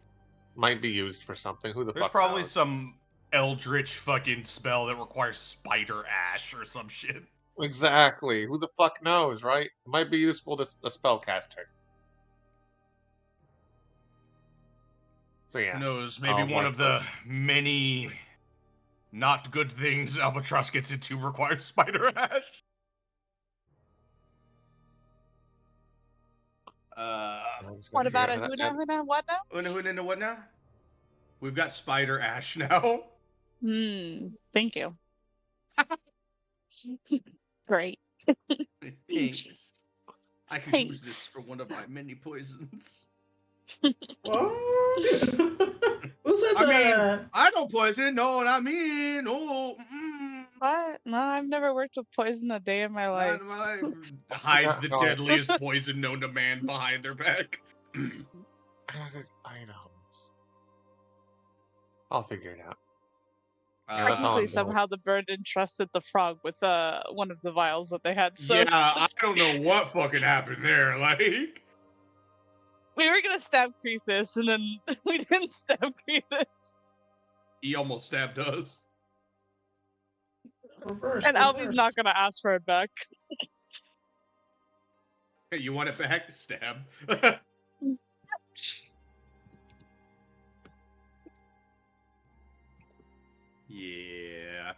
Might be used for something. Who the There's fuck probably knows? some eldritch fucking spell that requires spider ash or some shit. Exactly. Who the fuck knows, right? It might be useful to a spellcaster. So yeah. Who knows? Maybe one of the many not good things Albatross gets into requires spider ash. What about a huna huna? What now? Una what now? We've got Spider Ash now. Thank you. Great. Thanks. I could use this for one of my many poisons. What? Who said I that? mean, I don't poison. No, what I mean. What? No, I've never worked with poison a day in my life. Hides the deadliest poison known to man behind their back. Added items. I'll figure it out. Technically, somehow the bird entrusted the frog with one of the vials that they had. So yeah, I don't know what fucking happened there. Like, we were gonna stab Kitus, and then we didn't stab Kitus. He almost stabbed us. Reverse, And Albie's not gonna ask for it back. Hey, you want it back? Stab. Yeah.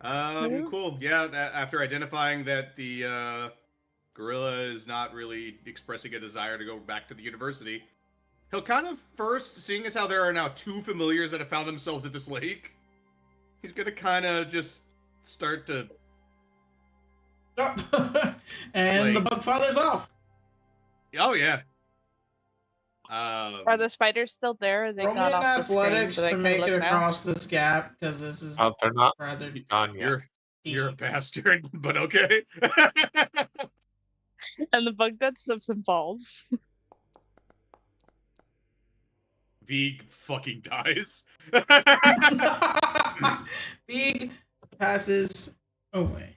Cool. Yeah, after identifying that the gorilla is not really expressing a desire to go back to the university, he'll kind of first, seeing as how there are now 2 familiars that have found themselves at this lake, he's gonna kind of just start to... and the Bugfather's off. Oh, yeah. Are the spiders still there? Or they Roll me got an off the screen athletics so they to can make look it now? across this gap, because this is they're not rather gone yet. You're a bastard, but okay. And the bug dead slips and falls. Vig fucking dies. Big passes away.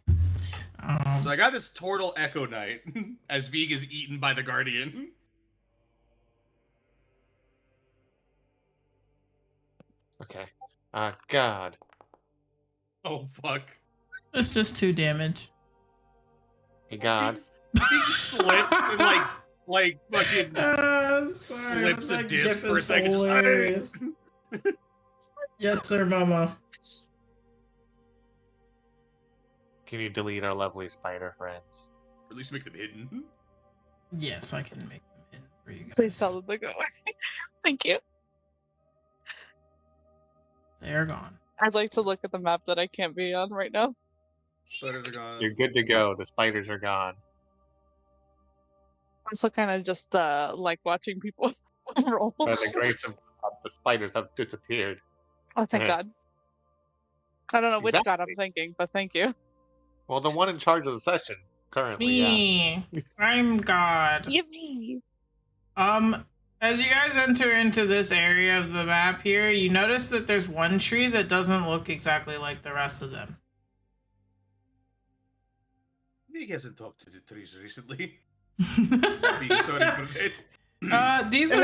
So I got this Turtle Echo Knight as Vig is eaten by the Guardian. Okay. God. Oh, fuck. It's just 2 damage. Hey, God. Vig slips and, like fucking Sorry, slips a that disc gif for a is second. hilarious. Yes, sir, Momo. Can you delete our lovely spider friends? Or at least make them hidden. Yes, I can make them in for you guys. Please tell them to go away. Thank you. They're gone. I'd like to look at the map that I can't be on right now. Spiders are gone. You're good to go. The spiders are gone. I'm still kind of just like watching people roll. By the grace of God, the spiders have disappeared. Oh, thank God. I don't know which God I'm Exactly. thinking, but thank you. Well, the one in charge of the session currently, Me. I'm God. Yippee! As you guys enter into this area of the map here, you notice that there's one tree that doesn't look exactly like the rest of them. Vig hasn't talked to the trees recently. Being sorry for it. These are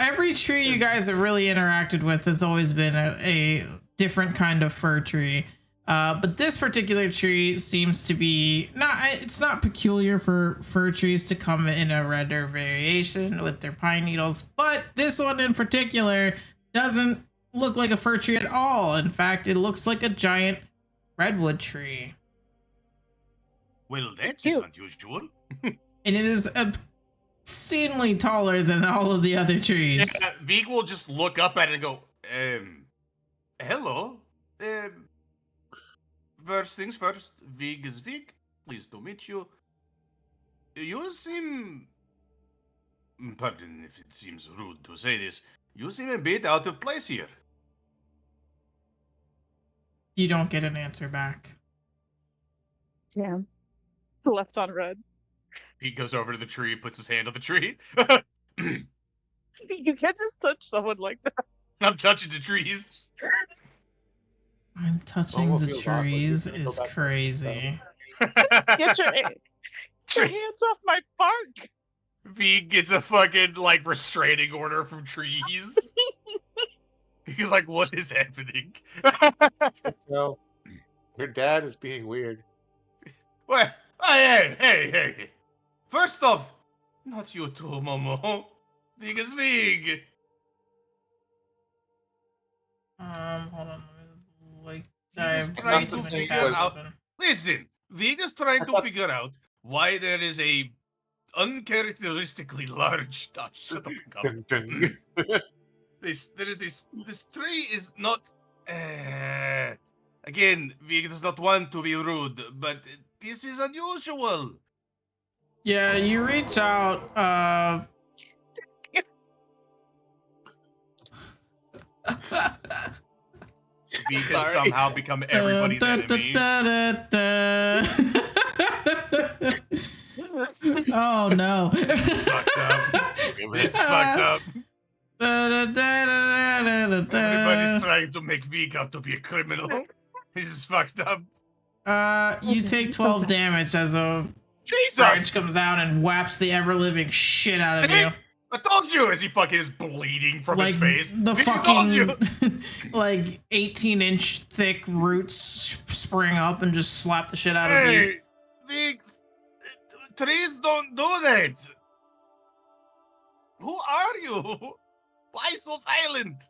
every tree you guys have really interacted with has always been a different kind of fir tree. But this particular tree seems to be it's not peculiar for fir trees to come in a redder variation with their pine needles, but this one in particular doesn't look like a fir tree at all. In fact, it looks like a giant redwood tree. Well, that is unusual. And it is obscenely taller than all of the other trees. Yeah, Vig will just look up at it and go, hello. First things first, Vig is Vig. Pleased to meet you. You seem... Pardon if it seems rude to say this. You seem a bit out of place here. You don't get an answer back. Damn. Left on red. He goes over to the tree, puts his hand on the tree. You can't just touch someone like that. I'm touching the trees. I'm touching Almost the feels awkward. trees You can go is back to crazy. Get your hands off my bark. V gets a fucking, like, restraining order from trees. He's like, what is happening? No, your dad is being weird. Well, hey. First off, not you too, Momo. Vig is Vig. Hold on. Like, He is I trying have to way too many figure tabs out- open. Listen, Vig is trying to figure out why there is a uncharacteristically large. Oh, shut the fuck up. This tree is not. Again, Vig does not want to be rude, but this is unusual. Yeah, you reach out. Vig has somehow become everybody's enemy. Oh no! It's fucked up. It's fucked up. Everybody's trying to make Vig out to be a criminal. This is fucked up. You take 12 damage as a Jesus! branch comes out and whaps the ever-living shit out of you. I told you! As he fucking is bleeding from his face. The fucking, like, 18-inch thick roots spring up and just slap the shit out of you. Vig, trees don't do that. Who are you? Why so violent?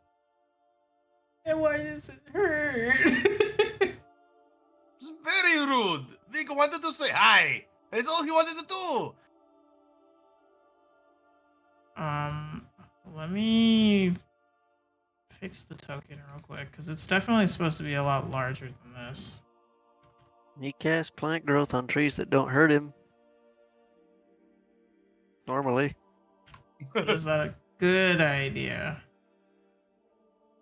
And why does it hurt? It's very rude. Vig wanted to say hi. That's all he wanted to do. Let me fix the token real quick, because it's definitely supposed to be a lot larger than this. He casts plant growth on trees that don't hurt him. Normally. Is that a good idea?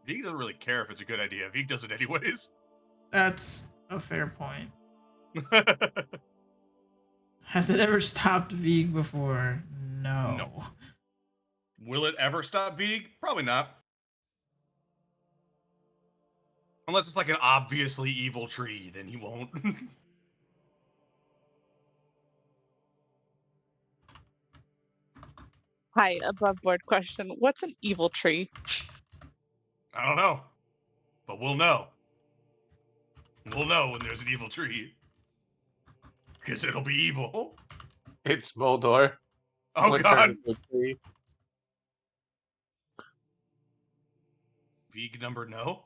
Vig doesn't really care if it's a good idea. Vig does it anyways. That's a fair point. Has it ever stopped Vig before? No. No. Will it ever stop Vig? Probably not. Unless it's like an obviously evil tree, then he won't. Hi, above board question. What's an evil tree? I don't know. But we'll know. We'll know when there's an evil tree. Because it'll be evil. It's Moldor. Oh god. Vig number no.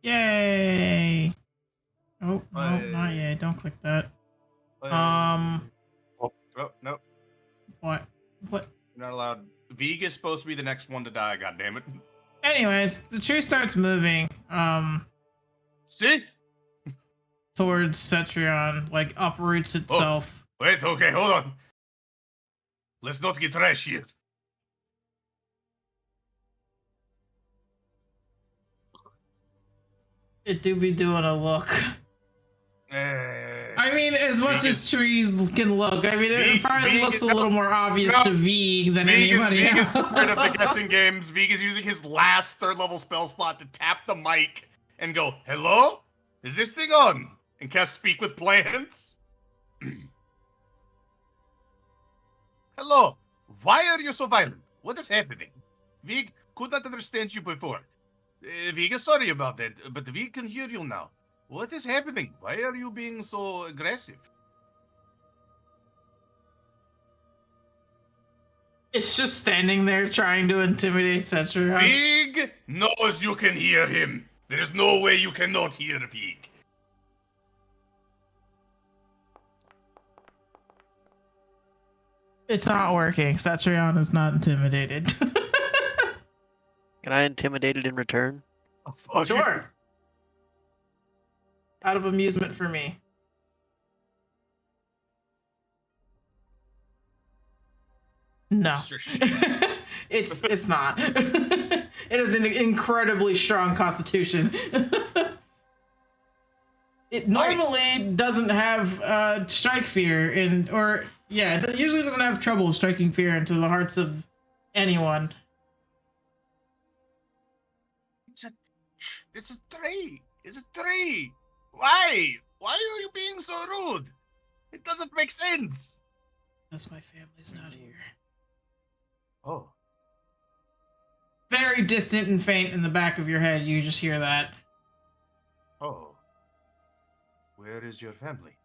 Yay! Oh, no, not yay. Don't click that. Oh, no. What? You're not allowed. Vig is supposed to be the next one to die, goddammit. Anyways, the tree starts moving, See? towards Cetrion, like uproots itself. Oh, wait, okay, hold on. Let's not get trash here. It do be doing a look. I mean, as much as trees can look, I mean, it probably looks a little more obvious to Vig than anybody else. Vig is part of the guessing games. Vig is using his last third-level spell slot to tap the mic and go, "Hello? Is this thing on?" And cast Speak with Plants. Hello. Why are you so violent? What is happening? Vig could not understand you before. Vig is sorry about that, but Vig can hear you now. What is happening? Why are you being so aggressive? It's just standing there trying to intimidate Cetrion. Vig knows you can hear him. There is no way you cannot hear Vig. It's not working. Cetrion is not intimidated. Can I intimidate it in return? Oh, Sure. Out of amusement for me. No. It's not. It is an incredibly strong constitution. It normally doesn't have strike fear it usually doesn't have trouble striking fear into the hearts of anyone. It's a tree. It's a tree. Why? Why are you being so rude? It doesn't make sense. Because my family's not here. Oh. Very distant and faint in the back of your head, you just hear that. Oh. Where is your family?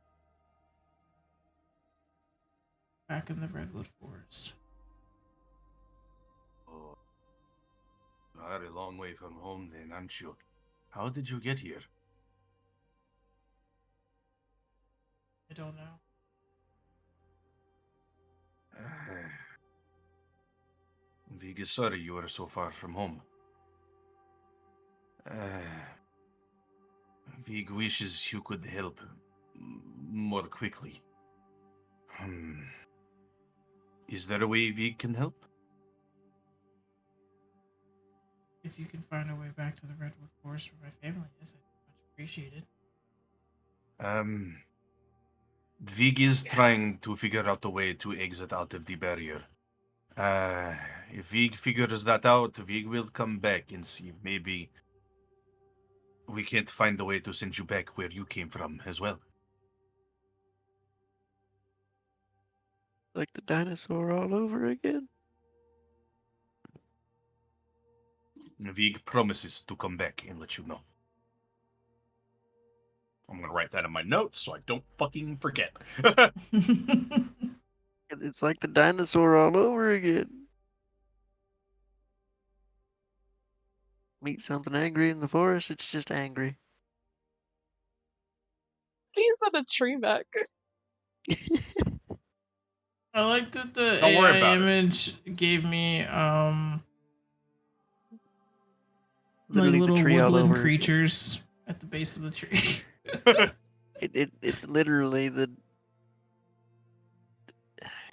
Back in the Redwood Forest. Oh. You are a long way from home then, aren't you? How did you get here? I don't know. Vig is sorry you are so far from home. Vig wishes you could help more quickly. Is there a way Vig can help? If you can find a way back to the Redwood Forest for my family, yes, I'd much appreciated. Vig is trying to figure out a way to exit out of the barrier. If Vig figures that out, Vig will come back and see if maybe we can't find a way to send you back where you came from as well. Like the dinosaur all over again. Vig promises to come back and let you know. I'm gonna write that in my notes so I don't fucking forget. It's like the dinosaur all over again. Meet something angry in the forest, it's just angry. He's on a tree back. I like that the Don't worry AI about it. image gave me like Literally the little tree all woodland over. creatures at the base of the tree. It's literally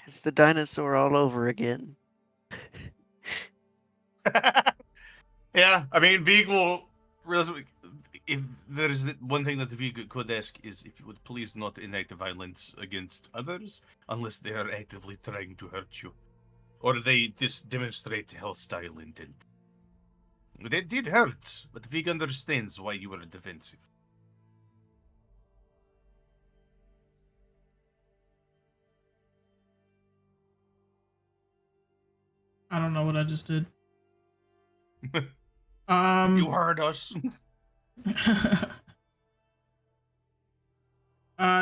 it's the dinosaur all over again. Yeah, I mean, Vig will. If there is one thing that Vig could ask is if you would please not enact violence against others unless they are actively trying to hurt you, or they just demonstrate hostile intent. That did hurt, but Vig understands why you were defensive. I don't know what I just did. You heard us.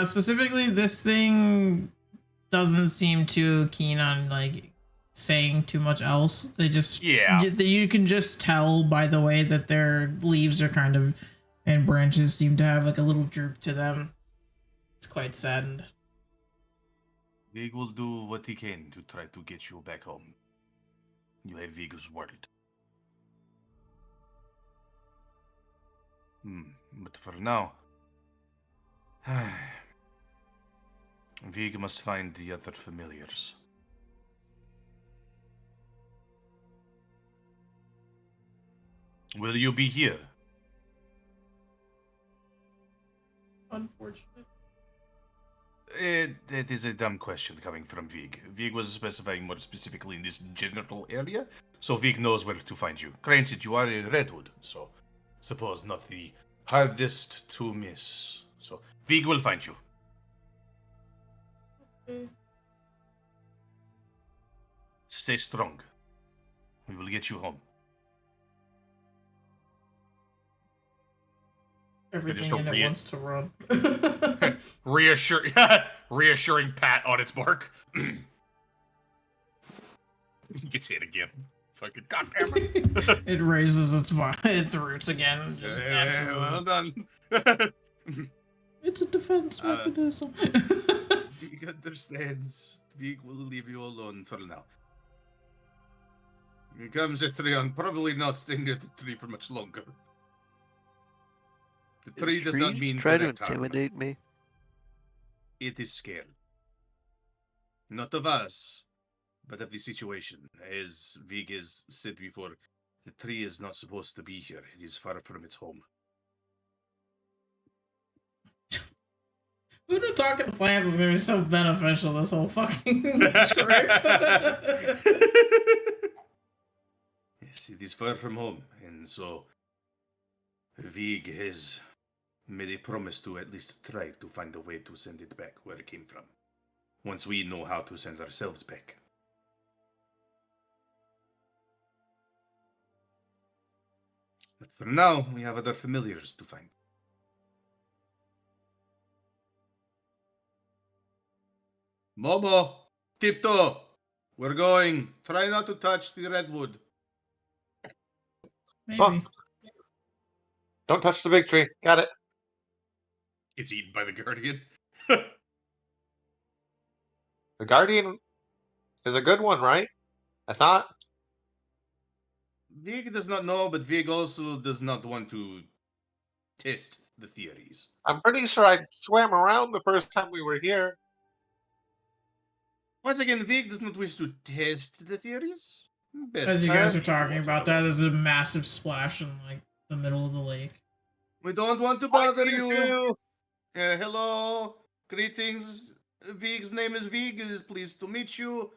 Specifically, this thing doesn't seem too keen on like saying too much else. They just you can just tell by the way that their leaves are kind of and branches seem to have like a little droop to them. It's quite saddened. Vig will do what he can to try to get you back home. You have Vig's word. But for now, Vig must find the other familiars. Will you be here? Unfortunate. That is a dumb question coming from Vig. Vig was specifying more specifically in this general area, so Vig knows where to find you. Granted, you are in Redwood, so suppose not the hardest to miss. So Vig will find you. Okay. Stay strong. We will get you home. Everything in it wants to run. Reassuring pat on its bark. You can say it again. Fucking goddamn it. It raises its roots again. Just Well done. It's a defense mechanism. Vig understands. Vig will leave you alone for now. Here comes a tree. I'm probably not staying near the tree for much longer. The tree does not mean try to direct harm. intimidate me. It is scared. Not of us, but of the situation. As Vig has said before, the tree is not supposed to be here. It is far from its home. Who knew talking to plants is going to be so beneficial this whole fucking trip? Yes, it is far from home, and so Vig has made a promise to at least try to find a way to send it back where it came from, once we know how to send ourselves back. But for now, we have other familiars to find. Momo! Tiptoe! We're going. Try not to touch the redwood. Maybe. Don't touch the big tree. Got it. It's eaten by the Guardian. The Guardian is a good one, right? I thought. Vig does not know, but Vig also does not want to test the theories. I'm pretty sure I swam around the first time we were here. Once again, Vig does not wish to test the theories. Best As you guys friend, are talking want to about know. that, there's a massive splash in like the middle of the lake. We don't want to Hi, bother you you. two. Hello, greetings. Vig's name is Vig. It is pleased to meet you.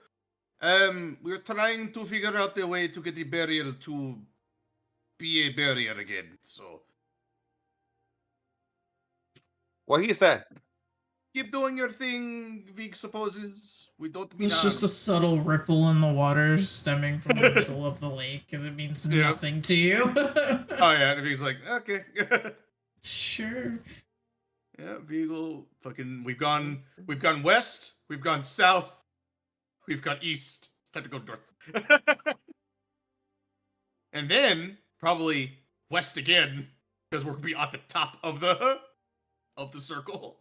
We're trying to figure out a way to get the barrier to be a barrier again. So What he said. keep doing your thing, Vig supposes. We don't mean It's just a subtle ripple in the water stemming from the middle of the lake, and it means nothing to you. Oh yeah, and Vig's like, okay. Sure. Yeah, Beagle. Fucking. We've gone west. We've gone south. We've gone east. It's time to go north. And then probably west again because we're gonna be at the top of the circle.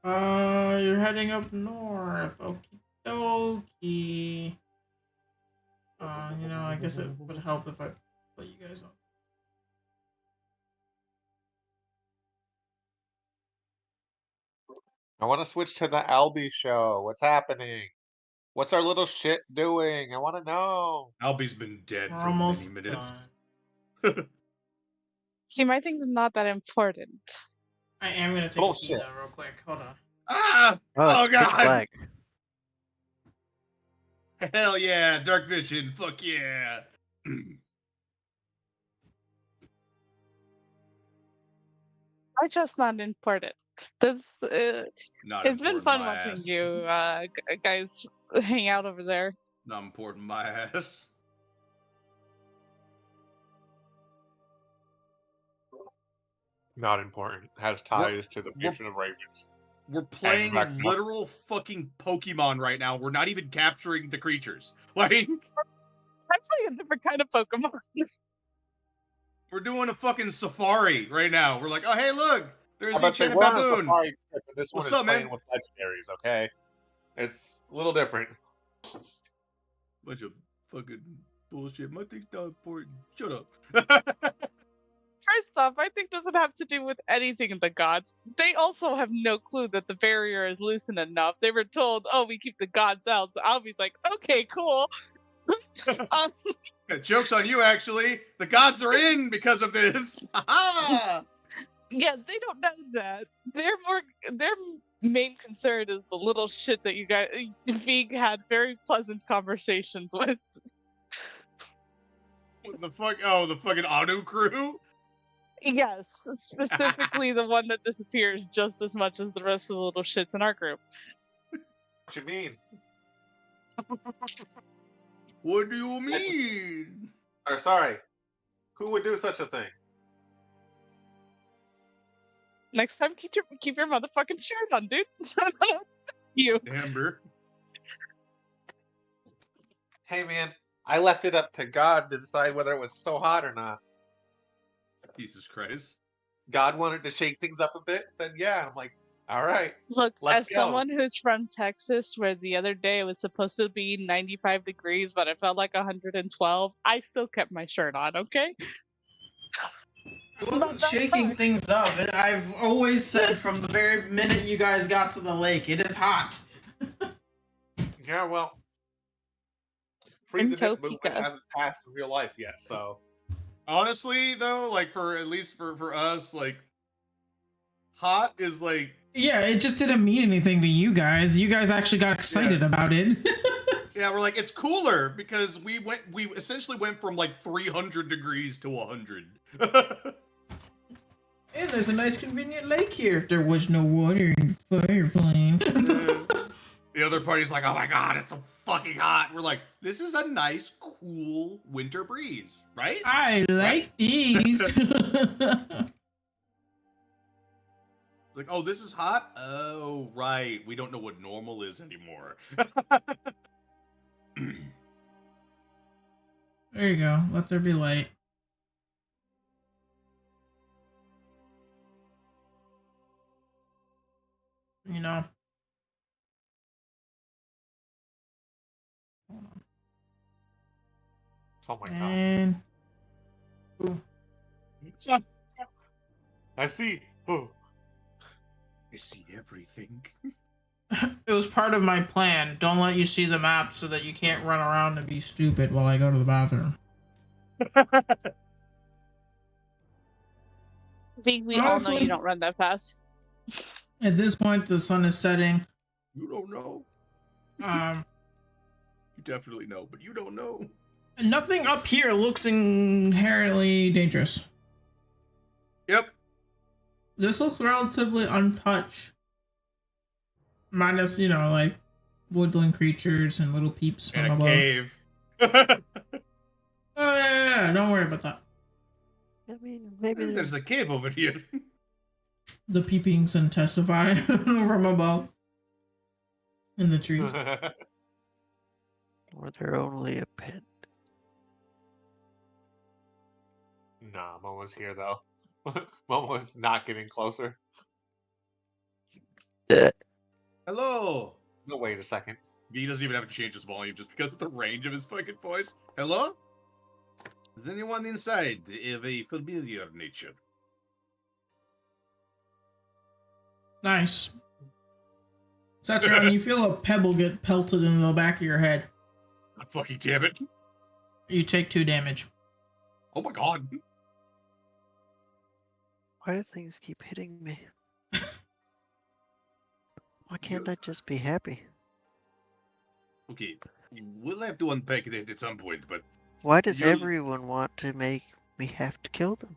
You're heading up north. Okie dokie. You know, I guess it would help if I put you guys on. I want to switch to the Albie show. What's happening? What's our little shit doing? I want to know. Albie's been dead We're for almost many minutes. done. See, my thing's not that important. I am gonna take a Bullshit. peek though, real quick. Hold on. Ah! Oh, Oh, it's pitch God! black. Hell yeah! Dark vision. Fuck yeah! I just not important. This Not it's been important, fun my watching ass. you guys hang out over there. Not important, my ass. Not important. Has ties to the future of Ravens. We're playing back- literal fucking Pokemon right now. We're not even capturing the creatures. Like, I'm playing a different kind of Pokemon. we're doing a fucking safari right now. We're like, oh, hey, look, there's I'm about to say, Enchanted we're on a Baboon. safari trip, and this What's one is up, man? playing with legendaries, okay? It's a little different. Bunch of fucking bullshit. My thing's not important. Shut up. First off, I think doesn't have to do with anything in the gods. They also have no clue that the barrier is loosened enough. They were told, "Oh, we keep the gods out." So Albie's like, "Okay, cool." Joke's on you, actually. The gods are in because of this. Ha-ha! Yeah, they don't know that. Their main concern is the little shit that you guys Vig had very pleasant conversations with. What the fuck? Oh, the fucking Anu crew? Yes, specifically the one that disappears just as much as the rest of the little shits in our group. What you mean? What do you mean? Or sorry, who would do such a thing? Next time, keep your motherfucking shirt on, dude. You. Amber. Hey man, I left it up to God to decide whether it was so hot or not. Jesus Christ. God wanted to shake things up a bit, said yeah. I'm like, all right. Look, Let's as go. someone who's from Texas, where the other day it was supposed to be 95 degrees, but it felt like 112, I still kept my shirt on, okay? It wasn't shaking things up. I've always said from the very minute you guys got to the lake, it is hot. Yeah, well, free In the nip movement Topeka. hasn't passed in real life yet, so Honestly, though, like, at least for us, like, hot is like, Yeah, it just didn't mean anything to you guys. You guys actually got excited about it. yeah, we're like, it's cooler because we essentially went from like 300 degrees to 100. Hey, there's a nice convenient lake here. There was no water in the fire plane. The other party's like, oh my god, it's so fucking hot. We're like, this is a nice, cool winter breeze, right? I like these. Like, oh, this is hot? Oh, right. We don't know what normal is anymore. There you go. Let there be light. you know. Hold on. Oh my god. And ooh. I see. Oh. I see everything. It was part of my plan. Don't let you see the map so that you can't run around and be stupid while I go to the bathroom. We all know Honestly, you don't run that fast. At this point, the sun is setting. You don't know. Um, You definitely know, but you don't know. Nothing up here looks inherently dangerous. Yep. This looks relatively untouched. Minus, like woodland creatures and little peeps from And a above. cave. Oh, yeah, don't worry about that. I mean, maybe There's a cave over here. The peepings intensify from above in the trees. or they're only a pet. Nah, Momo's here though. Momo's not getting closer. Hello. No, wait a second. He doesn't even have to change his volume just because of the range of his fucking voice. Hello? Is anyone inside of a familiar nature? Nice. Satchiron, you feel a pebble get pelted in the back of your head. God fucking damn it. You take 2 damage. Oh my god. Why do things keep hitting me? Why can't I just be happy? Okay, we'll have to unpack that at some point, but Why does You'll- everyone want to make me have to kill them?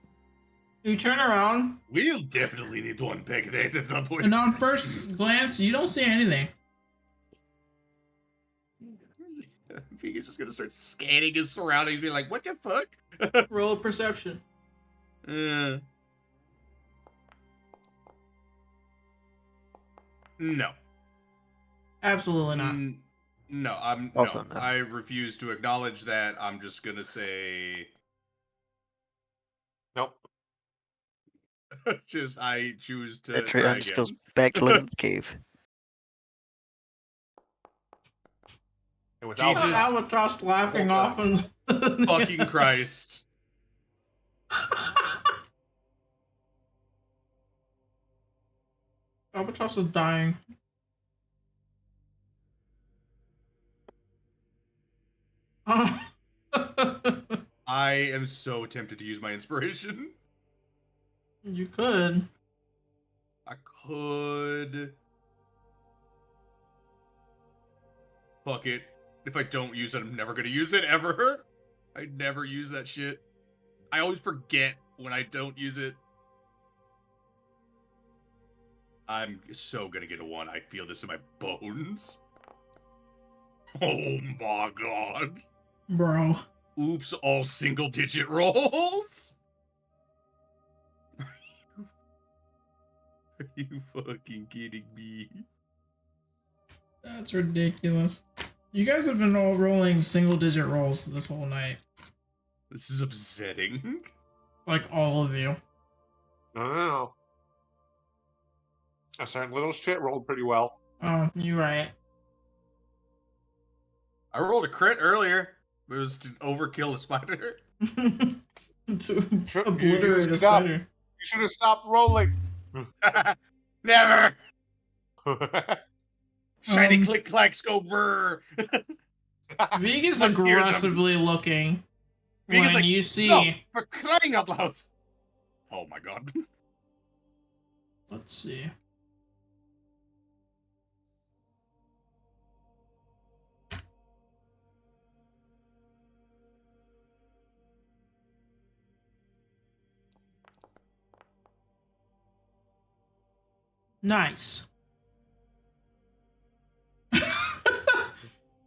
You turn around, we'll definitely need to unpack that at some point. and on first glance, you don't see anything. He's just gonna start scanning his surroundings, be like, what the fuck? Roll a perception. No. Absolutely not. No, I'm Also no. no. I refuse to acknowledge that. I'm just gonna say Nope. just I choose to That try Trion again. just goes back to living in the cave. It was Jesus. Albatross. Albatross laughing Oh, off and Fucking Christ. Albatross is dying. I am so tempted to use my inspiration. You could. I could. Fuck it. If I don't use it, I'm never gonna use it ever. I never use that shit. I always forget when I don't use it. I'm so gonna get a 1. I feel this in my bones. Oh my god. Bro. Oops, all single digit rolls? Are you fucking kidding me? That's ridiculous. You guys have been all rolling single digit rolls this whole night. This is upsetting. Like all of you. No. A certain little shit rolled pretty well. Oh, you right. I rolled a crit earlier. It was to overkill a spider. To obliterate a Stop. spider. You should have stopped rolling. Never! Shiny click clacks go brr. Vig is Let's hear them. aggressively looking Vig is when like, you see. No, for crying out loud. Oh my god. Let's see. Nice.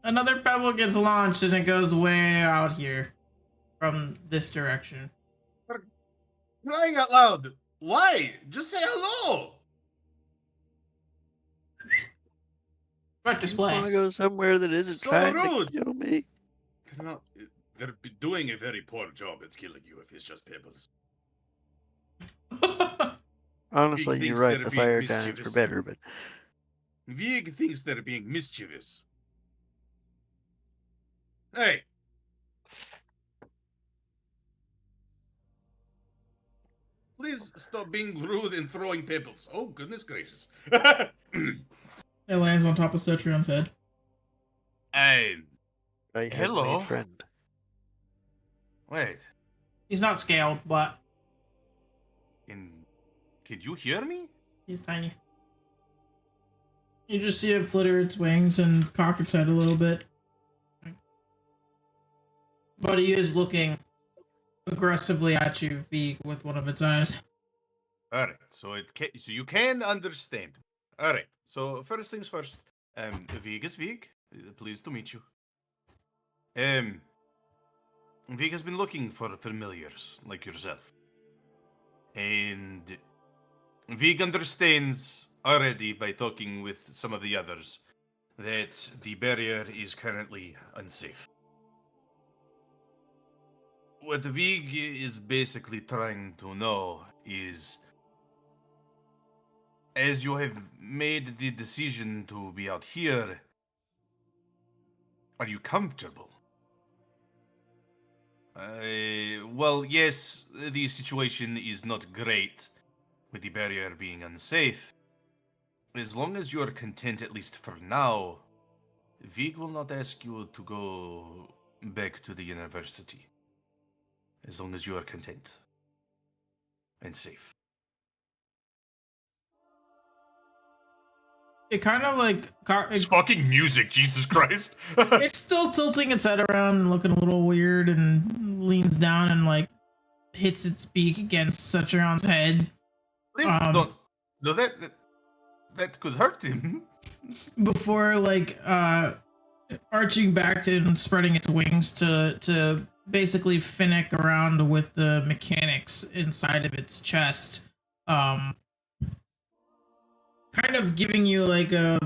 Another pebble gets launched and it goes way out here from this direction. Crying out loud. Why? Just say hello. Right I display. want to go somewhere that isn't So trying rude. to kill me. They're not. They're doing a very poor job at killing you if it's just pebbles. Honestly, He you're thinks right. they're The being fire giants are mischievous. better, but Vig thinks they're being mischievous. Hey! Please stop being rude and throwing pebbles. Oh, goodness gracious. It lands on top of Cetrion's head. I have Hello? made friend. Wait, He's not scaled, but can you hear me? he's tiny. You just see it flitter its wings and cock its head a little bit. But he is looking aggressively at you, Vig, with one of its eyes. All right, so you can understand. All right, so first things first. Vig is Vig. Pleased to meet you. Vig has been looking for familiars like yourself, and Vig understands already by talking with some of the others that the barrier is currently unsafe. What Vig is basically trying to know is, as you have made the decision to be out here, are you comfortable? Well, yes, the situation is not great with the barrier being unsafe. As long as you are content, at least for now, Vig will not ask you to go back to the university. As long as you are content and safe. It kind of like... It's fucking music, Jesus Christ. It's still tilting its head around and looking a little weird and leans down and like hits its beak against Cetrion's head. Please don't. No, that could hurt him. Before like arching back to and spreading its wings to basically finnick around with the mechanics inside of its chest. Kind of giving you like a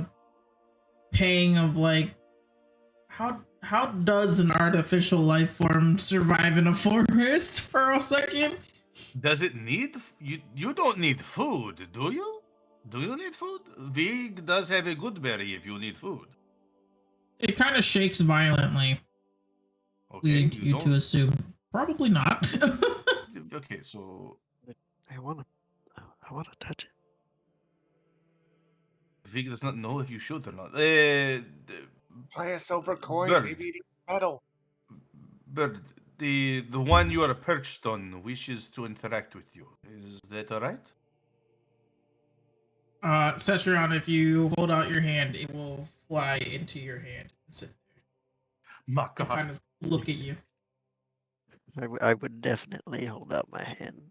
pang of like, how does an artificial life form survive in a forest for a second? Does it need you don't need food, do you? Do you need food? Vig does have a good berry if you need food. It kind of shakes violently, Okay, leading you to assume probably not. Okay, so I wanna touch it. Vig does not know if you should or not. Try a silver coin, Bird. maybe it is metal. Bird, the one you are perched on wishes to interact with you. Is that alright? Cetrion, if you hold out your hand, it will fly into your hand and sit there. My And God. kind of look at you. I would definitely hold out my hand.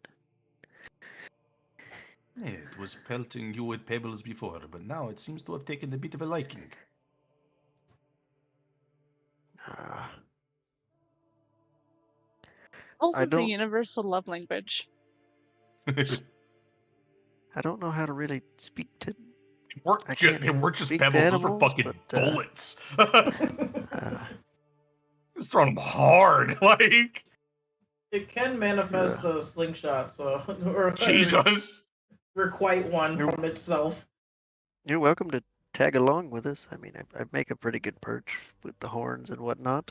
It was pelting you with pebbles before, but now it seems to have taken a bit of a liking. Also, it's a don't- universal love language. I don't know how to really speak to. I They can't weren't just speak to pebbles, those were animals, fucking but, bullets. Uh, Just throwing them hard, like It can manifest a slingshot, so or Jesus. requite one from itself. you're welcome to tag along with us. I mean, I make a pretty good perch with the horns and whatnot.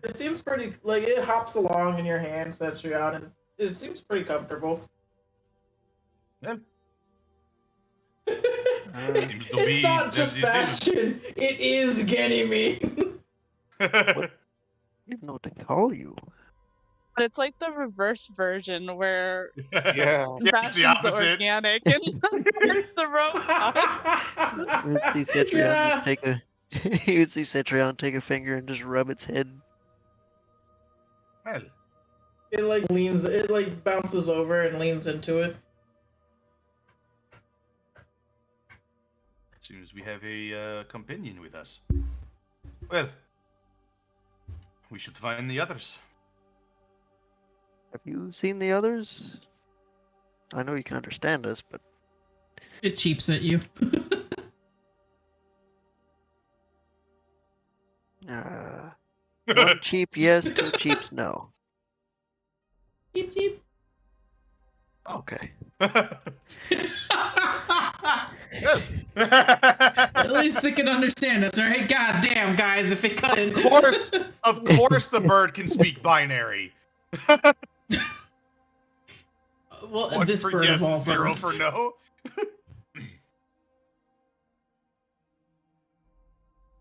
It seems pretty like it hops along in your hand, Cetrion, and it seems pretty comfortable. Yeah. Seems to It's be not just it seems- Bastion, it is Ganymede. I don't know what to call you. But it's like the reverse version where Yeah. it's the Bastion's opposite. organic and it's the robot. You would see Cetrion Yeah. just take a. You would see Cetrion take a finger and just rub its head. Well, It like leans, it like bounces over and leans into it. seems we have a companion with us. Well, we should find the others. Have you seen the others? I know you can understand us, but It cheeps at you. one cheap yes, two cheaps no. Cheep cheep. Okay. Well, At least it can understand us, right? God damn, guys, if it couldn't. Of course, the bird can speak binary. Well, One this for bird yes of all and 0 birds. for no.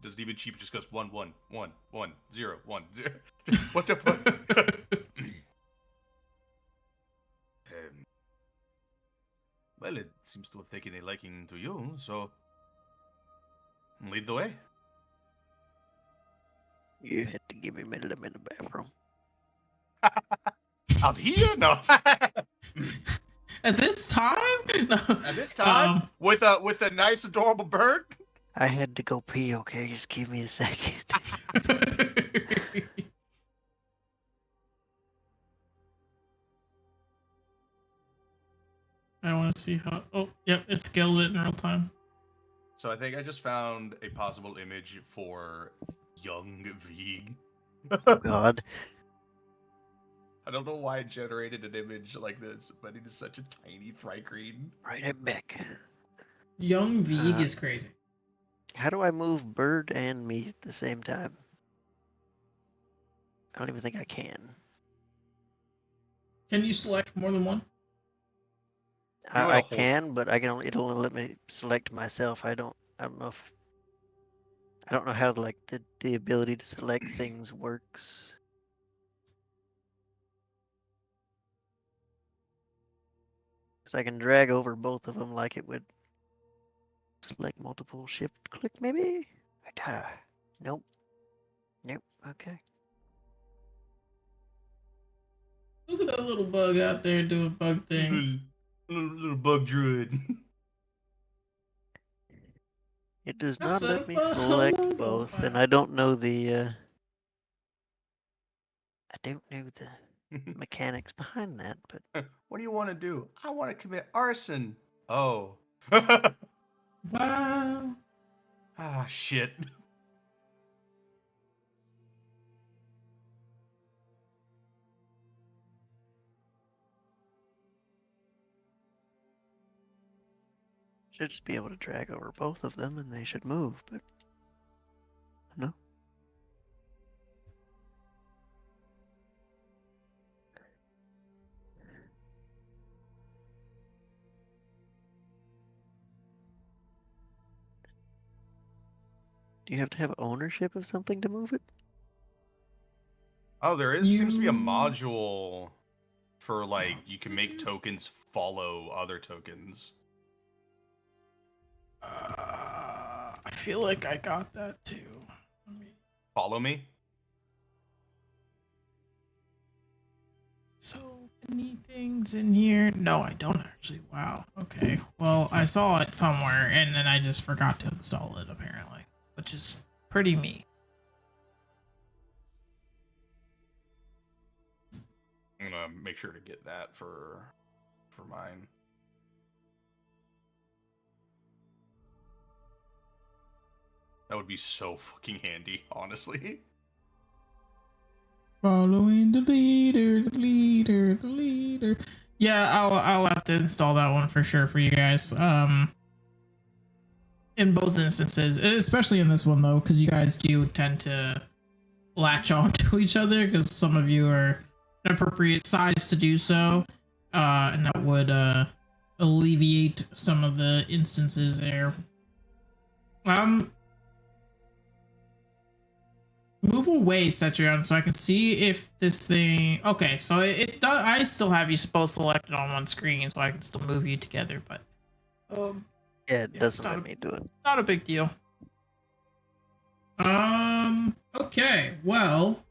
Does it even cheap? Just goes 1 1 1 1 0 1 0. What the fuck? Well, it seems to have taken a liking to you, so lead the way. You had to give me a minute. I'm in the bathroom. Out here? No. At this time? No. At this time, with a nice, adorable bird. I had to go pee. Okay, just give me a second. I want to see how. Oh, yep, it scaled it in real time. So I think I just found a possible image for young Vig. Oh God. I don't know why it generated an image like this, but it is such a tiny Thri-Green. Right at back. Young Vig is crazy. How do I move bird and me at the same time? I don't even think I can. Can you select more than one? I can, but I can only it'll only let me select myself. I don't know if I don't know how like the ability to select things works. So I can drag over both of them like it would select multiple shift click maybe? Nope. Nope. Okay. Look at that little bug out there doing bug things. Little bug druid. It does I not set let up me a select logo both, file. and I don't know the mechanics behind that, but What do you want to do? I want to commit arson. Oh. Wow. Ah, shit. should just be able to drag over both of them and they should move, but no. Do you have to have ownership of something to move it? Oh, there is seems to be a module for like you can make tokens follow other tokens. I feel like I got that too. Follow me? So many things in here. No, I don't actually. Wow. Okay. Well, I saw it somewhere and then I just forgot to install it apparently, which is pretty me. I'm gonna make sure to get that for mine. That would be so fucking handy, honestly. Following the leader, the leader, the leader. Yeah, I'll have to install that one for sure for you guys. In both instances, especially in this one though, because you guys do tend to latch on to each other because some of you are an appropriate size to do so, and that would alleviate some of the instances there. Move away, Cetrion, so I can see if this thing. Okay, so it does. I still have you both selected on one screen, so I can still move you together. But Yeah, it doesn't let me do it. Not a big deal. Okay. Well,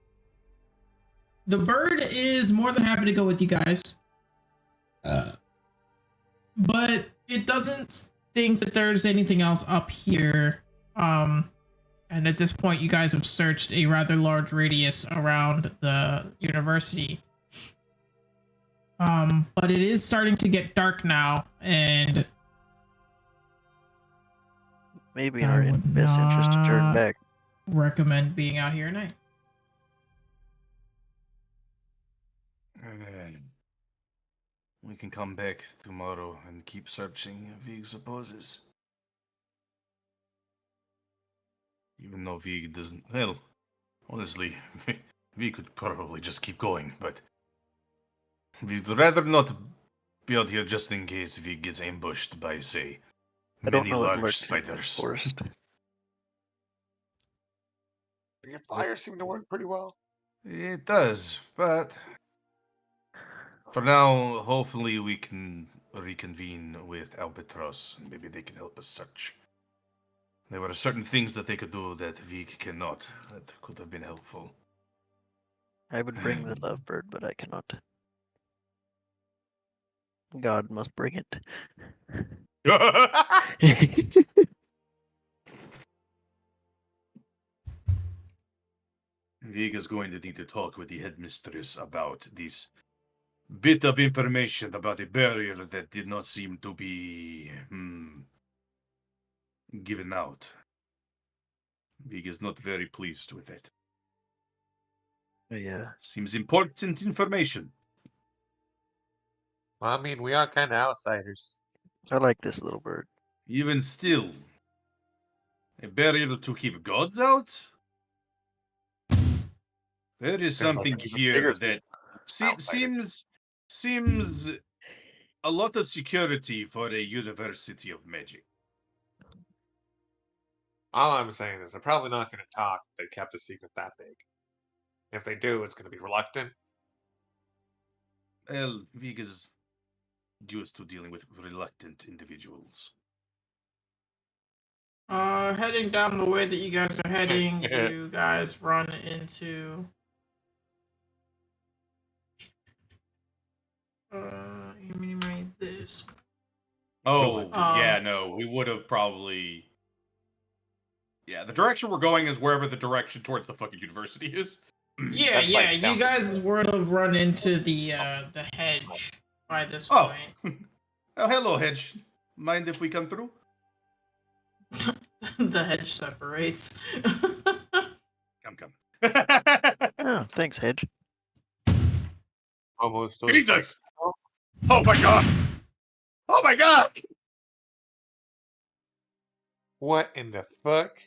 the bird is more than happy to go with you guys, but it doesn't think that there's anything else up here. And at this point, you guys have searched a rather large radius around the university. But it is starting to get dark now, and maybe in our best interest to turn back. Recommend being out here at night. We can come back tomorrow and keep searching if he supposes. Even though Vig doesn't... Well, honestly, we could probably just keep going, but... We'd rather not be out here just in case Vig gets ambushed by, say, I don't many know what large lurks in this spiders. forest. Your fire seemed to work pretty well. It does, but... For now, hopefully we can reconvene with Albatross, and maybe they can help us search. There were certain things that they could do that Vig cannot, that could have been helpful. I would bring the lovebird, but I cannot. God must bring it. Vig is going to need to talk with the headmistress about this bit of information about a barrier that did not seem to be given out. Vig is not very pleased with it. Yeah. Seems important information. Well, I mean, we are kind of outsiders. I like this little bird. Even still, a barrier to keep gods out? There is There's something like even here bigger that outsiders. seems a lot of security for a university of magic. All I'm saying is they're probably not going to talk if they kept a secret that big. If they do, it's going to be reluctant. Well, Vig is used to dealing with reluctant individuals. Heading down the way that you guys are heading, you guys run into... you mean this? Oh, yeah, no, we would have probably... Yeah, the direction we're going is wherever the direction towards the fucking university is. Yeah, That's yeah, like you down the guys would have run into the hedge by this Oh. point. Oh, hello, Hedge. Mind if we come through? The hedge separates. Come. Oh, thanks, Hedge. Almost. So Jesus! Oh my god! Oh my god! What in the fuck?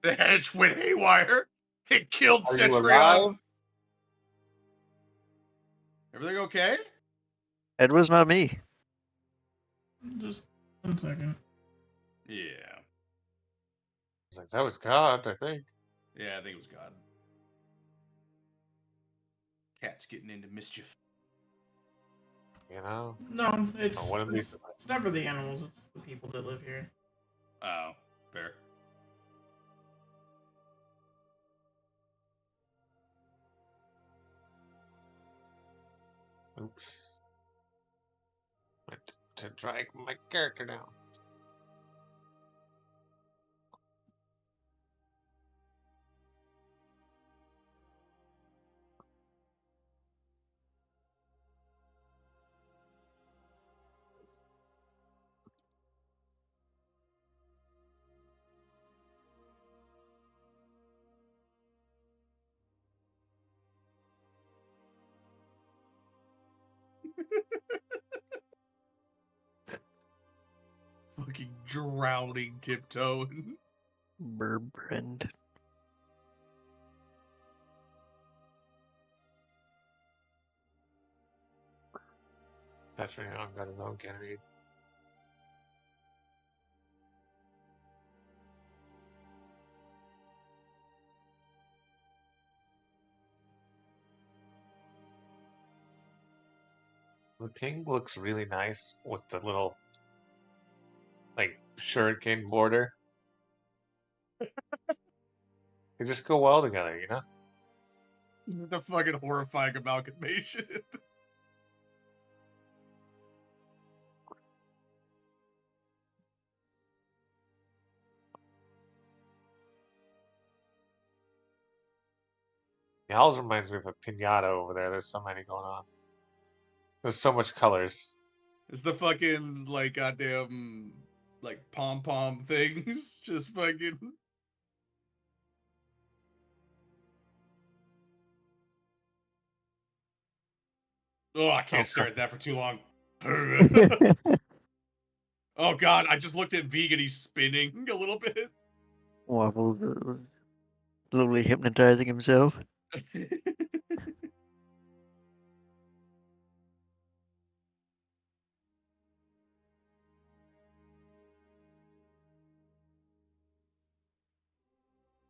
The hedge went haywire. It killed Are you Cetrion. alive? Everything okay? It was not me. Just 1 second. Yeah. It's like, that was God, I think. Yeah, I think it was God. Cat's getting into mischief. You know? No, it's Oh, what did it's never the animals, it's the people that live here. Oh, fair. Oops. Meant to drag my character down. Fucking drowning tiptoeing. Burbrand. That's right, I've got his own candidate. The pink looks really nice with the little, like, shuriken border. They just go well together, you know? The fucking horrifying amalgamation. It always reminds me of a pinata over there. There's so many going on. There's so much colors. It's the fucking, like, goddamn, like, pom-pom things. Just fucking... Oh, I can't stare at that for too long. Oh god, I just looked at Vig and he's spinning a little bit. Waffles slowly hypnotizing himself.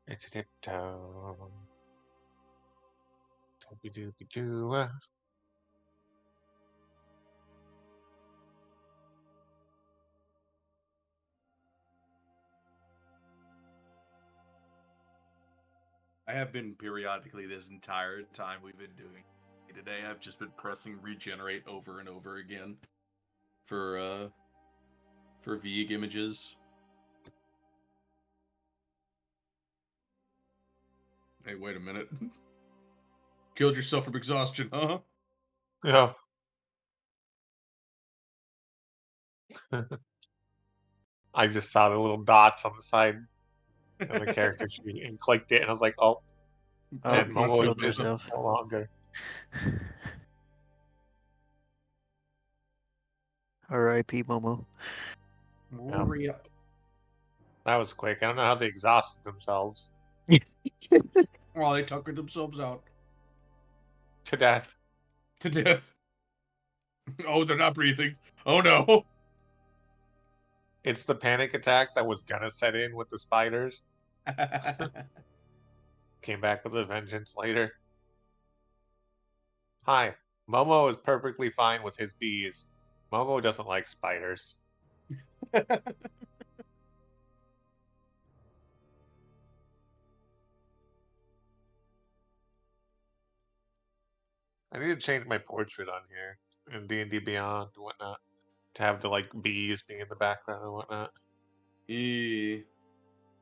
It's a tiptoe. Doobie doobie doo. I have been periodically this entire time we've been doing it today. I've just been pressing regenerate over and over again for Vig images. Hey, wait a minute. Killed yourself from exhaustion, huh? Yeah. I just saw the little dots on the side of the character sheet and clicked it, and I was like, oh. Oh, And you Momo killed is yourself. no longer. R.I.P. Momo. Hurry up. That was quick. I don't know how they exhausted themselves Well, they tuckered themselves out to death. to death. Oh, they're not breathing. Oh no. It's the panic attack that was gonna set in with the spiders. Came back with a vengeance later. Hi. Momo is perfectly fine with his bees. Momo doesn't like spiders. I need to change my portrait on here in D&D Beyond and whatnot to have the like bees being in the background and whatnot.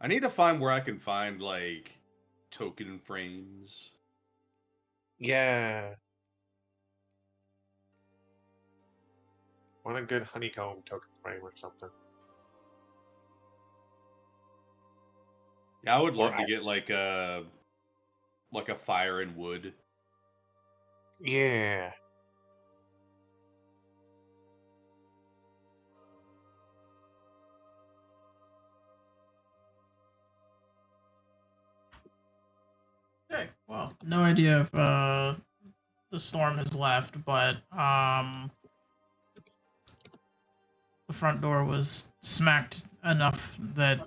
I need to find where I can find like token frames. Yeah. Want a good honeycomb token frame or something. Yeah, I would love to Or get like a fire and wood. Yeah. Okay, well, no idea if the storm has left, but the front door was smacked enough that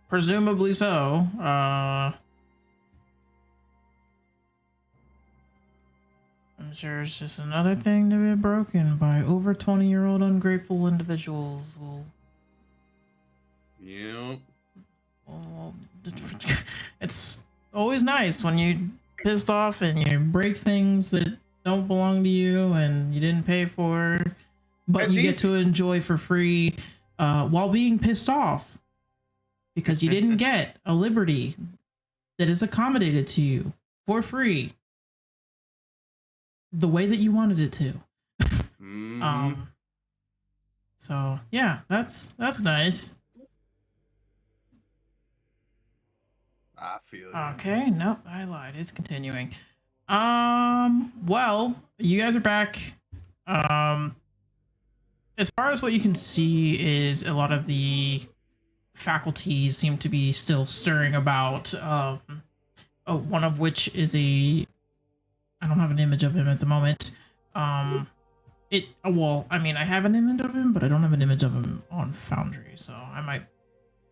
presumably so. I'm sure it's just another thing to be broken by over 20-year-old ungrateful individuals. Yep. Well, it's always nice when you pissed off and you break things that don't belong to you and you didn't pay for, but That's you get easy. to enjoy for free while being pissed off because you didn't get a liberty that is accommodated to you for free the way that you wanted it to. So yeah, that's nice. I feel you. Okay, nope, I lied. It's continuing. Well, you guys are back. As far as what you can see is a lot of the faculties seem to be still stirring about. One of which is I don't have an image of him at the moment. Well, I mean, I have an image of him, but I don't have an image of him on Foundry, so I might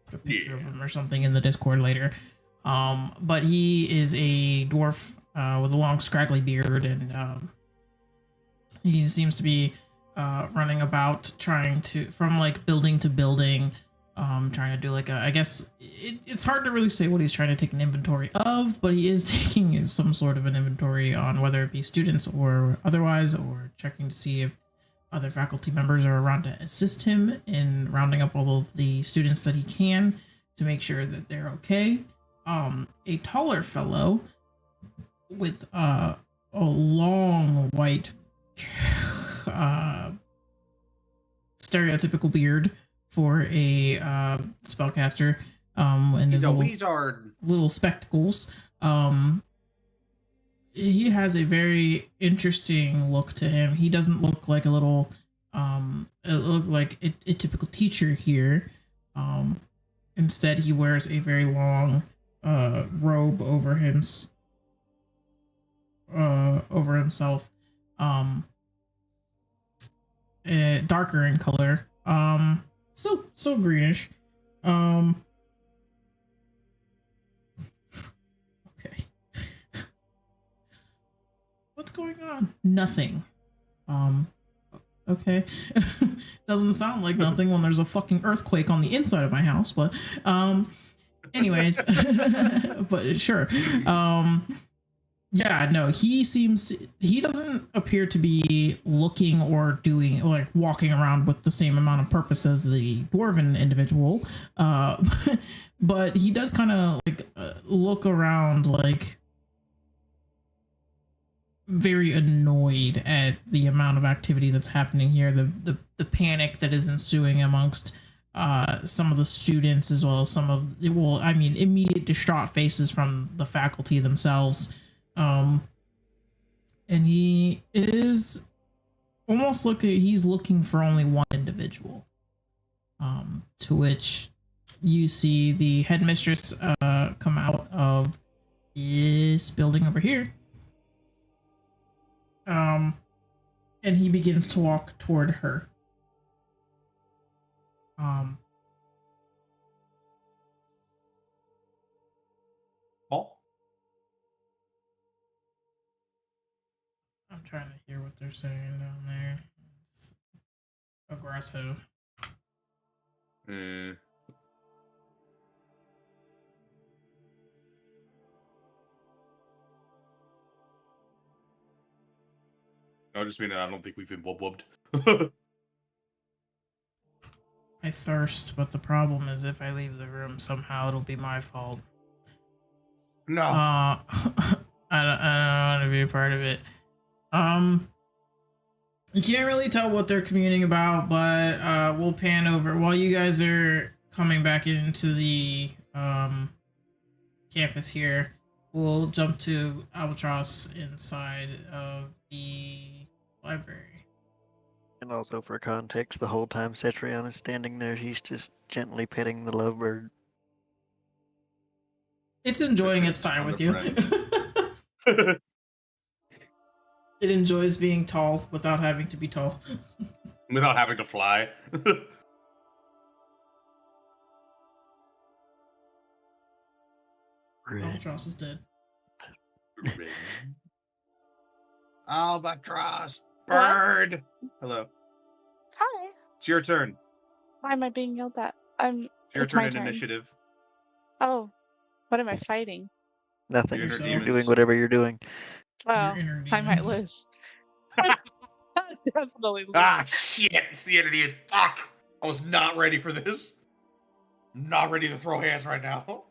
put a picture of him or something in the Discord later. But he is a dwarf with a long scraggly beard, and he seems to be running about trying to, from like building to building, trying to do like I guess it's hard to really say what he's trying to take an inventory of, but he is taking some sort of an inventory on whether it be students or otherwise, or checking to see if other faculty members are around to assist him in rounding up all of the students that he can to make sure that they're okay. A taller fellow with a long white stereotypical beard for a spellcaster, and his little spectacles. He has a very interesting look to him. He doesn't look like a little it look like a typical teacher here. Instead, he wears a very long robe over over himself, darker in color, still greenish. Okay. What's going on? Nothing. Okay. Doesn't sound like nothing when there's a fucking earthquake on the inside of my house, but anyways, but sure. Yeah, no, he doesn't appear to be looking or doing, like, walking around with the same amount of purpose as the dwarven individual. But he does kind of like look around, like, very annoyed at the amount of activity that's happening here, the panic that is ensuing amongst some of the students, as well as some of immediate distraught faces from the faculty themselves. And he is almost he's looking for only one individual, to which you see the headmistress come out of this building over here. And he begins to walk toward her. Paul? I'm trying to hear what they're saying down there. It's aggressive. I just mean I don't think we've been wubbed. I thirst, but the problem is if I leave the room, somehow it'll be my fault. No. I don't want to be a part of it. You can't really tell what they're communing about, but we'll pan over while you guys are coming back into the campus here. We'll jump to Albatross inside of the library. And also for context, the whole time Cetrion is standing there, he's just gently petting the lovebird. It's enjoying its time with you. It enjoys being tall without having to be tall. Without having to fly. Albatross is dead. Albatross! Bird! Hello. Hi. It's your turn. Why am I being yelled at? It's your It's turn my in turn. initiative. Oh, what am I fighting? Nothing. Your inner You're You're demons. doing whatever you're doing. Oh, Your inner I might demons. lose. Definitely lose. Ah, shit! It's the end of the fuck! I was not ready for this. Not ready to throw hands right now.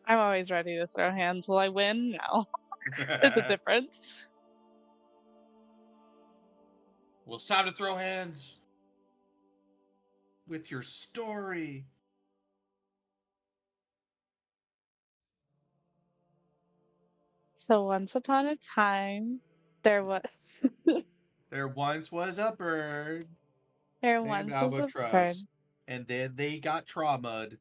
I'm always ready to throw hands. Will I win? No. There's a difference. Well, it's time to throw hands. With your story. So once upon a time, there was There once was a bird there named once was a bird. Albatross. And then they got traumatized.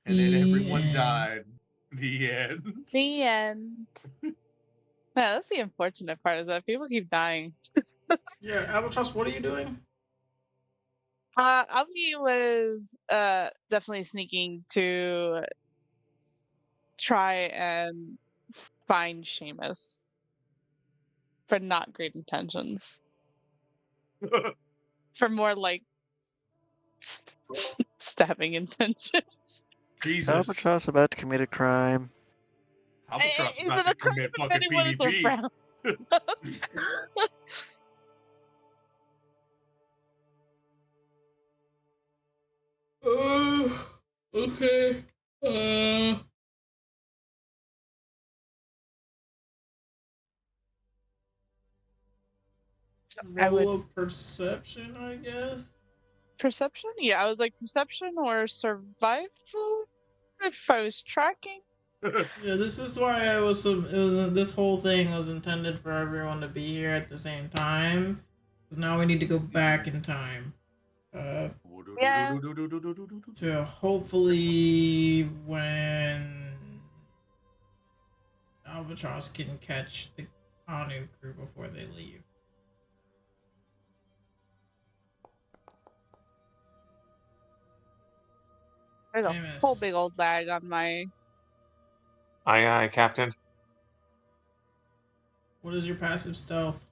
And then everyone end. died. The end. The end. Yeah, that's the unfortunate part, is that people keep dying. Yeah, Albatross, what are you doing? Albi was definitely sneaking to try and find Seamus for not great intentions. For more like stabbing intentions. Jesus. Albatross about to commit a crime. Albatross Is about it to a crime commit if fucking anyone is PvP. around? Okay. Roll of perception, I guess. Perception? Yeah, I was like perception or survival if I was tracking. Yeah, this is why this whole thing was intended for everyone to be here at the same time. Because now we need to go back in time. Yeah. To hopefully when Albatross can catch the Anu crew before they leave. There's a Seamus. whole big old bag on my. Aye, Captain. What is your passive stealth?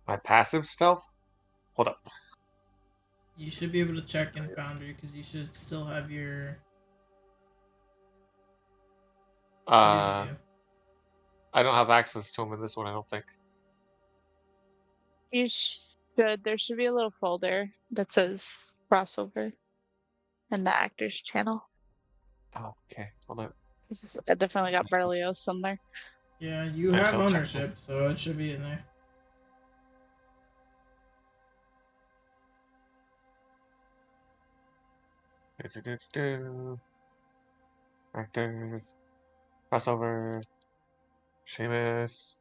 My passive stealth? Hold up. You should be able to check in Foundry because you should still have your. I don't have access to them in this one, I don't think. You should. There should be a little folder that says crossover in the actors channel. Oh, okay. Hold on. I definitely got Berlioz on there. Yeah, you have ownership, so it should be in there. Actors. Crossover. Seamus.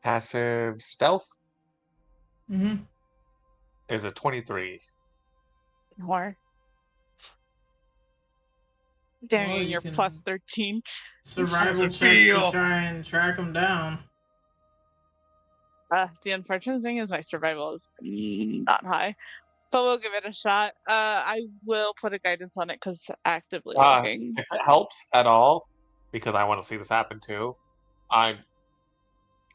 Passive stealth Mm-hmm. is a 23. Or dang, Well, you you're can- plus 13. Survival check to try and track them down. The unfortunate thing is my survival is not high, but we'll give it a shot. I will put a guidance on it because actively looking. If it helps at all, because I want to see this happen too, I'm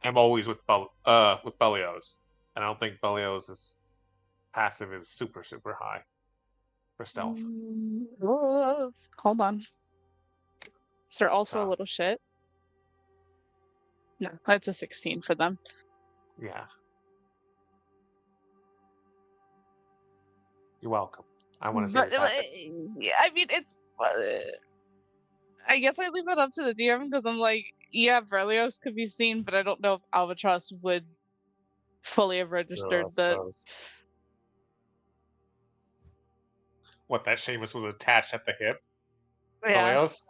always with Berlioz, and I don't think Berlioz's passive is super high for stealth. Hold on. Is there also a little shit? No, that's a 16 for them. Yeah. You're welcome. I want to see this happen. Yeah, I mean, it's. I guess I leave that up to the DM because I'm like, yeah, Berlioz could be seen, but I don't know if Albatross would fully have registered that. What, that Seamus was attached at the hip? Yeah. Berlioz?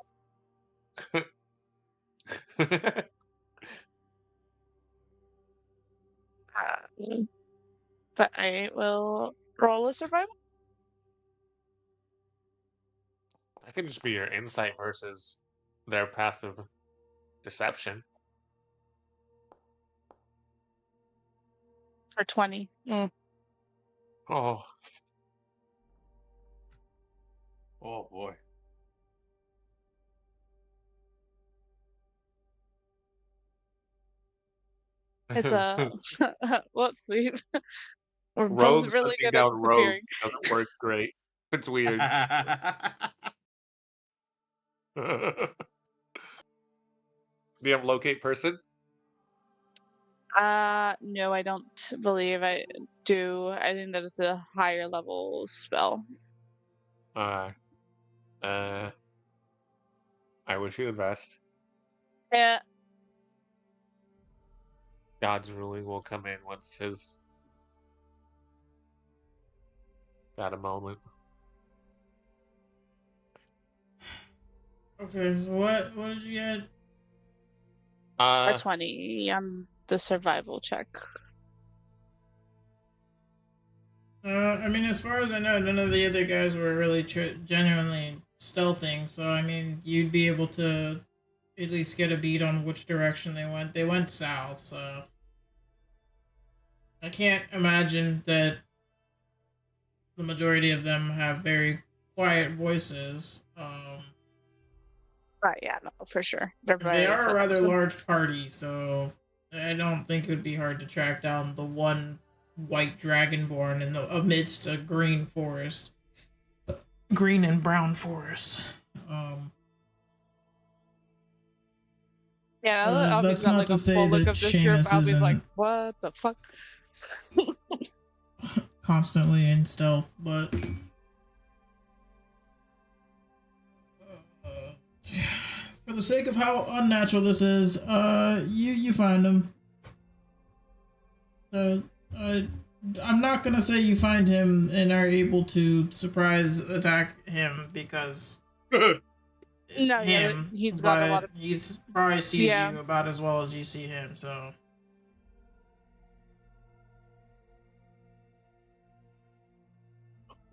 But I will roll a survival. That could just be your insight versus their passive deception. For 20. Oh. Oh boy. It's a whoops, we're Rogues both really hunting good at down disappearing. rogues doesn't work great. It's weird. Do you have locate person? No, I don't believe I do. I think that it's a higher level spell. I wish you the best. Yeah. God's ruling will come in once his got a moment. Okay, so what did you get? A 20 on the survival check. I mean, as far as I know, none of the other guys were really genuinely stealthing, so I mean, you'd be able to at least get a beat on which direction they went. They went south, so I can't imagine that the majority of them have very quiet voices. Yeah, no, for sure. They are a rather large party, so I don't think it would be hard to track down the one white dragonborn in the amidst a green forest, green and brown forest. Yeah, that's not to say that Seamus isn't like, what the fuck? constantly in stealth, but for the sake of how unnatural this is, you find him. I'm not gonna say you find him and are able to surprise attack him because no, him, he's got a lot of. He's probably sees you about as well as you see him, so.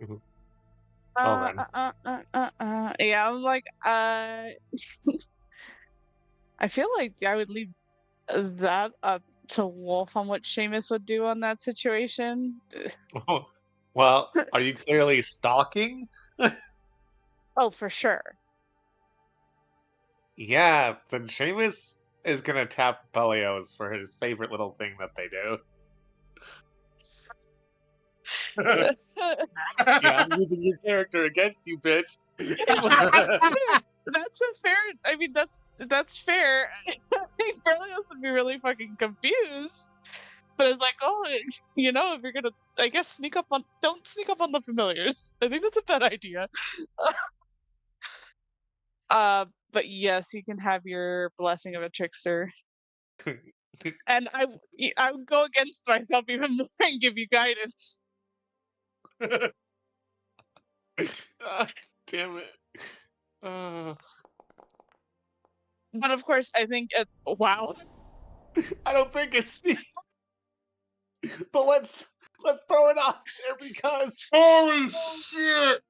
Well Yeah, I'm like, I feel like I would leave that up to Wolf on what Seamus would do on that situation. well, are you clearly stalking? Oh, for sure. Yeah, then Seamus is gonna tap Belios for his favorite little thing that they do. Yeah, I'm using your character against you, bitch. That's a fair. I mean, that's fair. I think Berlioz would be really fucking confused. But it's like, oh, you know, if you're gonna, I guess, don't sneak up on the familiars. I think that's a bad idea. But yes, you can have your blessing of a trickster. And I would go against myself even more and give you guidance. Damn it. But of course, I think wow. I don't think it's but let's throw it out there because Holy shit!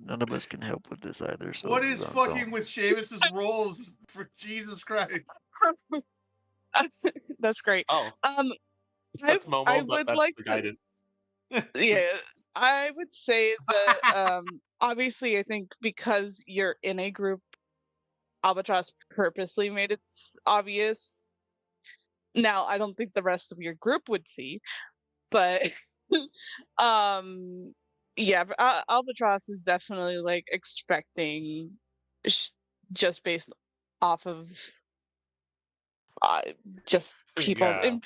None of us can help with this either. So What this is on fucking Saul. with Seamus's rolls? For Jesus Christ! That's great. Oh, I that's Momo, but would that's like the to. guidance. Yeah, I would say that obviously I think because you're in a group, Albatross purposely made it obvious. Now, I don't think the rest of your group would see, but um yeah, but Albatross is definitely like expecting just based off of uh, just people Yeah.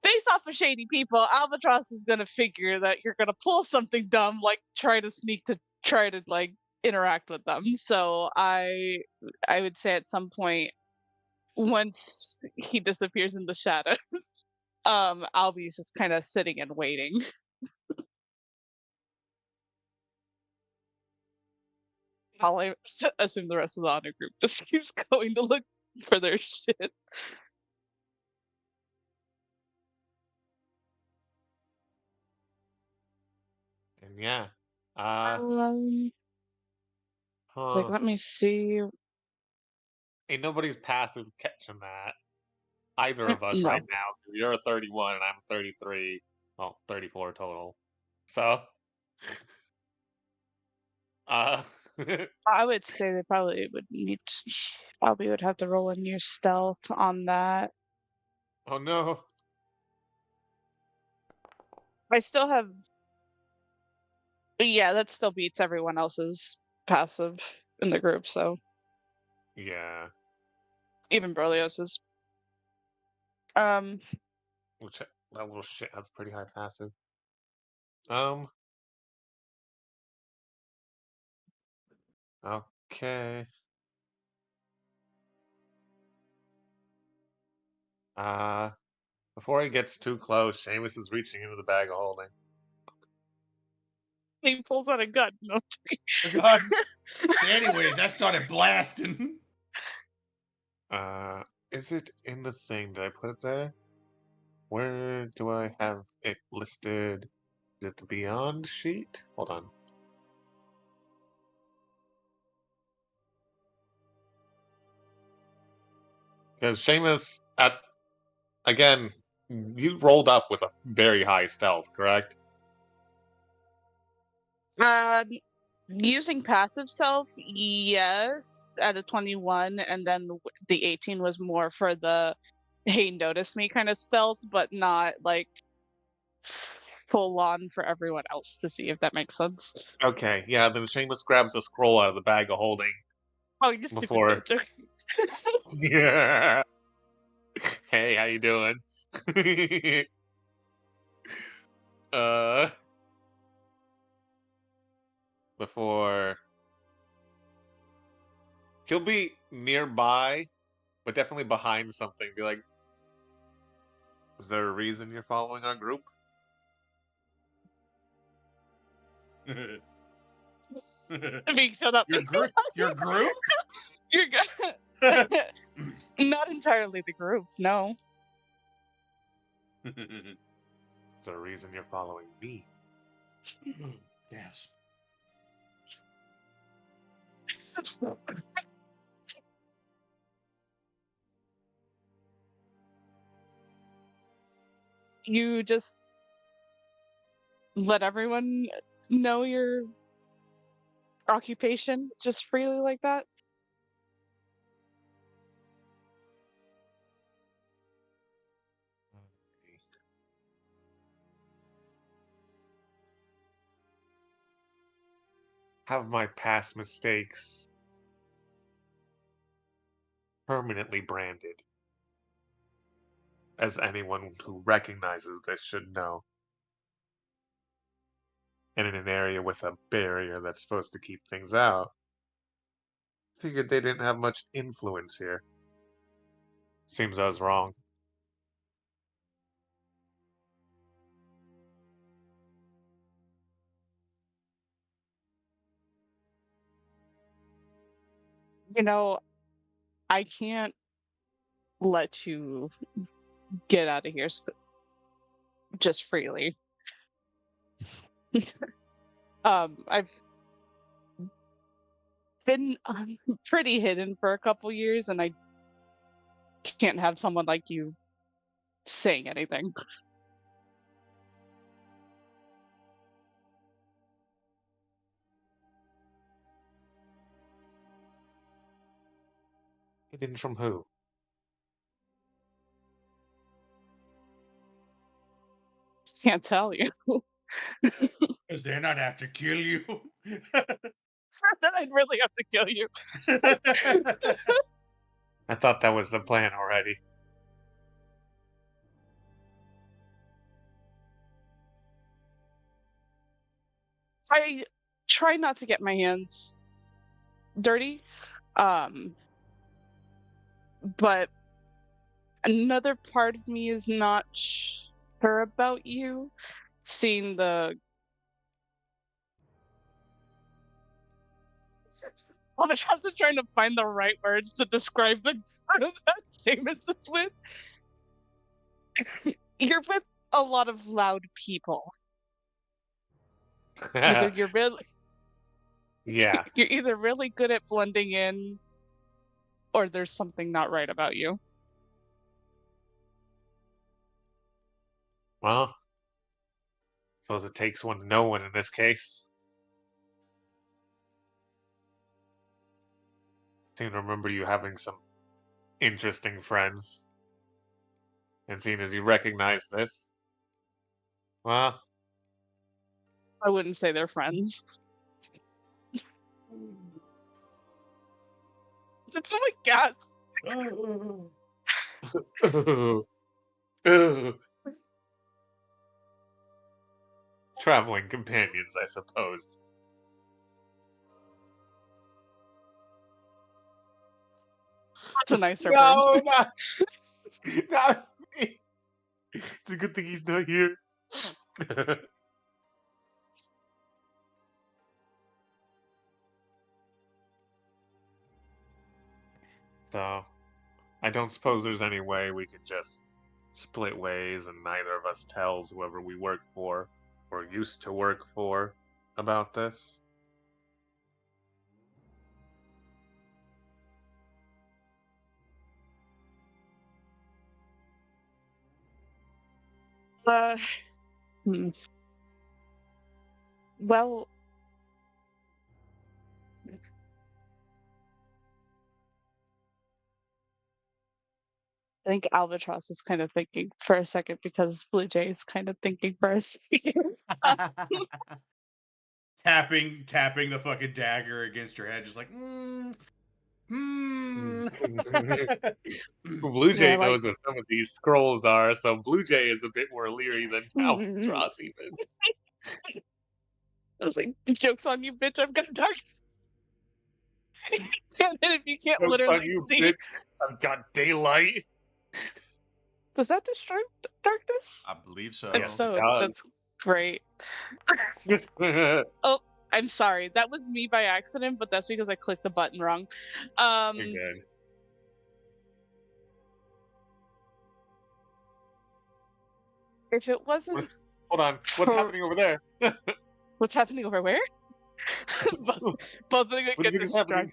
based off of shady people. Albatross is gonna figure that you're gonna pull something dumb, like try to sneak to try to like interact with them. So I would say at some point once he disappears in the shadows, Albie's just kind of sitting and waiting. I'll assume the rest of the honor group just keeps going to look for their shit. And yeah. It's like, let me see. Ain't nobody's passive catching that. Either of us No. right now. 'Cause you're a 31 and I'm a 33. Well, 34 total. So I I would say they probably would need probably would have to roll in your stealth on that. oh no. I still have yeah, that still beats everyone else's passive in the group, so Yeah. even Berlioz's. Which that little shit has pretty high passive. Um okay. Before he gets too close, Seamus is reaching into the bag of holding. He pulls out a gun. No. God. Anyways, I started blasting. Is it in the thing? Did I put it there? Where do I have it listed? Is it the Beyond sheet? Hold on. Because Seamus, again, you rolled up with a very high stealth, correct? Using passive self, yes, at a 21, and then the 18 was more for the hey, notice me kind of stealth, but not like full on for everyone else to see, if that makes sense. Okay, yeah, then Seamus grabs a scroll out of the bag of holding. Oh, you stupid Before. bitch. Yeah. Hey, how you doing? Before he'll be nearby, but definitely behind something. Be like, is there a reason you're following our group? Being shut up. Your group? Your group? You're good. Not entirely the group, no. It's a reason you're following me. Yes. You just let everyone know your occupation just freely like that? Have my past mistakes permanently branded, as anyone who recognizes this should know. And in an area with a barrier that's supposed to keep things out, figured they didn't have much influence here. Seems I was wrong. You know, I can't let you get out of here just freely. I've been pretty hidden for a couple years, and I can't have someone like you saying anything. Hidden from who? Can't tell you. Because they're not after kill you. I'd really have to kill you. I thought that was the plan already. I try not to get my hands dirty. But another part of me is not sure about you. Seeing the well, I'm just trying to find the right words to describe the part of that Seamus is with. You're with a lot of loud people. Either you're really Yeah. you're either really good at blending in, or there's something not right about you. Well, suppose it takes one to know one in this case. Seem to remember you having some interesting friends. And seeing as you recognize this, well, I wouldn't say they're friends. That's my guess. traveling companions, I suppose. That's a nicer No, word. not me. It's a good thing he's not here. So, I don't suppose there's any way we could just split ways and neither of us tells whoever we work for or used to work for about this. Hmm. Well, I think Albatross is kind of thinking for a second because Blue Jay is kind of thinking for a second. tapping the fucking dagger against your head, just like, Blue Jay Yeah, like- knows what some of these scrolls are, so Blue Jay is a bit more leery than Albatross even. I was like, joke's on you, bitch, I've got darkness. And then if you can't Joke's on literally you, see, bitch. I've got daylight. does that destroy darkness? I believe so. If so, it does. that's great. Oh, I'm sorry. That was me by accident, but that's because I clicked the button wrong. You're good. If it wasn't Hold on. What's for- happening over there? What's happening over where? both of them What do get you think is happening?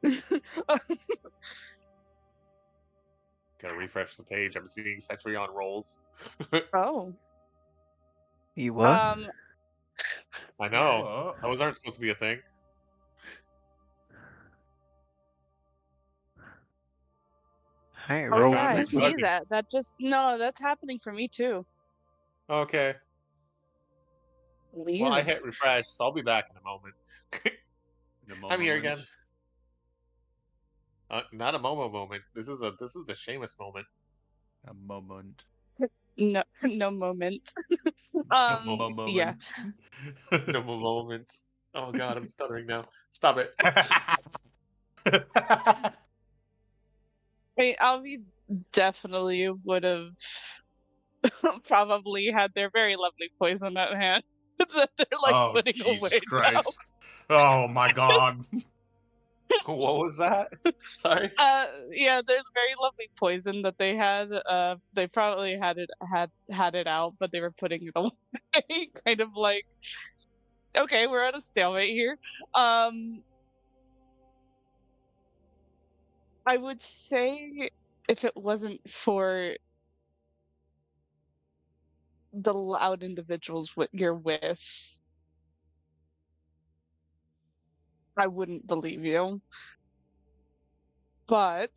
distracted. Gotta refresh the page. I'm seeing Sentry on rolls. Oh. You what? I know. Those aren't supposed to be a thing. I ain't Oh rolling yeah, I nothing. see that. That just that's happening for me too. Okay. Weird. Well, I hit refresh, so I'll be back in a moment. I'm here again. Not a Momo moment. This is a Seamus moment. A moment. No, no moment. Moment. Yeah. No more moments. Oh god, I'm stuttering now. Stop it. I mean, Albie definitely would have probably had their very lovely poison at hand that they're like Oh, putting Jesus away Christ. Oh my god. What was that? Sorry. now. Yeah, there's very lovely poison that they had. They probably had it out, but they were putting it away, kind of like, okay, we're at a stalemate here. I would say if it wasn't for the loud individuals you're with, I wouldn't believe you. But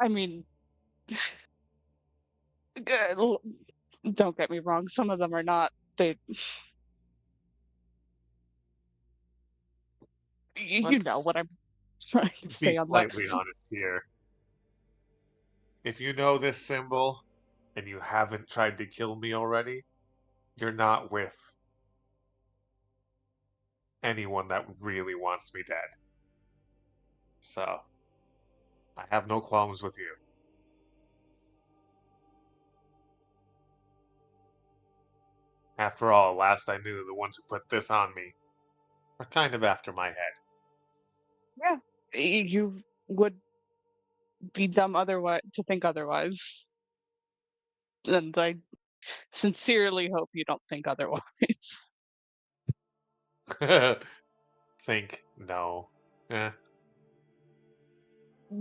I mean, don't get me wrong, some of them are not. You know Let's what I'm trying to be say on that. slightly honest here. If you know this symbol and you haven't tried to kill me already, you're not with anyone that really wants me dead. So, I have no qualms with you. After all, last I knew, the ones who put this on me are kind of after my head. Yeah, you would be dumb otherwise to think otherwise, and I sincerely hope you don't think otherwise. Think no. Eh.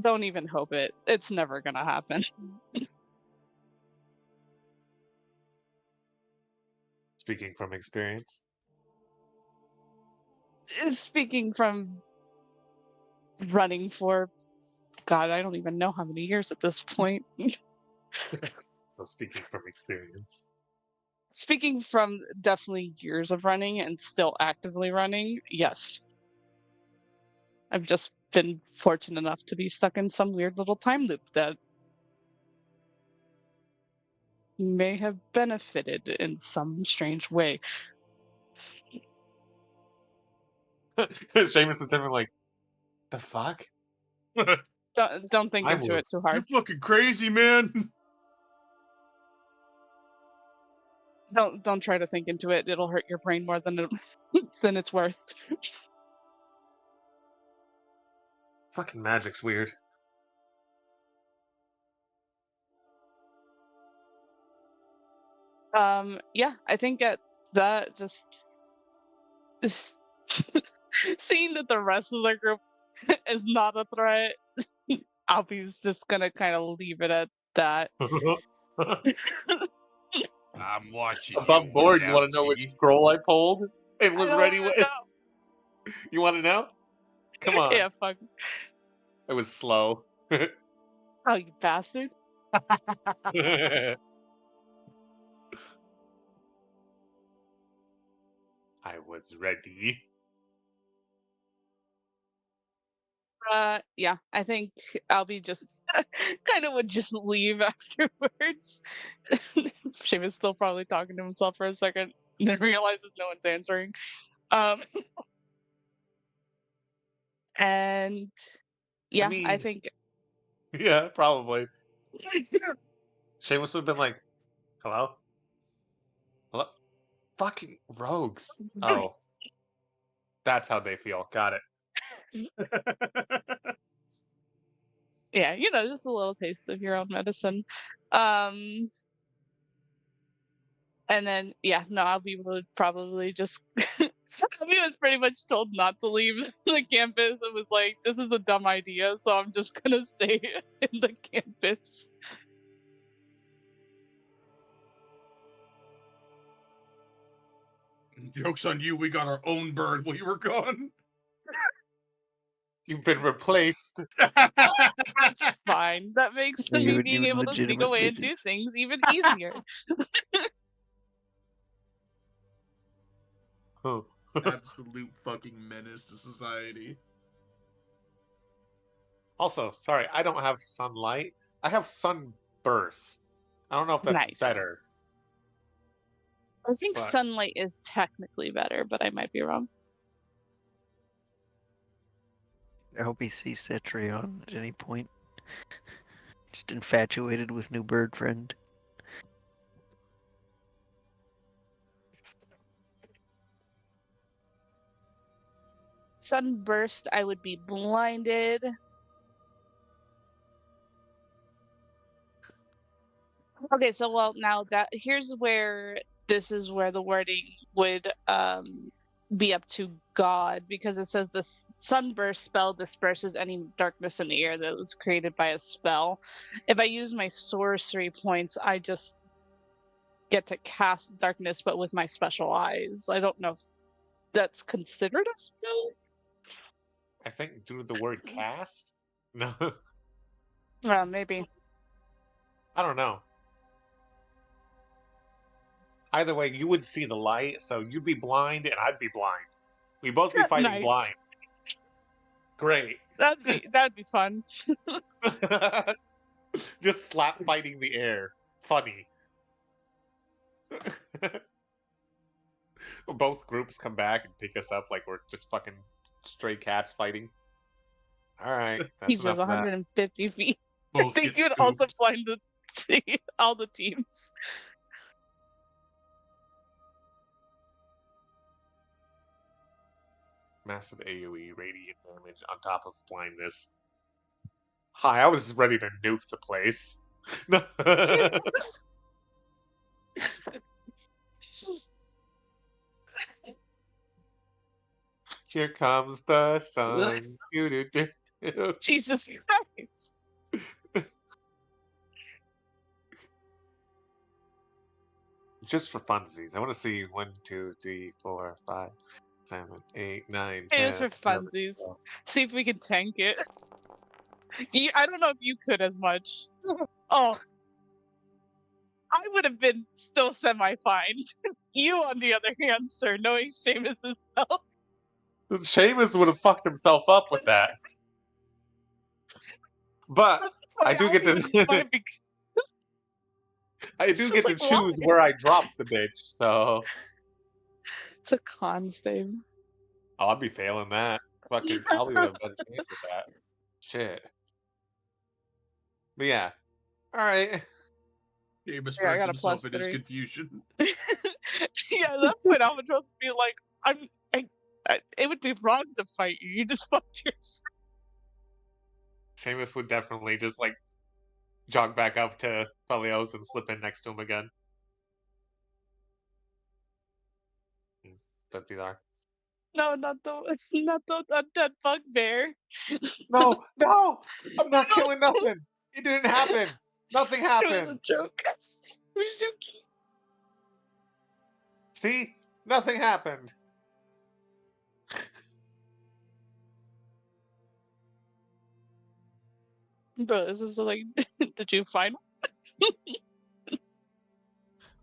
Don't even hope it. It's never gonna happen. Speaking from experience. Speaking from running for, God, I don't even know how many years at this point. Well, speaking from experience. Speaking from definitely years of running and still actively running, yes. I've just been fortunate enough to be stuck in some weird little time loop that may have benefited in some strange way. Seamus is definitely like, the fuck? Don't think into it too hard. You're fucking crazy, man. Don't try to think into it. It'll hurt your brain more than than it's worth. Fucking magic's weird. Yeah, I think at that just seeing that the rest of the group is not a threat, Albie's just gonna kind of leave it at that. I'm watching. Above board, you want to know which scroll I pulled? It was ready with. You want to know? Come on. Yeah, fuck. It was slow. Oh, you bastard. I was ready. Yeah, I think Albie just kind of would just leave afterwards. Seamus still probably talking to himself for a second, and then realizes no one's answering. And yeah, I think Yeah, probably. Seamus would have been like, hello? Hello? Fucking rogues. Oh. That's how they feel. Got it. Yeah, just a little taste of your own medicine. Um, and then yeah, no, Albie would probably just Albie was pretty much told not to leave the campus. It was like, this is a dumb idea, so I'm just gonna stay in the campus. Joke's on you, we got our own bird while you were gone. You've been replaced. That's fine. That makes me You being able to sneak away and do things even easier. Oh. Absolute fucking menace to society. Also, sorry, I don't have sunlight. I have sunburst. I don't know if that's Nice. better. I think But- sunlight is technically better, but I might be wrong. I hope he sees Cetrion at any point. Just infatuated with new bird friend. Sunburst, I would be blinded. Okay, so well now that here's where this is where the wording would be up to God, because it says the sunburst spell disperses any darkness in the air that was created by a spell. If I use my sorcery points, I just get to cast darkness, but with my special eyes. I don't know if that's considered a spell. I think due to the word cast? No. Maybe. I don't know. Either way, you would see the light, so you'd be blind and I'd be blind. We'd both be fighting Nice. blind. Great. That'd be fun. Just slap fighting the air. Funny. Both groups come back and pick us up like we're just fucking stray cats fighting. Alright. He says 150 feet. Both I think you'd also blind all the teams. Massive AoE radiant damage on top of blindness. Hi, I was ready to nuke the place. Here comes the sun. Jesus Christ. Just for funsies. I want to see 1, 2, 3, 4, 5, 7, 8, 9, 10. It is for 11, funsies. 12. See if we can tank it. I don't know if you could as much. Oh. I would have been still semi-fine. You, on the other hand, sir, knowing Seamus's health. Seamus would have fucked himself up with that. But I do get to I do get to choose where I drop the bitch, so it's a con save. Oh, I'd be failing that. Fucking probably would have done a chance with that. Shit. But yeah. Alright. Seamus I got a himself +3. in his confusion. Yeah, at that point Albatross would be like, it would be wrong to fight you. You just fucked yourself. Seamus would definitely just like jog back up to Felios and slip in next to him again. That'd be there. No, not the undead bugbear. No, I'm not killing nothing. It didn't happen. Nothing It was happened. a joke. It was joking. See? Nothing happened. Bro, this is like, did you find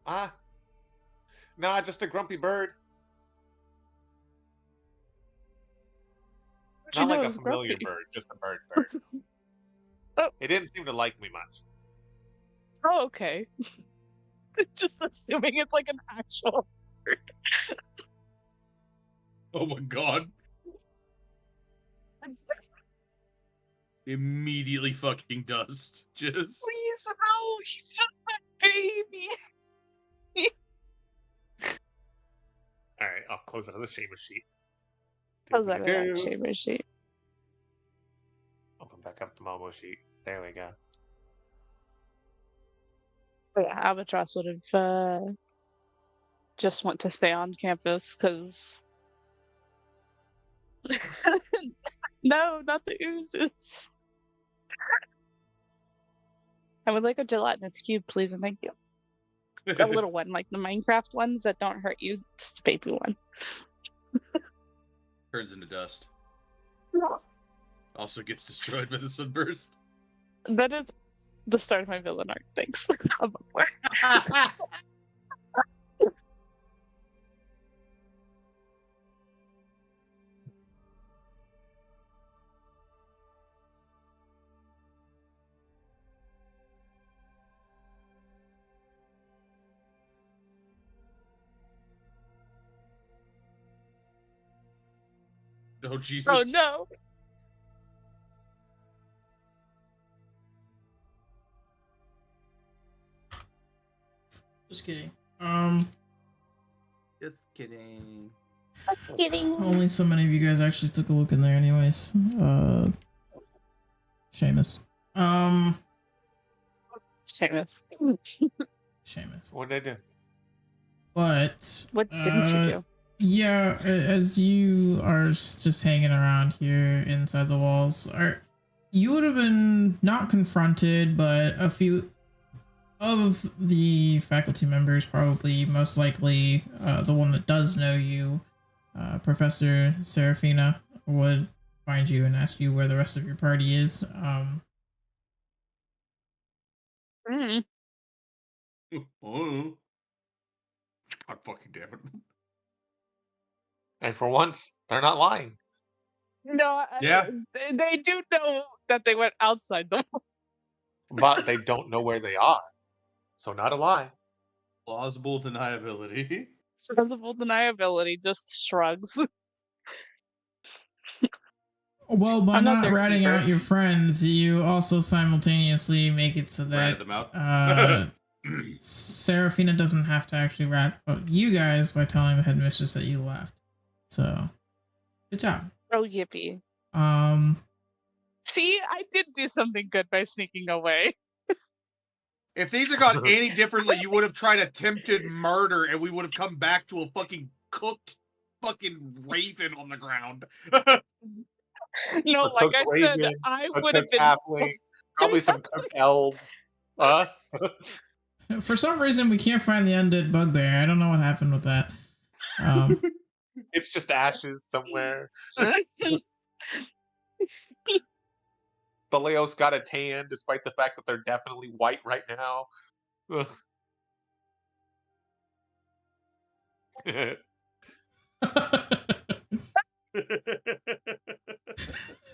one? Nah, just a grumpy bird. Not like a familiar bird, just a bird. Oh. It didn't seem to like me much. Oh, okay. Just assuming it's like an actual bird. Oh my god. Immediately fucking dust. Just. Please, no, he's just a baby. Alright, I'll close out of the Seamus sheet. How's that a chamber sheet? Open back up the Momo sheet. There we go. But yeah, Albatross would have just want to stay on campus because no, not the oozes. I would like a gelatinous cube, please, and thank you. A little one, like the Minecraft ones that don't hurt you, just a baby one. Turns into dust. Also gets destroyed by the sunburst. That is the start of my villain arc. Thanks. Oh Jesus! Oh no! Just kidding. Just kidding. Just kidding. Only so many of you guys actually took a look in there, anyways. Seamus. Seamus. Seamus. What did I do? But What didn't you do? yeah, as you are just hanging around here inside the walls, you would have been not confronted, but a few of the faculty members, probably most likely the one that does know you, Professor Serafina, would find you and ask you where the rest of your party is. Oh. God fucking damn it. And for once, they're not lying. No, Yeah. they do know that they went outside the wall. But they don't know where they are. So not a lie. Plausible deniability. Plausible deniability, just shrugs. Well, by I'm not not their ratting keeper. out your friends, you also simultaneously make it so Ratted that them out. Serafina doesn't have to actually rat out you guys by telling the headmistress that you left. So, good job. Oh, yippee. See, I did do something good by sneaking away. If things had gone any differently, you would have tried attempted murder and we would have come back to a fucking cooked fucking raven on the ground. No, A like cooked I said, raven, I a would have cooked been. halfling, probably some cooked elves. For some reason, we can't find the undead bugbear. I don't know what happened with that. It's just ashes somewhere. Thaleos got a tan, despite the fact that they're definitely white right now.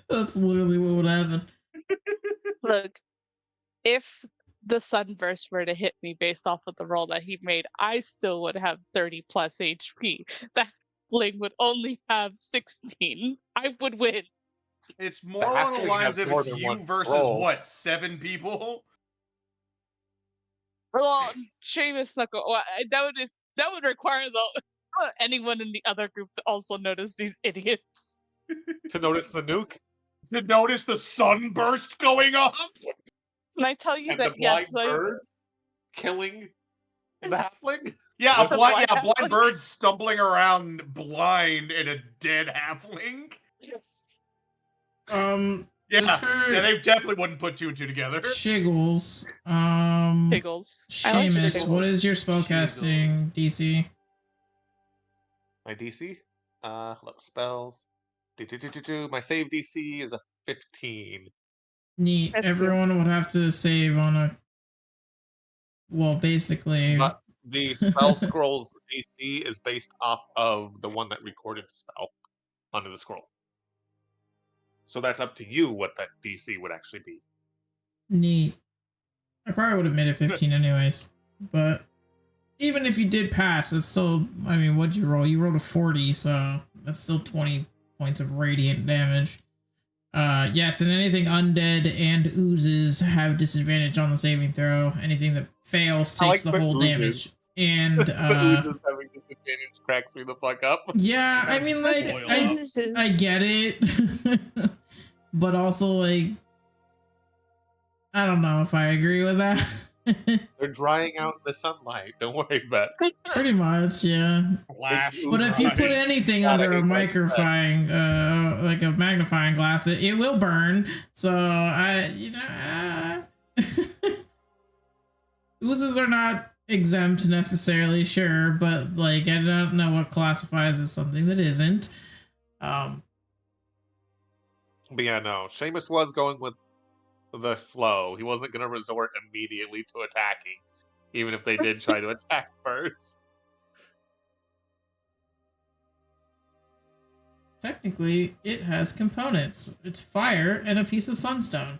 That's literally what would happen. Look, if the sunburst were to hit me based off of the roll that he made, I still would have 30 plus HP. That fling would only have 16. I would win. It's more along the halfling lines has of more it's than you one versus roll. what, 7 people? Well, Seamus Knuckle, that would require though anyone in the other group to also notice these idiots. To notice the nuke? To notice the sunburst going off? Can I tell you And that the blind yes, bird killing the halfling? Yeah, a The blind halfling. bird stumbling around blind and a dead halfling. Yes. Yeah, Just for they definitely wouldn't put 2 and 2 together. Shiggles, Piggles. I like Seamus, Shiggles. what is your spellcasting DC? My DC? Look, spells. My save DC is a 15. Neat. That's cute. Everyone would have to save on a. Well, basically. But the spell scroll's DC is based off of the one that recorded the spell onto the scroll. So that's up to you what that DC would actually be. Neat. I probably would have made it 15 anyways. But even if you did pass, it's still. I mean, what'd you roll? You rolled a 40, so that's still 20 points of radiant damage. Yes, and anything undead and oozes have disadvantage on the saving throw. Anything that fails takes the whole damage. And the oozes having disadvantage cracks me the fuck up. yeah, I mean, like, I get it, but also like I don't know if I agree with that. They're drying out in the sunlight. Don't worry about it. Pretty much, yeah. Flash. But if you put anything under a hate that magnifying, like a magnifying glass, it will burn. So oozes are not exempt necessarily, sure, but like I don't know what classifies as something that isn't. But yeah, no. Seamus was going with the slow. He wasn't going to resort immediately to attacking, even if they did try to attack first. Technically, it has components. It's fire and a piece of sunstone.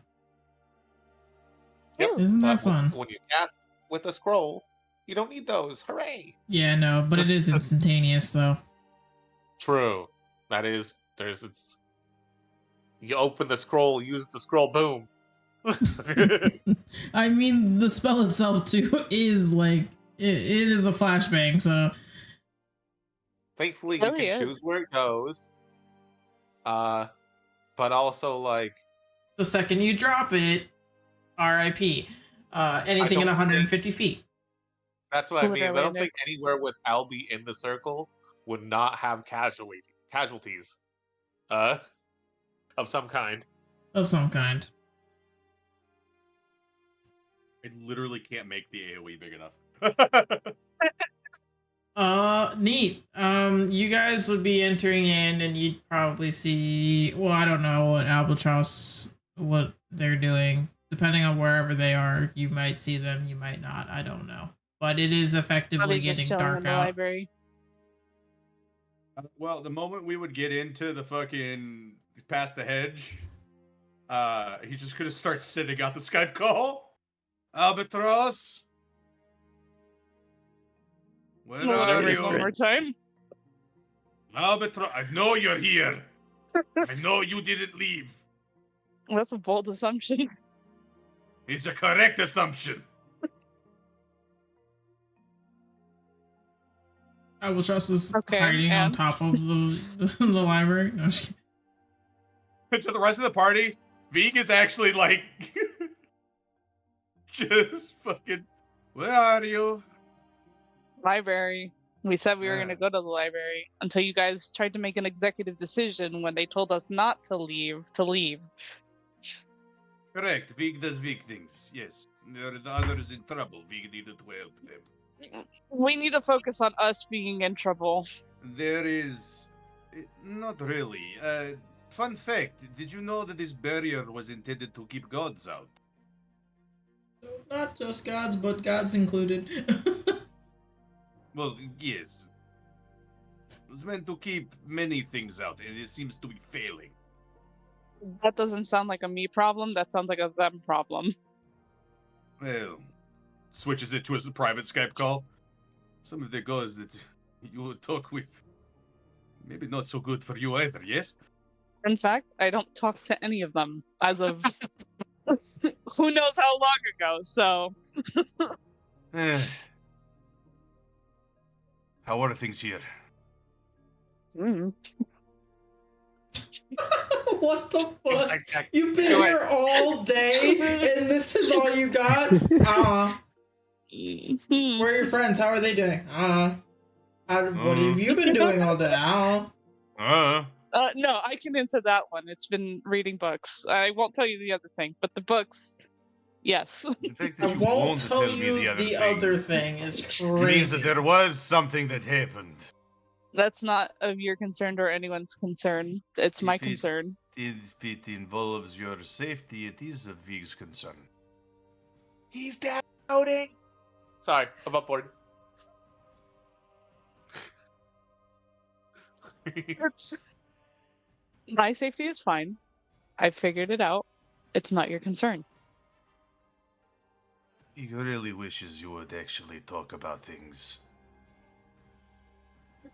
Yep. Isn't that fun? When you cast with a scroll, you don't need those. Hooray! Yeah, no, but it is instantaneous, so. True. That is, it's. You open the scroll, use the scroll, boom. I mean, the spell itself too is like it is a flashbang, so. Thankfully, Really you can choose is. where it goes. But also like The second you drop it, RIP. Anything in don't 150 feet. that's what I mean. Is I don't think anywhere with Albie in the circle would not have casualties, of some kind. Of some kind. I literally can't make the AoE big enough. Neat. You guys would be entering in and you'd probably see, well, I don't know what they're doing. Depending on wherever they are, you might see them, you might not, I don't know. But it is effectively Probably just getting chilling in dark the out. library. Well, the moment we would get into the fucking past the hedge, he's just gonna start sitting out the Skype call. Albatross, where are Whatever, you? one more time. Albatross, I know you're here. I know you didn't leave. That's a bold assumption. It's a correct assumption. Albatross is Okay, hiding on and? top of the library. No, I'm just kidding. To the rest of the party, Veek is actually like just fucking. Where are you? Library. We said we were going to go to the library until you guys tried to make an executive decision when they told us not to leave. Correct. Veek does Veek things. Yes. There are others in trouble. Veek needed to help them. We need to focus on us being in trouble. There is. Not really. Fun fact: did you know that this barrier was intended to keep gods out? Not just gods, but gods included. Well, yes. It was meant to keep many things out, and it seems to be failing. That doesn't sound like a me problem. That sounds like a them problem. Well, switches it to a private Skype call. Some of the gods that you would talk with, maybe not so good for you either, yes? In fact, I don't talk to any of them as of who knows how long ago, so. How are things here? What the fuck? You've been here all day, and this is all you got? Where are your friends? How are they doing? What have you been doing all day? No, I can answer that one. It's been reading books. I won't tell you the other thing, but the books, yes. The fact I that you won't tell me you the other thing is crazy. It means that there was something that happened. That's not of your concern or anyone's concern. It's my If it- concern. If it involves your safety, it is a Vig's concern. He's doubting. Sorry, I'm up board. My safety is fine. I figured it out. It's not your concern. He really wishes you would actually talk about things.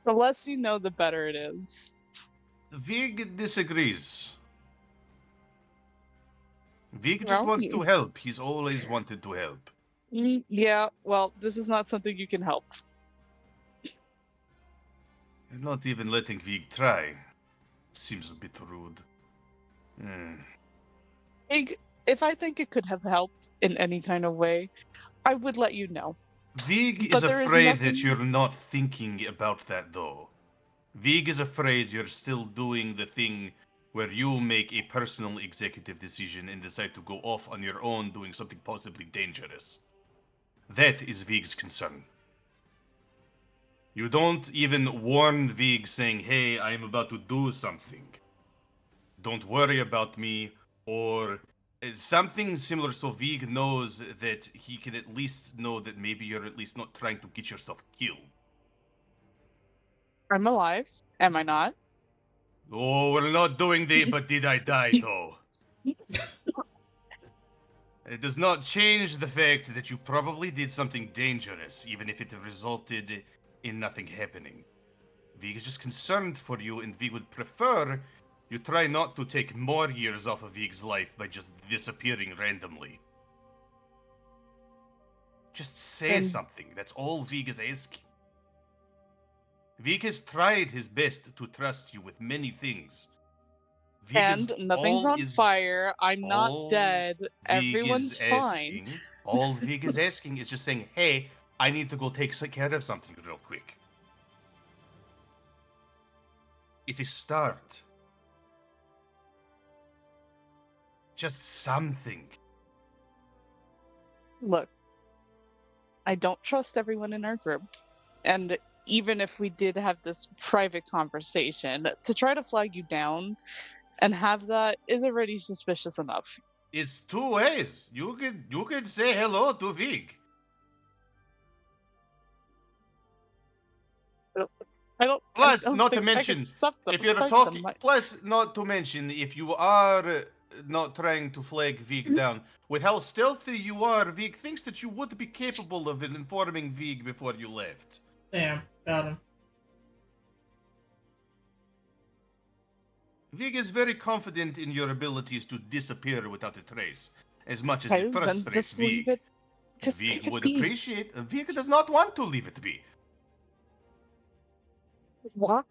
The less you know, the better it is. Vig disagrees. Vig just Well, wants to help. He's always wanted to help. Yeah, well, this is not something you can help. He's not even letting Vig try. Seems a bit rude. Vig if I think it could have helped in any kind of way, I would let you know. Vig But is there is afraid that nothing- you're not thinking about that, though. Vig is afraid you're still doing the thing where you make a personal executive decision and decide to go off on your own doing something possibly dangerous. That is Vig's concern. You don't even warn Vig saying, hey, I am about to do something. Don't worry about me, or something similar so Vig knows that he can at least know that maybe you're at least not trying to get yourself killed. I'm alive. Am I not? Oh, we're not doing the but did I die though. It does not change the fact that you probably did something dangerous, even if it resulted in nothing happening. Vig is just concerned for you, and Vig would prefer you try not to take more years off of Vig's life by just disappearing randomly. Just say Then- something. That's all Vig is asking. Vig has tried his best to trust you with many things. Vig And nothing's on fire. I'm not all dead. Vig Everyone's is fine. asking, all Vig is asking is just saying, hey, I need to go take care of something real quick. It's a start. Just something. Look, I don't trust everyone in our group. And even if we did have this private conversation, to try to flag you down and have that is already suspicious enough. It's two ways. You could say hello to Vig. I don't. Plus, I don't not to think I mention, can stop them, if you're start talking, them. plus, not to mention, if you are not trying to flag Vig down, with how stealthy you are, Vig thinks that you would be capable of informing Vig before you left. Damn, got him. Vig is very confident in your abilities to disappear without a trace, as much as Okay, it then frustrates just leave Vig. it. Just Vig leave it would be. appreciate. Vig does not want to leave it be. Why?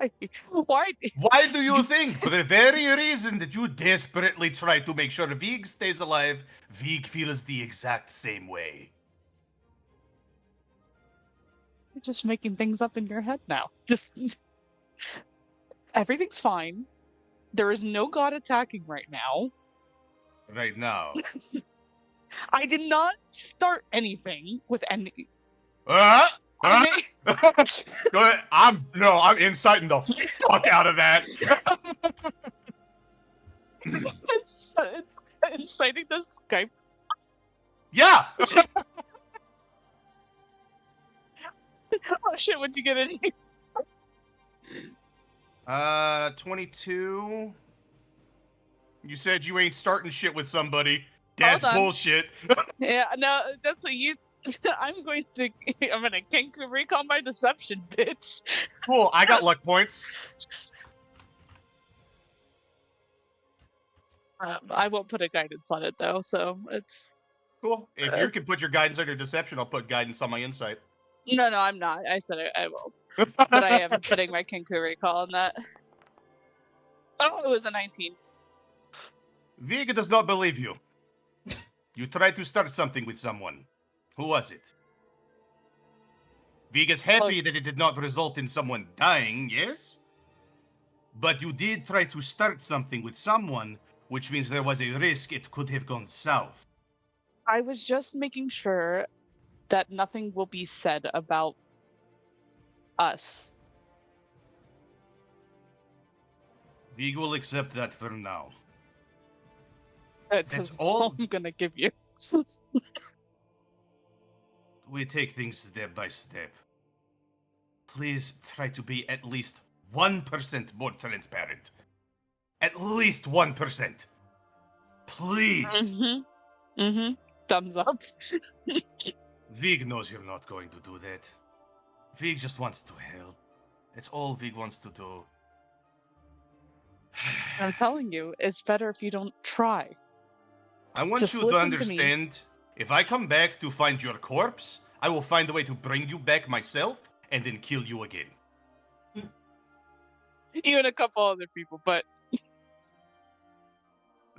Why? Why do you think? For the very reason that you desperately try to make sure Vig stays alive, Vig feels the exact same way. You're just making things up in your head now. Just everything's fine. There is no god attacking right now. Right now. I did not start anything with any. Go ahead. I'm inciting the fuck out of that. It's inciting the Skype. Yeah. Oh shit! What'd you get in? 22. You said you ain't starting shit with somebody. That's Hold on. bullshit. Yeah, no, that's what you. I'm gonna Kenku recall my deception, bitch. Cool. I got luck points. I won't put a guidance on it though, so it's. Cool. If you can put your guidance on your deception, I'll put guidance on my insight. No, I'm not. I said I will, but I am putting my Kenku recall on that. Oh, it was a 19. Vig does not believe you. You tried to start something with someone. Who was it? Vig is happy that it did not result in someone dying, yes? But you did try to start something with someone, which means there was a risk it could have gone south. I was just making sure that nothing will be said about us. Vig will accept that for now. That's That's all all- I'm gonna give you. We take things step by step. Please try to be at least 1% more transparent. At least 1%. Please. Thumbs up. Vig knows you're not going to do that. Vig just wants to help. That's all Vig wants to do. I'm telling you, it's better if you don't try. I want Just you to listen to me. understand, if I come back to find your corpse, I will find a way to bring you back myself and then kill you again. You and a couple other people, but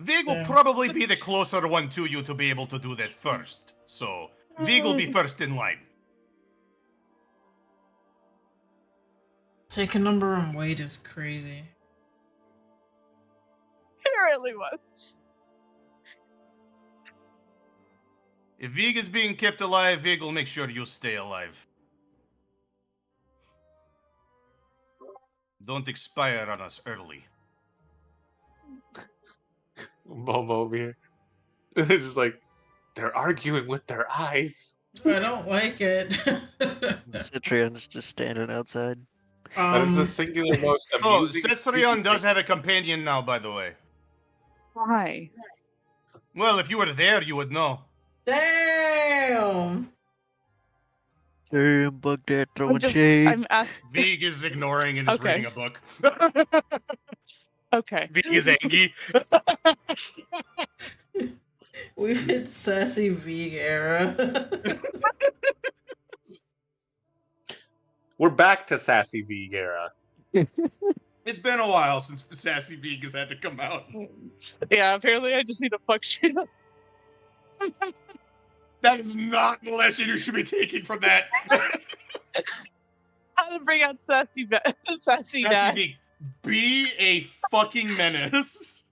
Vig will probably be the closer one to you to be able to do that first. So Vig will be first in line. Take a number on weight is crazy. It really was. If Vig is being kept alive, Vig will make sure you stay alive. Don't expire on us early. Momo over here. Just like, they're arguing with their eyes. I don't like it. Citrion's just standing outside. That is the singular most amusing. Oh, Cetrion does have a companion now, by the way. Why? Well, if you were there, you would know. Damn! Damn, Bugdad throwing shade. I'm asking. Vig is ignoring and is Okay. reading a book. Okay. Vig is angry. We've hit sassy Vig era. We're back to Sassy V era. It's been a while since Sassy Vig has had to come out. Yeah, apparently I just need to fuck shit up. That is not the lesson you should be taking from that. How to bring out sassy Sassy Dad. Vig, be a fucking menace.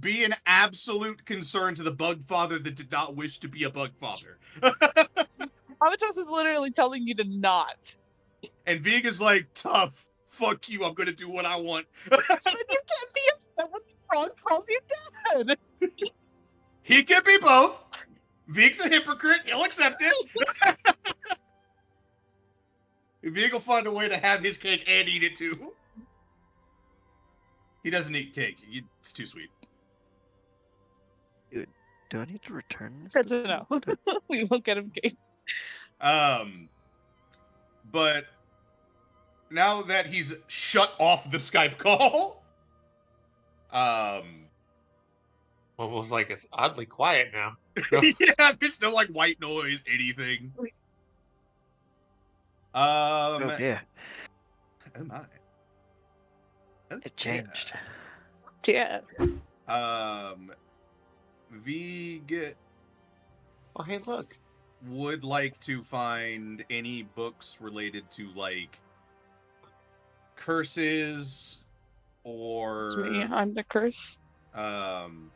Be an absolute concern to the bug father that did not wish to be a bug father. Amatos is literally telling you to not. And Vig is like, tough. Fuck you, I'm gonna do what I want. Then you can't be upset when the frog calls you dad. He can be both. Vig's a hypocrite. He'll accept it. Vig will find a way to have his cake and eat it too. He doesn't eat cake. It's too sweet. Do I need to return this? Good to know. We won't get him cake. But now that he's shut off the Skype call, Almost like it's oddly quiet now. yeah, there's no like white noise, anything. Oh yeah, Oh my. Oh, it changed. Yeah. Vig Oh, hey, look. would like to find any books related to like curses or It's me. I'm the curse. and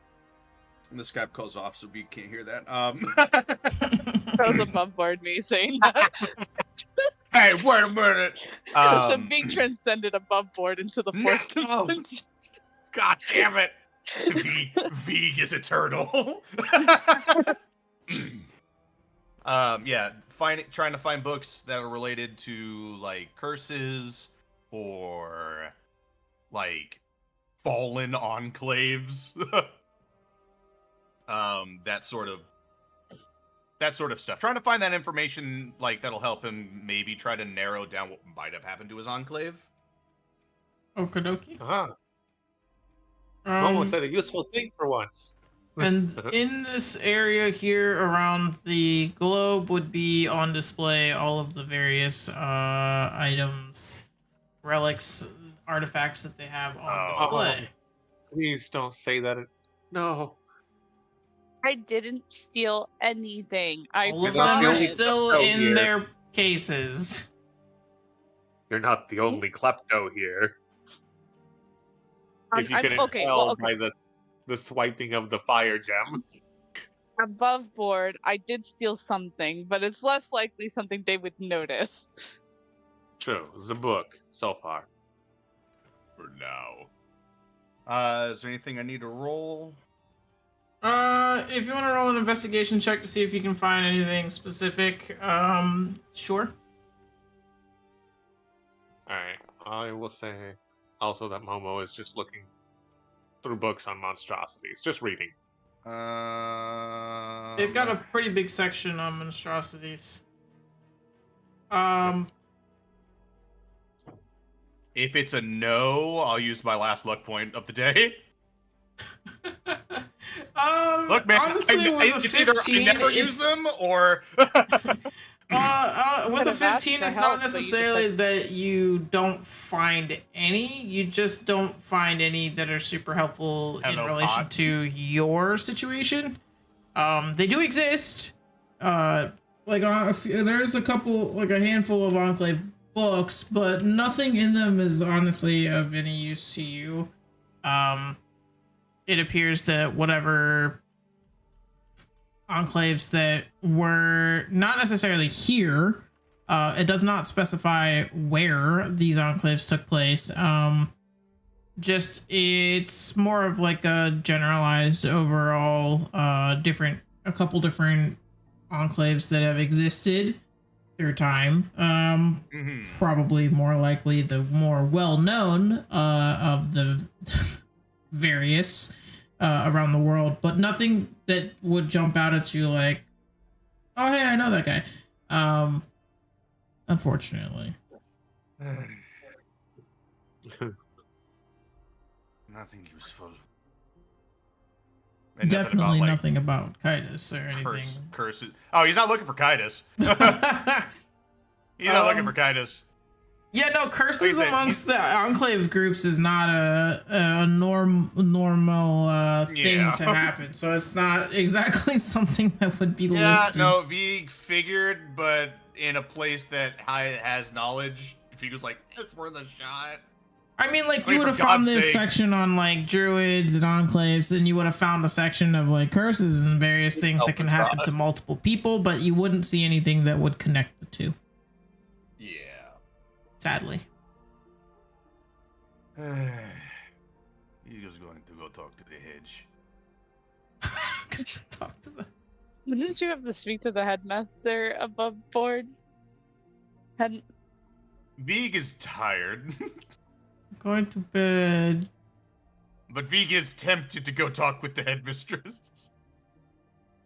the Skype calls off, so Vig can't hear that. That was above board me saying that. Hey, wait a minute. So being transcended above board into the fourth No. dimension. God damn it. Vig is a turtle. Yeah, trying to find books that are related to like curses or like fallen enclaves. That sort of stuff. Trying to find that information like that'll help him maybe try to narrow down what might have happened to his enclave. Okidoki. Ah, almost said a useful thing for once. And in this area here around the globe would be on display all of the various items, relics, artifacts that they have on display. Please don't say that. No. I didn't steal anything. I All of You're not them the are only still klepto in here. their cases. You're not the only klepto here. If you can tell by the swiping of the fire gem. Above board, I did steal something, but it's less likely something they would notice. True, it's a book so far. For now. Is there anything I need to roll? If you want to roll an investigation check to see if you can find anything specific, sure. Alright, I will say also that Momo is just looking through books on monstrosities, just reading. They've got a pretty big section on monstrosities. If it's a no, I'll use my last luck point of the day. Look, man, honestly, with a it's either I 15, never use them or. with a Could've asked 15, for it's help, not but you just necessarily said- that you don't find any. You just don't find any that are super helpful in Hello, relation Pod. to your situation. They do exist. There's a couple, like a handful of Enclave books, but nothing in them is honestly of any use to you. It appears that whatever enclaves that were not necessarily here, it does not specify where these enclaves took place. Just it's more of like a generalized overall, a couple different enclaves that have existed through time. Probably more likely the more well-known of the various around the world, but nothing that would jump out at you like, oh hey, I know that guy. Unfortunately. Nothing useful. And Definitely nothing nothing about Kitus or anything. curses. Oh, he's not looking for Kitus. He's not looking for Kitus. Yeah, no, curses Like I said, amongst the enclave groups is not a normal thing to happen. So it's not exactly something that would be listed. No, Vig figured, but in a place that has knowledge, Vig was like, it's worth a shot. I mean, like, I mean, you would have for found God's this sakes. section on, like, druids and enclaves, and you would have found a section of, like, curses and various things that can happen to multiple people, but you wouldn't see anything that would connect the two. Yeah. Sadly. He is going to go talk to the hedge. Talk to the... Didn't you have to speak to the headmaster above board? Vig is tired, Going to bed. but Vig is tempted to go talk with the headmistress.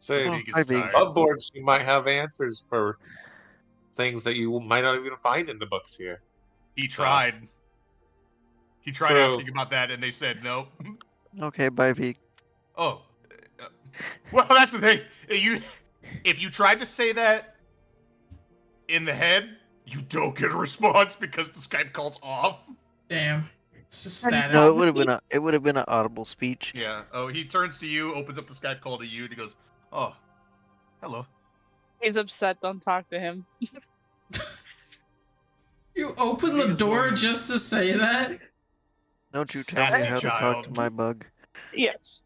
So, Vig is hi, Vig. tired. above boards, you might have answers for things that you might not even find in the books here. He tried. He tried True. asking about that, and they said nope. Okay, bye, Vig. Oh, well, that's the thing. If you tried to say that in the head, you don't get a response because the Skype call's off. Damn. It's just How do you static. No, it would have been an audible speech. Yeah. Oh, he turns to you, opens up the Skype call to you, and he goes, "Oh, hello." He's upset. Don't talk to him. You open the door just to say that? Don't you tell me Sassy how to talk to child. my bug. Yes.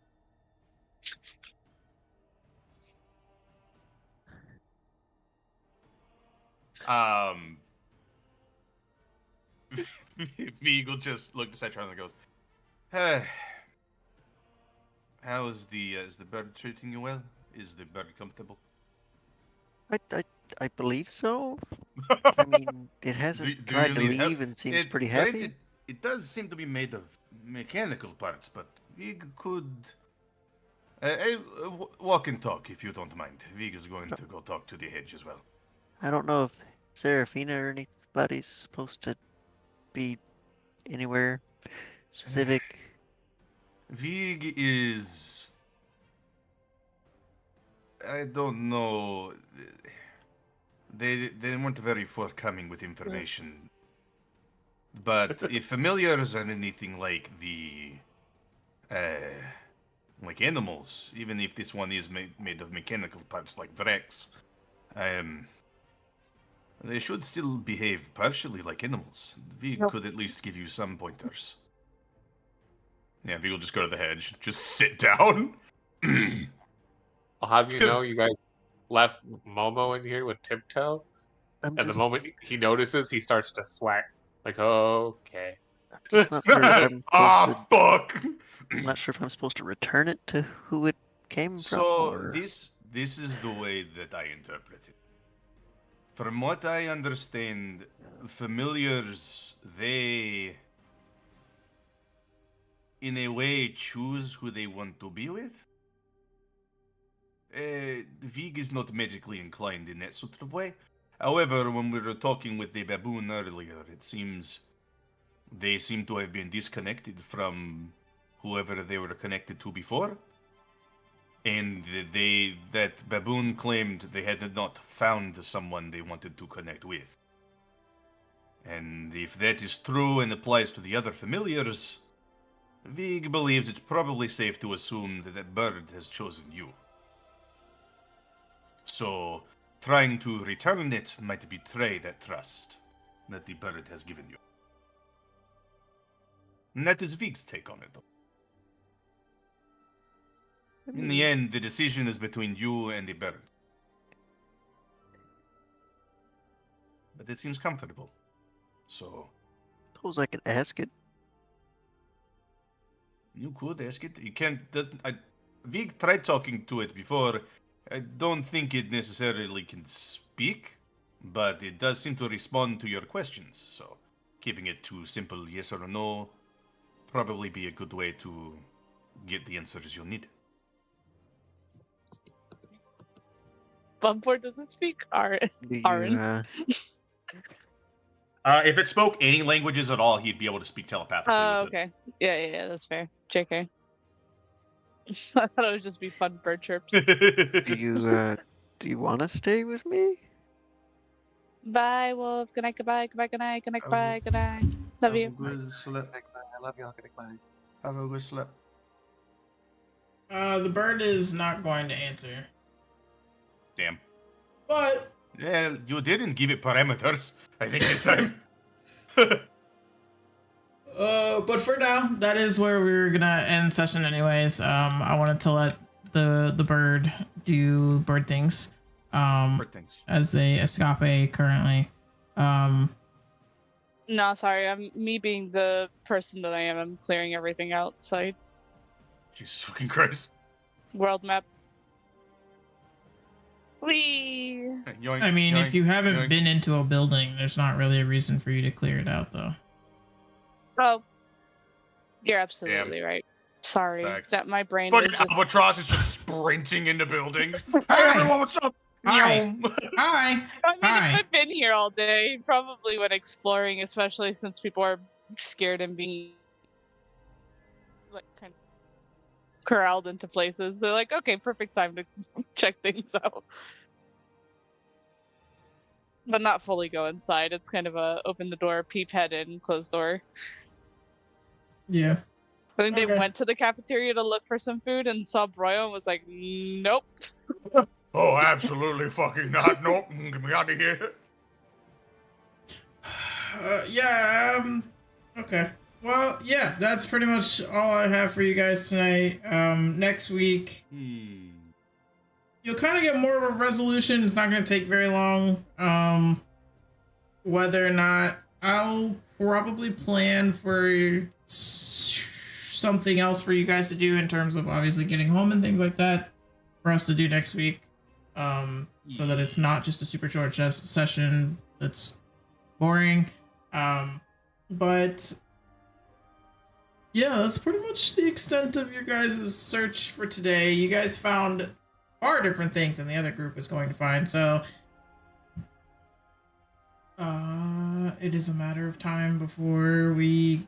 Eagle just looked at Citron and goes, "Hey, how is the bird treating you well? Is the bird comfortable?" I believe so. I mean, it hasn't Do tried you to need help? leave and seems It- pretty granted, happy. It does seem to be made of mechanical parts, but Vig could... walk and talk if you don't mind. Vig is going to go talk to the hedge as well. I don't know if Seraphina or anybody's supposed to be anywhere specific. Vig is... I don't know. They weren't very forthcoming with information. But if familiars are anything like the... like animals, even if this one is made of mechanical parts like Vrex, they should still behave partially like animals. Vig could at least give you some pointers. Yeah, Vig will just go to the hedge. Just sit down. I'll have you know, you guys left Momo in here with Tiptoe, I'm and the just, moment he notices, he starts to sweat. Like, okay. I'm just not sure if I'm Ah, supposed to. fuck! I'm not sure if I'm supposed to return it to who it came from. So Or... this is the way that I interpret it. From what I understand, familiars, they in a way choose who they want to be with. Vig is not magically inclined in that sort of way. However, when we were talking with the baboon earlier, it seems they seem to have been disconnected from whoever they were connected to before. And that baboon claimed they had not found someone they wanted to connect with. And if that is true and applies to the other familiars, Vig believes it's probably safe to assume that that bird has chosen you. So, trying to return it might betray that trust that the bird has given you. And that is Vig's take on it, though. In the end, the decision is between you and the bird. But it seems comfortable. So... Suppose I could ask it. You could ask it. You can't... Vig tried talking to it before. I don't think it necessarily can speak, but it does seem to respond to your questions. So, keeping it to simple yes or no probably be a good way to get the answers you'll need. Bumboard doesn't speak Arin. If it spoke any languages at all, he'd be able to speak telepathically. Oh, with it. okay. Yeah, that's fair. JK. I thought it would just be fun bird chirps. Do you want to stay with me? Bye, Wolf. Good night, goodbye, goodbye, good night, good night, goodbye, good night. Love you. Good sleep. I love y'all. Goodbye. Have a good sleep. The bird is not going to answer. Damn. But Yeah, you didn't give it parameters, I think, this time. but for now, that is where we're gonna end session anyways. I wanted to let the bird do bird things. Bird things. As they escape currently. No, sorry. Me being the person that I am. I'm clearing everything outside. Jesus fucking Christ. World map. Whee! Yoink, I mean, yoink, if you haven't yoink. been into a building, there's not really a reason for you to clear it out, though. Oh, you're absolutely right. Sorry, Facts. that my brain Fucking was just... albatross is just sprinting into buildings. Hey Hi. everyone, what's up? Hi. Meow. Hi. I mean, Hi. if I've been here all day, probably went exploring, especially since people are scared and being like kind of corralled into places. They're like, okay, perfect time to check things out. But not fully go inside. It's kind of a open the door, peep head in, closed door. Yeah. I think they Okay. went to the cafeteria to look for some food and saw Broyo and was like, nope. Oh, absolutely fucking not. Nope. Get me out of here. Okay. Well, yeah, that's pretty much all I have for you guys tonight. Next week, you'll kind of get more of a resolution. It's not going to take very long. Whether or not I'll probably plan for something else for you guys to do in terms of obviously getting home and things like that for us to do next week. So that it's not just a super short session that's boring. But yeah, that's pretty much the extent of your guys' search for today. You guys found far different things than the other group is going to find, so it is a matter of time before we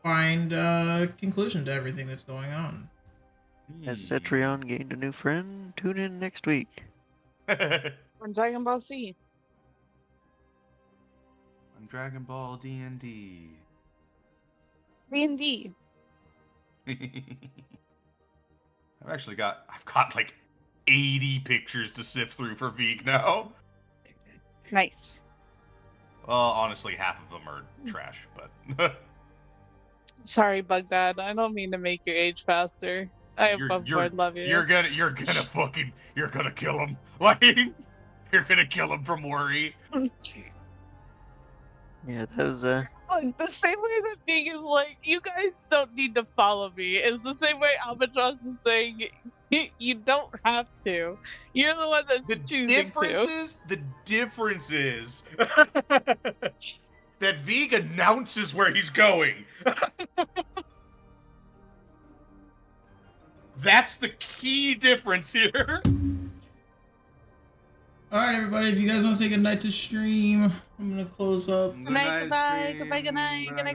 find a conclusion to everything that's going on. Has Cetrion gained a new friend? Tune in next week. On Dragon Ball Z. On Dragon Ball D&D. D&D. I've got like 80 pictures to sift through for Veek now. Nice. Well, honestly, half of them are trash, but Sorry, Bug Dad. I don't mean to make you age faster. I above board love you. You're gonna kill him. Like, you're gonna kill him from worry. Yeah, that was Look, the same way that Big is like, you guys don't need to follow me, is the same way Albatross is saying, you don't have to. You're the one that's choosing to. The difference is that Vig announces where he's going. That's the key difference here. Alright, everybody, if you guys want to say goodnight to stream, I'm going to close up. Good night, goodbye, goodbye, good night, good night.